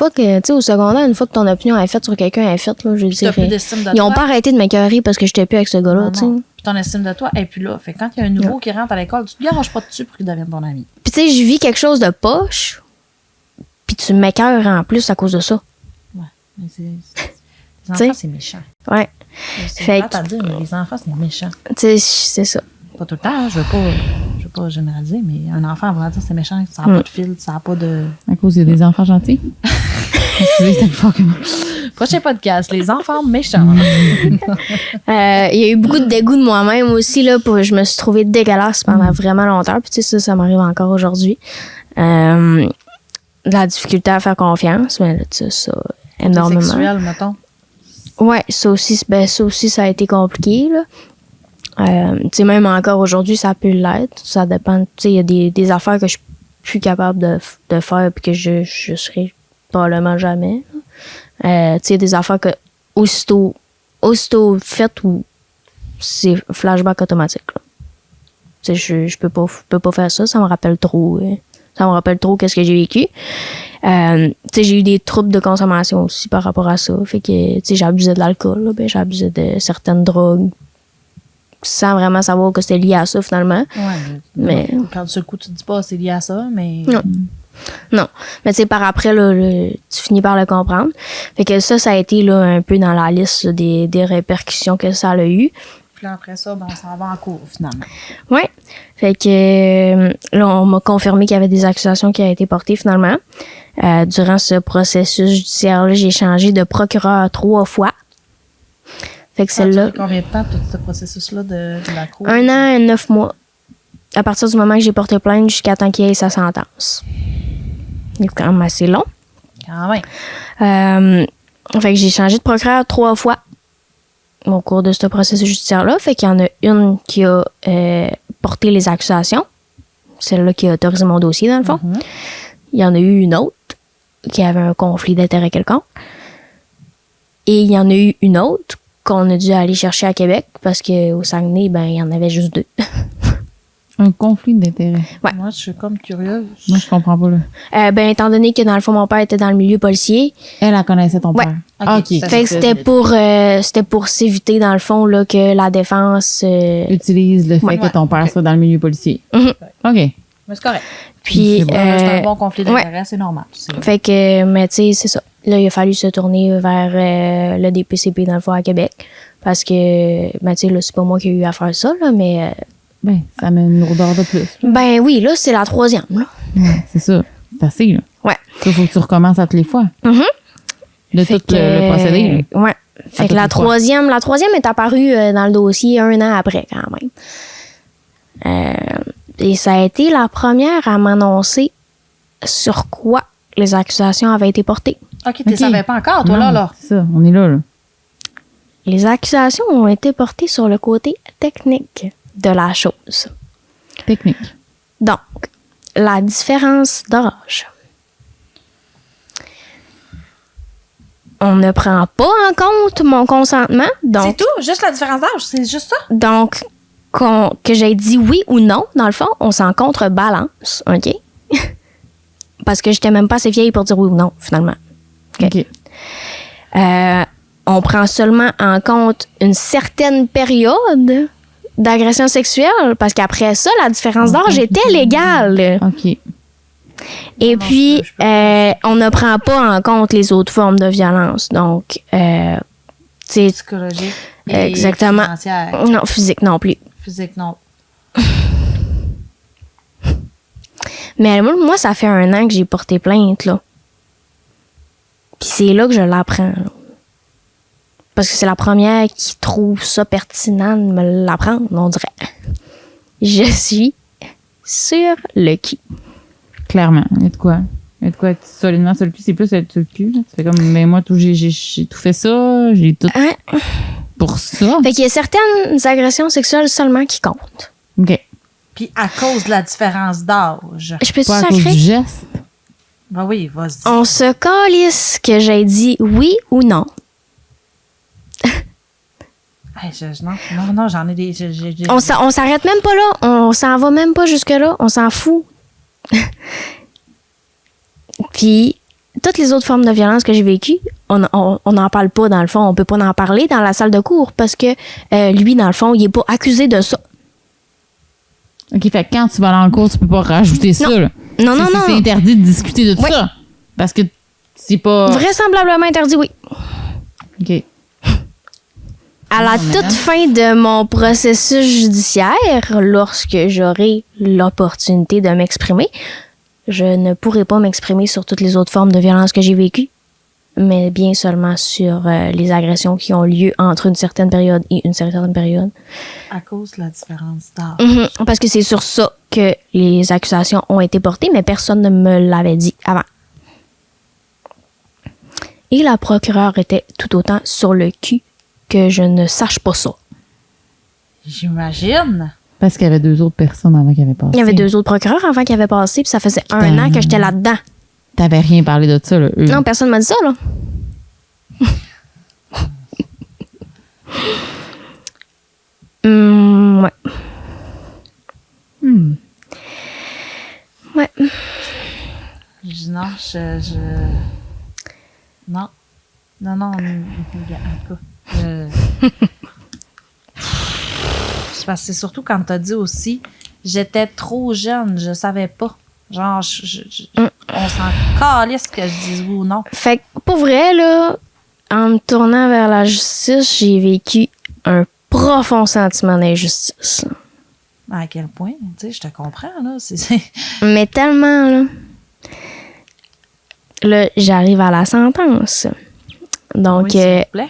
que, tu sais, au secondaire, une fois que ton opinion est faite sur quelqu'un est faite, là, je dirais. Ils n'ont pas arrêté de m'écœurer parce que j'étais plus avec ce gars-là, tu sais. Puis ton estime de toi est plus là. Fait que quand il y a un nouveau qui rentre à l'école, tu te garoches pas dessus pour qu'il devienne ton ami. Puis tu sais, je vis quelque chose de poche, puis tu m'écœures en plus à cause de ça. Ouais. Mais les enfants, c'est méchant. Ouais. C'est plate à dire, mais les enfants, c'est méchant. Tu sais, c'est ça. Pas tout le temps, je veux pas généraliser, mais un enfant, on va dire c'est méchant, ça n'a pas de fil, ça n'a pas de... À cause il y a des enfants gentils? Prochain podcast, les enfants méchants. Il y a eu beaucoup de dégoût de moi-même aussi, là, je me suis trouvée dégueulasse pendant vraiment longtemps, puis tu sais, ça m'arrive encore aujourd'hui. La difficulté à faire confiance, mais là, tu sais, ça, énormément. Sexuel, mettons. Ouais, ça aussi, ça a été compliqué, là. Tu sais, même encore aujourd'hui, ça peut l'être. Ça dépend. Tu sais, il y a des affaires que je suis plus capable de faire puis que je serai probablement jamais. Tu sais, des affaires que aussitôt faites ou c'est flashback automatique. Là. Tu sais, je peux pas faire ça. Ça me rappelle trop. Ça me rappelle trop qu'est-ce que j'ai vécu. Tu sais, j'ai eu des troubles de consommation aussi par rapport à ça. Fait que, tu sais, j'abusais de l'alcool. Là, ben, j'abusais de certaines drogues. Sans vraiment savoir que c'était lié à ça, finalement. Ouais, mais quand sur le coup, tu te dis pas c'est lié à ça, mais... Non. Mais tu sais, par après, là, tu finis par le comprendre. Fait que ça a été là, un peu dans la liste des répercussions que ça a eu. Puis là, après ça, ben, on s'en va en cours, finalement. Oui. Fait que là, on m'a confirmé qu'il y avait des accusations qui avaient été portées, finalement. Durant ce processus judiciaire-là, j'ai changé de procureur 3 fois. Fait que celle-là. Combien de temps, tout ce processus-là de la cour? 1 an et 9 mois. À partir du moment que j'ai porté plainte jusqu'à temps qu'il y ait sa sentence. C'est quand même assez long. Quand même. Fait que j'ai changé de procureur 3 fois au cours de ce processus judiciaire-là. Fait qu'il y en a une qui a porté les accusations. Celle-là qui a autorisé mon dossier, dans le fond. Mm-hmm. Il y en a eu une autre qui avait un conflit d'intérêt quelconque. Et il y en a eu une autre qu'on a dû aller chercher à Québec parce qu'au Saguenay, ben, il y en avait juste 2. Un conflit d'intérêt. Ouais. Moi, je suis comme curieuse. Moi, je comprends pas, là. Ben, étant donné que dans le fond, mon père était dans le milieu policier. Elle connaissait ton père. OK. Fait que c'était pour s'éviter, dans le fond, là, que la défense utilise le fait que ton père soit dans le milieu policier. Mm-hmm. OK. Mais c'est correct. Puis, c'est un bon conflit d'intérêt, c'est normal. Fait que, mais tu sais, c'est ça. Là, il a fallu se tourner vers le DPCP, dans le fond, à Québec. Parce que, ben, tu sais, là, c'est pas moi qui ai eu à faire ça, là, mais... ben, ça met une lourdeur de plus. Là. Ben oui, là, c'est la 3e, là. Ouais, c'est ça. C'est assez, là. Ouais. Il faut que tu recommences à toutes les fois. Mm-hmm. De tout le procédé, là. Ouais. Fait que la troisième est apparue dans le dossier 1 an après, quand même. Et ça a été la première à m'annoncer sur quoi les accusations avaient été portées. OK, tu ne savais pas encore, toi, non, là. C'est ça, on est là. Les accusations ont été portées sur le côté technique de la chose. Technique. Donc, la différence d'âge. On ne prend pas en compte mon consentement. Donc, c'est tout? Juste la différence d'âge? C'est juste ça? Donc, que j'ai dit oui ou non, dans le fond, on s'en contrebalance, OK? Parce que j'étais même pas assez vieille pour dire oui ou non, finalement. OK. On prend seulement en compte une certaine période d'agression sexuelle, parce qu'après ça, la différence d'âge était légale. OK. Et puis, on ne prend pas en compte les autres formes de violence. Donc, c'est psychologique et exactement. financière. Non, physique non plus. Physique, non. Mais moi, ça fait 1 an que j'ai porté plainte, là. Puis c'est là que je l'apprends, là. parce que c'est la première qui trouve ça pertinent de me l'apprendre, on dirait. Je suis sur le cul. Clairement. Il y a de quoi. Il y a de quoi être solidement sur le cul. C'est plus être sur le cul. Là. Tu fais comme, mais moi, j'ai tout fait ça. J'ai tout pour ça. Fait qu'il y a certaines agressions sexuelles seulement qui comptent. OK. Puis à cause de la différence d'âge. Je peux te Pas à cause sacrer? du geste. Ben oui, vas-y. On se calisse que j'ai dit oui ou non. Hey, non, j'en ai des... On s'arrête même pas là. On s'en va même pas jusque-là. On s'en fout. Puis, toutes les autres formes de violence que j'ai vécues, on n'en parle pas dans le fond. On peut pas en parler dans la salle de cours parce que lui, dans le fond, il est pas accusé de ça. OK, fait que quand tu vas dans le cours, tu peux pas rajouter ça. Là. Non. C'est interdit de discuter de tout ça. Parce que c'est pas... Vraisemblablement interdit, oui. OK. À la toute fin de mon processus judiciaire, lorsque j'aurai l'opportunité de m'exprimer, je ne pourrai pas m'exprimer sur toutes les autres formes de violence que j'ai vécues, mais bien seulement sur les agressions qui ont lieu entre une certaine période et une certaine période. À cause de la différence d'âge. Parce que c'est sur ça que les accusations ont été portées, mais personne ne me l'avait dit avant. Et la procureure était tout autant sur le cul que je ne sache pas ça. J'imagine. Parce qu'il y avait 2 autres personnes avant qui avaient passé. Il y avait 2 autres procureurs avant qui avaient passé, puis ça faisait 1 an que j'étais là-dedans. T'avais rien parlé de ça, là, eux. Non, personne m'a dit ça, là. Ouais. Ouais. Non, Non. Non, en tout cas. C'est parce que c'est surtout quand t'as dit aussi, j'étais trop jeune, je savais pas. Genre, on s'en calisse que je dise oui ou non. Fait que, pour vrai, là, en me tournant vers la justice, j'ai vécu un profond sentiment d'injustice. À quel point? Tu sais, je te comprends, là. Mais tellement, là. Là, j'arrive à la sentence. Donc, oui, s'il vous plaît.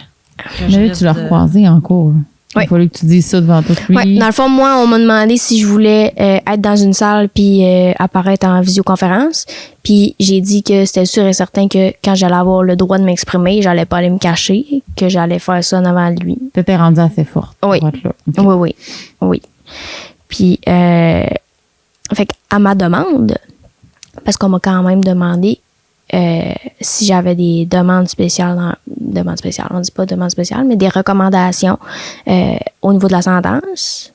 Mais là, tu l'as recroisé en cours. Oui. Il fallait que tu dises ça devant tout lui. Ouais, dans le fond, moi, on m'a demandé si je voulais être dans une salle puis apparaître en visioconférence. Puis j'ai dit que c'était sûr et certain que quand j'allais avoir le droit de m'exprimer, j'allais pas aller me cacher, que j'allais faire ça devant lui. T'étais rendue assez forte. Oui. Pour être là. Okay. Oui. Puis, fait qu'à ma demande, parce qu'on m'a quand même demandé si j'avais des demandes spéciales, on dit pas demandes spéciales, mais des recommandations au niveau de la sentence.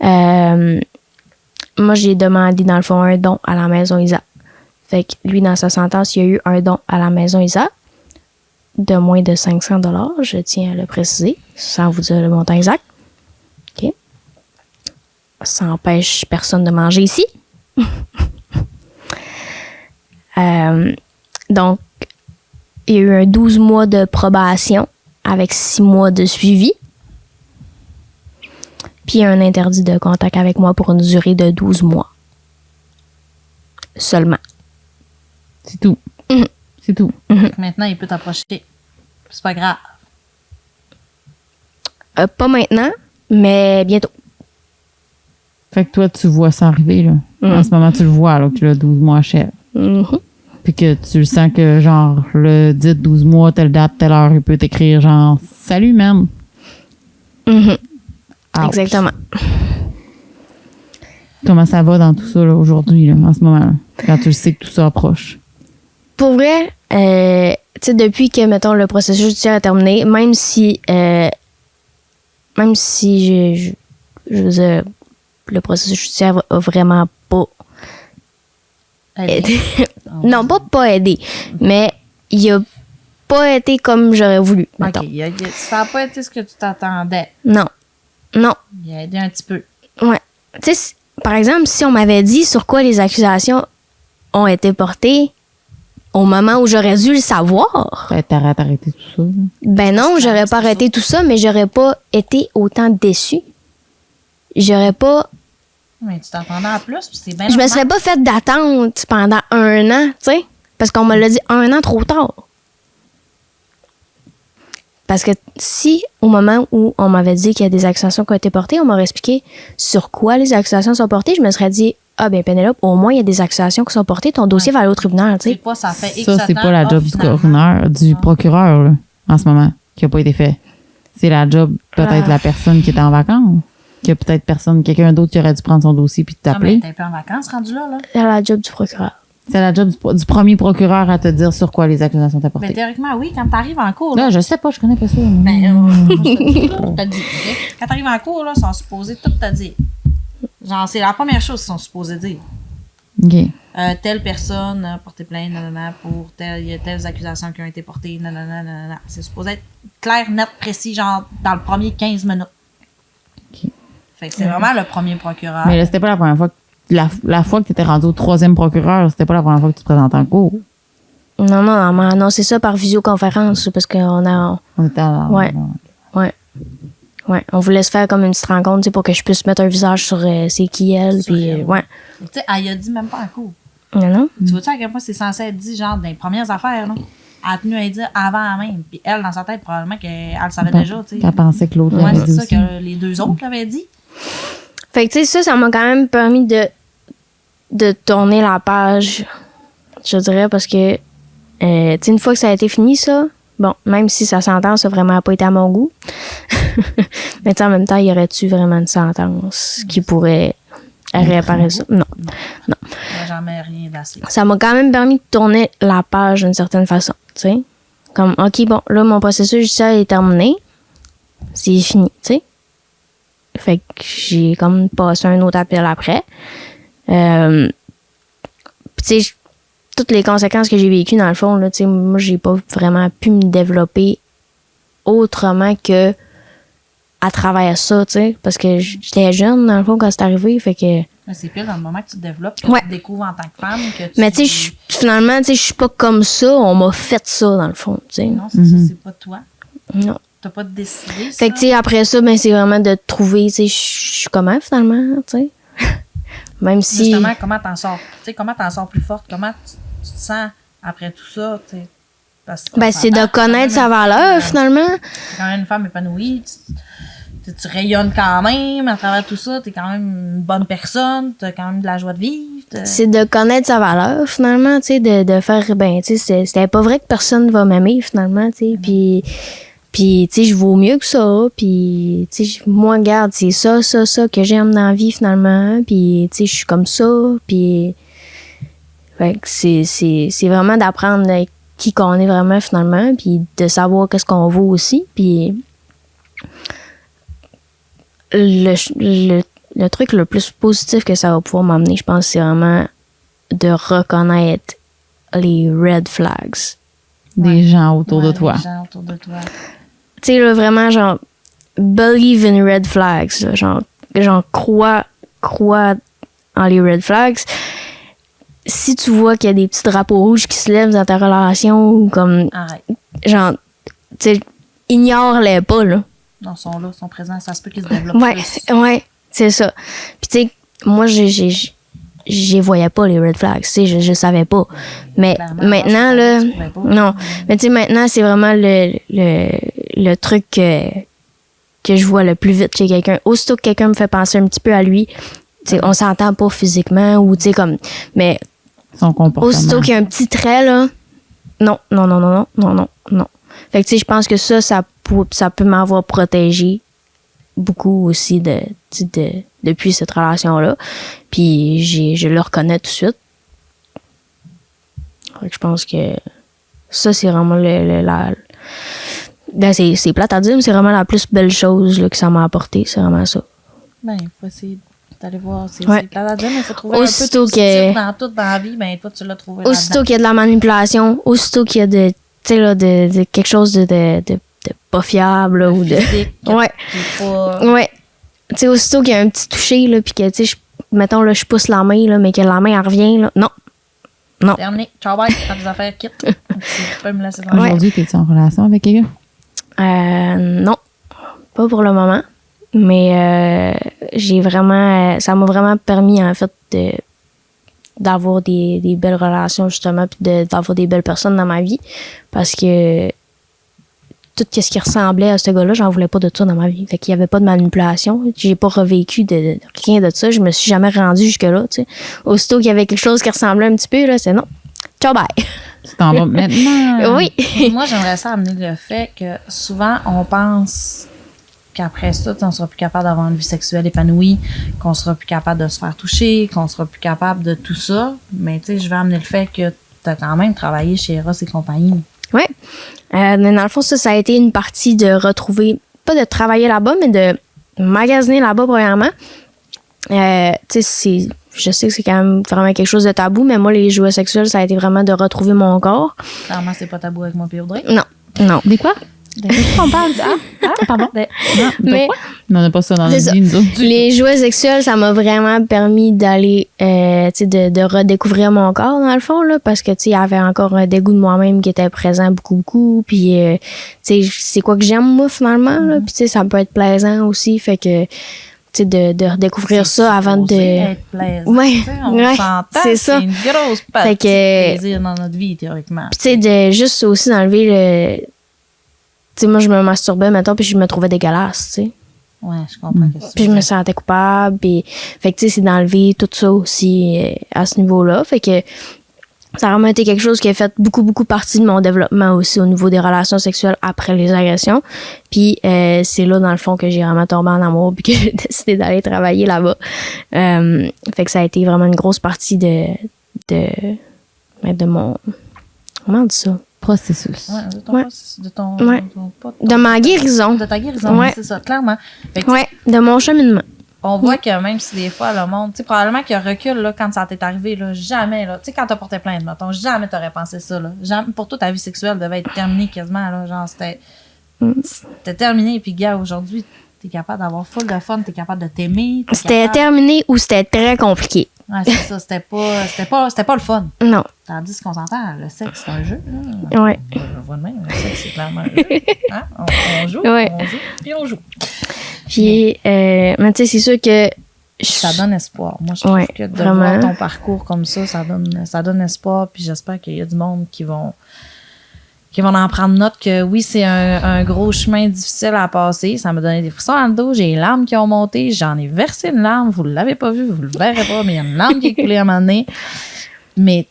Moi, j'ai demandé, dans le fond, un don à la Maison Isa. Fait que lui, dans sa sentence, il y a eu un don à la Maison Isa de moins de 500 $, je tiens à le préciser, sans vous dire le montant exact. OK. Ça n'empêche personne de manger ici. Donc, il y a eu un 12 mois de probation avec 6 mois de suivi. Puis un interdit de contact avec moi pour une durée de 12 mois. Seulement. C'est tout. C'est tout. Maintenant, il peut t'approcher. C'est pas grave. Pas maintenant, mais bientôt. Fait que toi, tu vois ça arriver, là. En ce moment, tu le vois, là, que le 12 mois achève. Puis que tu le sens que, genre, le 12 mois, telle date, telle heure, il peut t'écrire, genre, salut, man. Ouch. Exactement. Comment ça va dans tout ça, là, aujourd'hui, là, en ce moment, là, quand tu le sais que tout ça approche? Pour vrai, tu sais, depuis que, mettons, le processus judiciaire est terminé, même si je veux dire, le processus judiciaire a vraiment pas aidé. Non, pas aidé, mais il a pas été comme j'aurais voulu, mettons. OK, ça n'a pas été ce que tu t'attendais. Non. Il a aidé un petit peu. Ouais. Tu sais, par exemple, si on m'avait dit sur quoi les accusations ont été portées au moment où j'aurais dû le savoir. T'aurais arrêté tout ça, là. Ben non, j'aurais pas arrêté tout ça, mais j'aurais pas été autant déçue. J'aurais pas... Mais tu t'attendais à plus, puis c'est bien Je me normal. serais pas faite d'attente pendant 1 an, tu sais, parce qu'on me l'a dit 1 an trop tard. Parce que si, au moment où on m'avait dit qu'il y a des accusations qui ont été portées, on m'aurait expliqué sur quoi les accusations sont portées, je me serais dit, ah, ben Pénélope, au moins, il y a des accusations qui sont portées, ton dossier va aller au tribunal, tu sais. C'est pas, ça fait X Ça, c'est temps, pas la job du coroner, du procureur, là, en ce moment, qui a pas été fait. C'est la job, peut-être, la personne qui était en vacances. Qu'il y a peut-être quelqu'un d'autre qui aurait dû prendre son dossier puis t'appeler. T'es plus en vacances rendu là. C'est la job du procureur. C'est la job du premier procureur à te dire sur quoi les accusations sont apportées. Mais théoriquement, oui, quand t'arrives en cours. Là, je sais pas, je connais pas ça. Je te le dis, ok? Quand t'arrives en cours, là, ils sont supposés tout te dire. Genre, c'est la première chose qu'ils sont supposés dire. OK. Telle personne a porté plainte, nanana, pour il y a telles accusations qui ont été portées, nanana, nanana. C'est supposé être clair, net, précis, genre, dans le premier 15 minutes. OK. Fait que c'est vraiment le premier procureur. Mais là, c'était pas la première fois que la fois que tu étais rendu au 3e procureur, c'était pas la première fois que tu te présentes en cours. Non, on m'a annoncé ça par visioconférence parce qu'on a. On était à Ouais. On voulait se faire comme une petite rencontre, tu sais, pour que je puisse mettre un visage sur c'est qui elle. Sur Puis, elle. ouais. Tu sais, elle a dit même pas en cours. Non. Tu vois-tu à quel point c'est censé être dit, genre, dans les premières affaires, là? Elle a tenu à dire avant même. Puis elle, dans sa tête, probablement qu'elle le savait déjà, tu sais. Qu'elle pensait que l'autre Ouais, l'avait c'est dit ça aussi. que les deux autres l'avaient dit. Fait que, tu sais, ça m'a quand même permis de tourner la page, je dirais, parce que, tu sais, une fois que ça a été fini, ça, bon, même si sa sentence a vraiment pas été à mon goût, mais tu sais, en même temps, y aurait-tu vraiment une sentence qui pourrait réparer ça? Non. Il n'y a jamais rien d'assez. Ça m'a quand même permis de tourner la page d'une certaine façon, tu sais. Comme, OK, bon, là, mon processus judiciaire est terminé. C'est fini, tu sais. Fait que j'ai comme passé un autre appel après. Puis, tu sais, toutes les conséquences que j'ai vécues, dans le fond, là, tu sais, moi, j'ai pas vraiment pu me développer autrement que à travers ça, tu sais. Parce que j'étais jeune, dans le fond, quand c'est arrivé. Fait que. C'est pire dans le moment que tu te développes, que Ouais. tu te découvres en tant que femme. Que tu... Mais tu sais, finalement, tu sais, je suis pas comme ça. On m'a fait ça, dans le fond, tu sais. Non, c'est ça, c'est pas toi. Non. T'as pas décidé. Fait que, tu sais, après ça, ben, c'est vraiment de trouver, tu sais, je suis comment, finalement, tu sais. Même si. Justement, comment t'en sors? Tu sais, comment t'en sors plus forte? Comment tu te sens après tout ça? Tu sais? Parce que Ben, c'est de connaître sa valeur, finalement. T'es quand même une femme épanouie. Tu rayonnes quand même à travers tout ça. T'es quand même une bonne personne. T'as quand même de la joie de vivre. C'est de connaître sa valeur, finalement, tu sais, de faire, ben, tu sais, c'était pas vrai que personne va m'aimer, finalement, tu sais. Puis, tu sais, je vaux mieux que ça. Puis, tu sais, moi, regarde, c'est ça que j'aime dans la vie, finalement. Puis, tu sais, je suis comme ça. Puis, fait que c'est vraiment d'apprendre qui qu'on est vraiment, finalement. Puis, de savoir qu'est-ce qu'on vaut aussi. Puis, le truc le plus positif que ça va pouvoir m'amener, je pense, c'est vraiment de reconnaître les red flags. Des gens autour de toi. Des gens autour de toi. Tu sais, là, vraiment, genre, believe in red flags. Là, genre crois en les red flags. Si tu vois qu'il y a des petits drapeaux rouges qui se lèvent dans ta relation, ou comme, Arrête. genre, tu sais, ignore-les pas, là. Non, ils sont là, ils sont présents. Ça se peut qu'ils se développent plus. Ouais, c'est ça. Puis, tu sais, moi, j'y voyais pas les red flags, tu sais, je savais pas. Mais Clairement, maintenant, moi, je là, savais, tu pouvais pas. non. Mais tu sais, maintenant, c'est vraiment le truc que je vois le plus vite chez quelqu'un. Aussitôt que quelqu'un me fait penser un petit peu à lui, tu sais, on s'entend pas physiquement ou, tu sais, comme, mais Son comportement. aussitôt qu'il y a un petit trait, là, non. Fait que, tu sais, je pense que ça peut m'avoir protégé beaucoup aussi depuis cette relation-là. Puis je le reconnais tout de suite. Fait que je pense que ça, c'est vraiment ben, c'est plate à dire, mais c'est vraiment la plus belle chose là, que ça m'a apporté. C'est vraiment ça. Ben, il faut essayer d'aller voir. C'est Ouais. plate à dire, mais il faut trouver Aussitôt un peu de positif dans tout dans la vie. Ben, toi, tu l'as trouvé Aussitôt là-dedans. qu'il y a de la manipulation, aussitôt qu'il y a de quelque chose de pas fiable là, ou de. Physique, Ouais. qui est pas... Ouais. Tu sais, aussitôt qu'il y a un petit toucher, là, puis que, tu sais, mettons, là, je pousse la main, là, mais que la main, elle revient, là. Non. Terminé. Ciao, bye. Quand tes affaires quittent. Tu peux me laisser tranquille. Aujourd'hui, t'es-tu en relation avec quelqu'un? Non. Pas pour le moment. Mais j'ai vraiment. Ça m'a vraiment permis, en fait, d'avoir des belles relations, justement, puis d'avoir des belles personnes dans ma vie. Parce que tout ce qui ressemblait à ce gars-là, j'en voulais pas de ça dans ma vie. Fait qu'il y avait pas de manipulation. J'ai pas revécu de rien de ça. Je me suis jamais rendue jusque-là, tu sais. Aussitôt qu'il y avait quelque chose qui ressemblait un petit peu, là, c'est non. Ciao, bye. Tu t'en vas maintenant. Oui. Moi, j'aimerais ça amener le fait que souvent, on pense qu'après ça, on sera plus capable d'avoir une vie sexuelle épanouie, qu'on sera plus capable de se faire toucher, qu'on sera plus capable de tout ça. Mais tu sais, je vais amener le fait que tu as quand même travaillé chez Eros et compagnie. Oui. Mais dans le fond, ça a été une partie de retrouver, pas de travailler là-bas, mais de magasiner là-bas, premièrement. Tu sais, je sais que c'est quand même vraiment quelque chose de tabou, mais moi, les jouets sexuels, ça a été vraiment de retrouver mon corps. Clairement, c'est pas tabou avec moi et Audrey. Non. Des quoi? On parle pardon. Non, Mais on n'a pas ça dans la c'est vie, nous autres. les jouets sexuels, ça m'a vraiment permis d'aller, tu sais, de redécouvrir mon corps, dans le fond, là, parce que, tu sais, il y avait encore un dégoût de moi-même qui était présent beaucoup. Puis, tu sais, c'est quoi que j'aime, moi, finalement, là. Puis, tu sais, ça peut être plaisant aussi. Fait que, tu sais, de redécouvrir ça avant de. Être plaisant. Ouais, Tu sais, on ouais, s'entend, c'est ça. une grosse Fait partie que- de plaisir dans notre vie, théoriquement. Puis, tu sais, de juste aussi d'enlever le. Tu sais, moi, je me masturbais, mettons, puis je me trouvais dégueulasse, tu sais. Ouais, je comprends que ça. Puis je me sentais coupable. Puis, fait que, tu sais, c'est d'enlever tout ça aussi à ce niveau-là. Fait que ça a vraiment été quelque chose qui a fait beaucoup partie de mon développement aussi au niveau des relations sexuelles après les agressions. Puis c'est là, dans le fond, que j'ai vraiment tombé en amour puis que j'ai décidé d'aller travailler là-bas. Fait que ça a été vraiment une grosse partie de mon... Comment on dit ça? Processus. Ouais, de ton Ouais. processus, de ton, Ouais. pas De ma guérison. de ta guérison, Ouais. c'est ça, clairement. Fait que, Ouais, de mon cheminement. on voit que même si des fois le monde, tu sais, probablement qu'il y a un recul là, quand ça t'est arrivé, là, jamais, là, tu sais, quand t'as porté plainte, mettons, jamais t'aurais pensé ça, là. Jamais, pour toi, ta vie sexuelle devait être terminée quasiment, là, genre, c'était terminé, puis gars, aujourd'hui, t'es capable d'avoir full de fun, t'es capable de t'aimer. t'es C'était capable- terminé ou c'était très compliqué. Ouais, c'est ça, c'était pas le fun. Non. Tandis qu'on s'entend, le sexe, c'est un jeu, là. Ouais. Je vois de même, le sexe, c'est clairement un jeu. Hein? On joue, Ouais. puis on joue. Puis, mais tu sais, c'est sûr que... Ça donne espoir. Moi, je trouve Ouais, que de vraiment. voir ton parcours comme ça donne espoir. Puis j'espère qu'il y a du monde qui vont en prendre note que oui, c'est un gros chemin difficile à passer. Ça m'a donné des frissons dans le dos. J'ai les larmes qui ont monté. J'en ai versé une larme. Vous ne l'avez pas vu, vous ne le verrez pas, mais il y a une larme qui est coulée à un moment donné. Mais,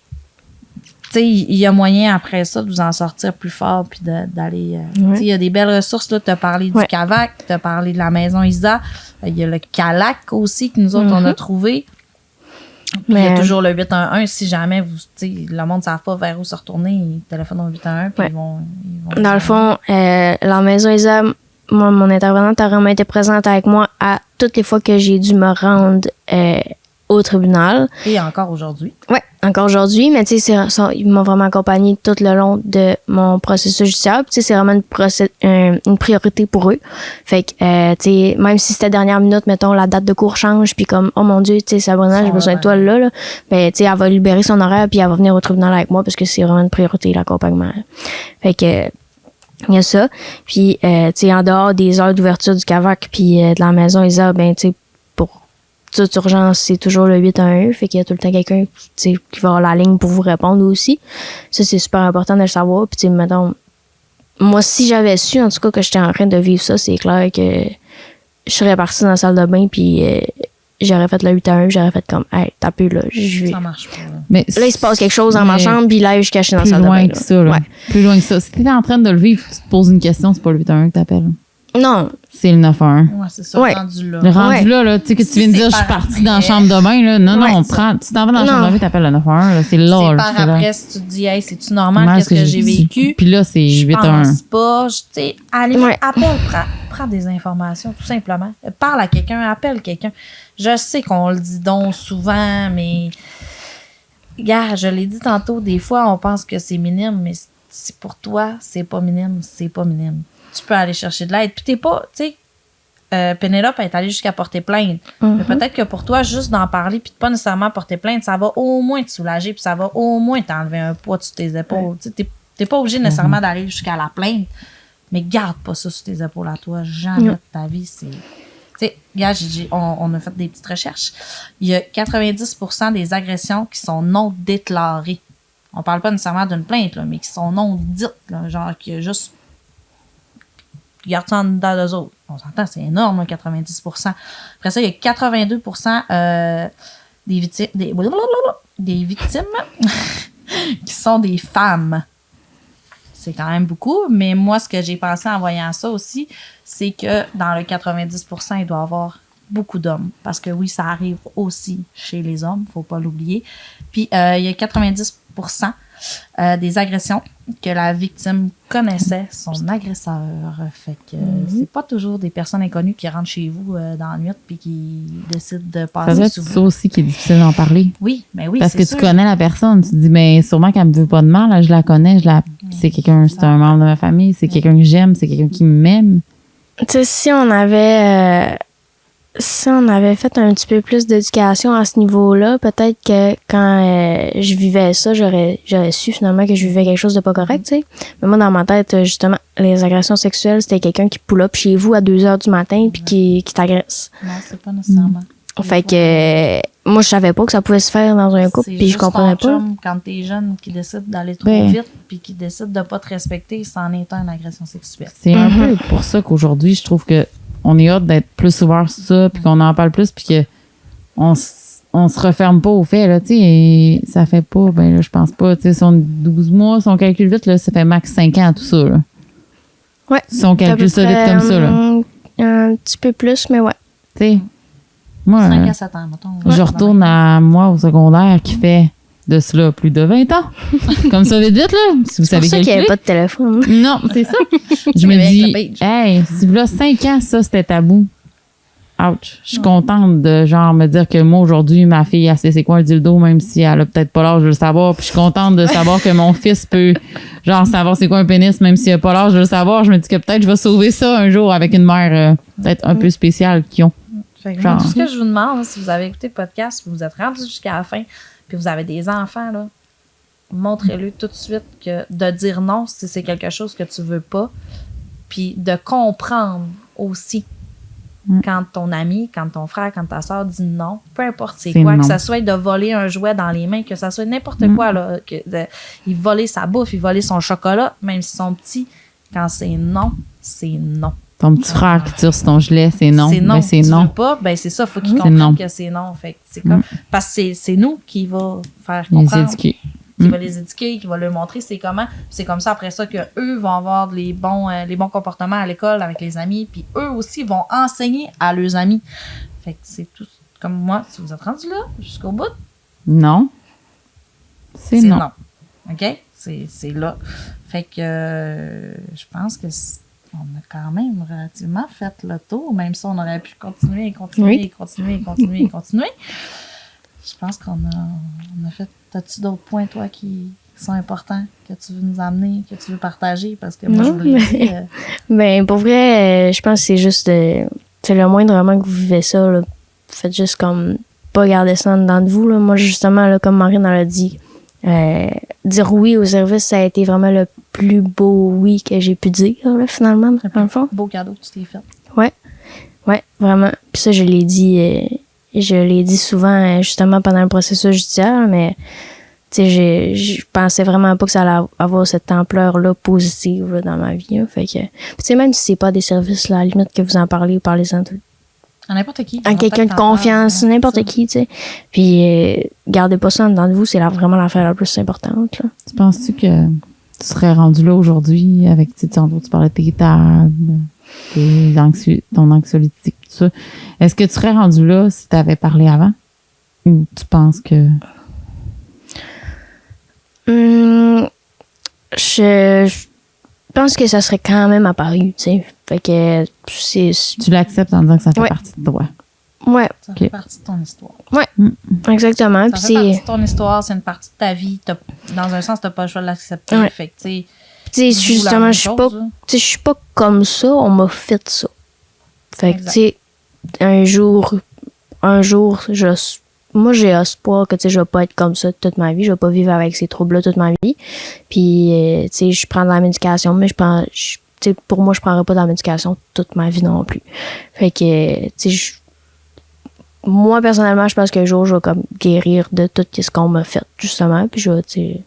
tu sais, il y a moyen après ça de vous en sortir plus fort puis d'aller... Tu sais, il y a des belles ressources. Tu as parlé du Ouais. CAVAC, tu as parlé de la Maison Isa. Il y a le CALAC aussi que nous autres, on a trouvé. Puis il y a Mais- toujours le 811 si jamais vous, tu sais, le monde ne savent pas vers où se retourner, ils téléphonent au 811 puis Ouais. ils vont Dans le fond, la maison Isa, moi, mon intervenante a vraiment été présente avec moi à toutes les fois que j'ai dû me rendre au tribunal. Et encore aujourd'hui. Ouais, encore aujourd'hui, mais tu sais, ils m'ont vraiment accompagné tout le long de mon processus judiciaire. Puis, tu sais, c'est vraiment une priorité pour eux. Fait que, tu sais, même si c'était dernière minute, mettons, la date de cours change, puis comme, oh mon Dieu, tu sais, Sabrina, j'ai besoin de toi là, ben, tu sais, elle va libérer son horaire, puis elle va venir au tribunal avec moi, parce que c'est vraiment une priorité, l'accompagnement. Fait que, il y a ça. Puis, tu sais, en dehors des heures d'ouverture du CAVAC, puis de la maison Isa, ben, tu sais, pour toute urgence, c'est toujours le 811. Fait qu'il y a tout le temps quelqu'un, tu sais, qui va avoir la ligne pour vous répondre aussi. Ça, c'est super important de le savoir. Puis, tu sais, mettons, moi, si j'avais su, en tout cas, que j'étais en train de vivre ça, c'est clair que je serais partie dans la salle de bain, puis j'aurais fait le 811, j'aurais fait comme, hey, t'as peu, là, je vais. Ça marche pas. Là. Mais Là, il se passe quelque chose dans ma mais chambre, puis là, je suis cachée dans la plus salle de bain. loin là. que ça, là. Ouais. Plus loin que ça. Si t'es en train de le vivre, tu te poses une question, c'est pas le 811 que t'appelles. Non. C'est le 911. Ouais, c'est ça, Ouais. rendu là. Le rendu Ouais. là, tu sais, que tu Si viens de c'est dire, je suis par partie dans la après. chambre de bain, là. Non, Ouais, non, ça. tu t'en vas dans la chambre Non. de bain, t'appelles le 911, là. C'est là, C'est là, par c'est là. après, si tu te dis, hey, c'est-tu normal, Comment qu'est-ce que j'ai dit? vécu? Puis là, c'est Je 811. pense pas. Tu sais, à la limite, Ouais. appelle, prends des informations, tout simplement. Parle à quelqu'un, appelle quelqu'un. Je sais qu'on le dit donc souvent, mais... Gars, je l'ai dit tantôt, des fois, on pense que c'est minime, mais si pour toi, c'est pas minime, c'est pas minime. Tu peux aller chercher de l'aide. Puis t'es pas, tu sais, Pénélope est allée jusqu'à porter plainte. Mais peut-être que pour toi, juste d'en parler puis de pas nécessairement porter plainte, ça va au moins te soulager puis ça va au moins t'enlever un poids sur tes épaules. Tu sais, t'es pas obligé nécessairement d'aller jusqu'à la plainte, mais garde pas ça sur tes épaules à toi. Jamais de ta vie, c'est... Tu sais, regarde, on a fait des petites recherches. Il y a 90% des agressions qui sont non déclarées. On parle pas nécessairement d'une plainte, là, mais qui sont non dites. Là, genre, qu'il y a juste ils gardent ça en dedans d'eux autres. On s'entend, c'est énorme, 90%. Après ça, il y a 82% des victimes qui sont des femmes. C'est quand même beaucoup, mais moi, ce que j'ai pensé en voyant ça aussi, c'est que dans le 90%, il doit y avoir beaucoup d'hommes. Parce que oui, ça arrive aussi chez les hommes, faut pas l'oublier. Puis, il y a 90% des agressions que la victime connaissait son agresseur. Fait que c'est pas toujours des personnes inconnues qui rentrent chez vous dans la nuit puis qui décident de passer Ça doit être sous ça aussi qui est difficile d'en parler. Oui, mais oui, Parce c'est que sûr. tu connais la personne. Tu te dis, mais sûrement qu'elle me veut pas de mal. Là, je la connais. C'est quelqu'un, c'est un membre de ma famille. C'est quelqu'un que j'aime. C'est quelqu'un qui m'aime. Tu sais, si on avait fait un petit peu plus d'éducation à ce niveau-là, peut-être que quand je vivais ça, j'aurais su finalement que je vivais quelque chose de pas correct, tu sais. Mais moi, dans ma tête, justement, les agressions sexuelles, c'était quelqu'un qui pull up chez vous à 2h du matin puis qui t'agresse. Non, c'est pas nécessairement. Fait que moi, je savais pas que ça pouvait se faire dans un couple, C'est puis je juste comprenais ton pas. chum, quand t'es jeune, qui décide d'aller trop Ben. vite puis qui décide de pas te respecter, c'en est une agression sexuelle. C'est un peu pour ça qu'aujourd'hui, je trouve que on est hâte d'être plus ouvert sur ça, puis qu'on en parle plus, puis que on se referme pas au fait, là, tu sais, et ça fait pas, ben là, je pense pas, tu sais, si on 12 mois, si on calcule vite, là, ça fait max 5 ans, tout ça, là. Ouais. Si on calcule ça vite comme ça, là. Un petit peu plus, mais ouais. Tu sais, moi, 5 à 7 ans, mettons. je retourne à moi au secondaire qui fait de cela plus de 20 ans. Comme ça, vite, là, si vous C'est pour savez ça qu'il n'y calculer. avait pas de téléphone. Non, c'est ça. Je me Avec dis, le page. hey, si là, 5 ans, ça, c'était tabou. Ouch. Je suis contente de, genre, me dire que moi, aujourd'hui, ma fille, elle sait c'est quoi un dildo, même si elle a peut-être pas l'âge de le savoir. Puis je suis contente de savoir que mon fils peut, genre, savoir c'est quoi un pénis, même s'il a pas l'âge de le savoir. Je me dis que peut-être je vais sauver ça un jour avec une mère peut-être un peu spéciale qui ont. Fait que Genre. moi, tout ce que je vous demande, si vous avez écouté le podcast, vous vous êtes rendu jusqu'à la fin, puis vous avez des enfants, là, montrez-le tout de suite que de dire non si c'est quelque chose que tu veux pas, puis de comprendre aussi quand ton ami, quand ton frère, quand ta soeur dit non, peu importe c'est quoi, non. que ça soit de voler un jouet dans les mains, que ça soit n'importe quoi, là, il voler sa bouffe, il voler son chocolat, même s'ils sont petits, quand c'est non, c'est non. Ton petit frère qui tire sur ton gilet, c'est non. C'est non. Ben, c'est tu non. veux pas, ben c'est ça, faut qu'ils C'est comprennent non. que c'est non. Fait que c'est comme, parce que c'est nous qui va faire Les comprendre, éduquer. qui va les éduquer, qui va leur montrer c'est comment. Puis c'est comme ça après ça que eux vont avoir les bons comportements à l'école avec les amis, puis eux aussi vont enseigner à leurs amis. Fait que c'est tout comme moi. Si vous êtes rendu là jusqu'au bout, Non. C'est non. OK? C'est là. Fait que je pense que on a quand même relativement fait le tour, même si on aurait pu continuer et continuer Oui. et continuer et continuer et continuer. Je pense qu'on a fait. As-tu d'autres points, toi, qui sont importants, que tu veux nous amener, que tu veux partager? Parce que moi, Non, je vous l'ai dit. Ben, pour vrai, je pense que c'est juste c'est le moindrement que vous vivez ça, là. Faites juste comme pas garder ça en dedans de vous, là. Moi, justement, là, comme Marine elle a dit, dire oui au service, ça a été vraiment le plus beau oui que j'ai pu dire, là, finalement, dans le fond. Beau cadeau que tu t'es fait. Ouais, vraiment. Puis ça, je l'ai dit souvent, justement, pendant le processus judiciaire, mais tu sais, je pensais vraiment pas que ça allait avoir cette ampleur-là positive là, dans ma vie. Là. Fait que, tu sais, même si c'est pas des services, là, à la limite que vous en parlez, parlez-en À n'importe qui. à quelqu'un de confiance, n'importe qui, tu sais. Puis, gardez pas ça en dedans de vous, c'est vraiment l'affaire la plus importante. Là. Tu penses-tu que tu serais rendu là aujourd'hui avec, tu sais, tantôt, tu parlais de tes tables, ton anxiolytique, tout ça. Est-ce que tu serais rendu là si tu avais parlé avant? Ou tu penses que... Je pense que ça serait quand même apparu, tu sais. Fait que c'est... Tu l'acceptes en disant que ça fait Ouais. partie de toi? Ouais, Ça fait Ok. partie de ton histoire. exactement. Ça Puis fait partie c'est... de ton histoire, c'est une partie de ta vie. Dans un sens, t'as pas le choix de l'accepter. Ouais. Fait que, tu sais, Tu sais, justement, je suis pas... hein. Tu sais, je suis pas comme ça, on m'a fait ça. Fait que, Exact. tu sais, un jour, moi, j'ai espoir que, tu sais, je vais pas être comme ça toute ma vie. Je vais pas vivre avec ces troubles-là toute ma vie. Puis, tu sais, je prends de la médication, mais tu sais, pour moi, je prendrai pas de la médication toute ma vie non plus. Fait que, tu sais, moi, personnellement, je pense qu'un jour, je vais comme guérir de tout ce qu'on m'a fait, justement. Puis, je vais, tu sais,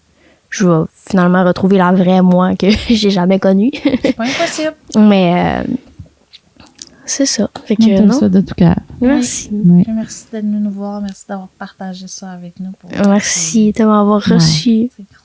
je vais finalement retrouver la vraie moi que j'ai jamais connue. C'est pas impossible. Mais c'est ça. Fait que, On t'aime non. ça de tout cœur. Merci. Oui. Puis merci d'être venu nous voir. Merci d'avoir partagé ça avec nous. Merci de m'avoir reçu. C'est gros.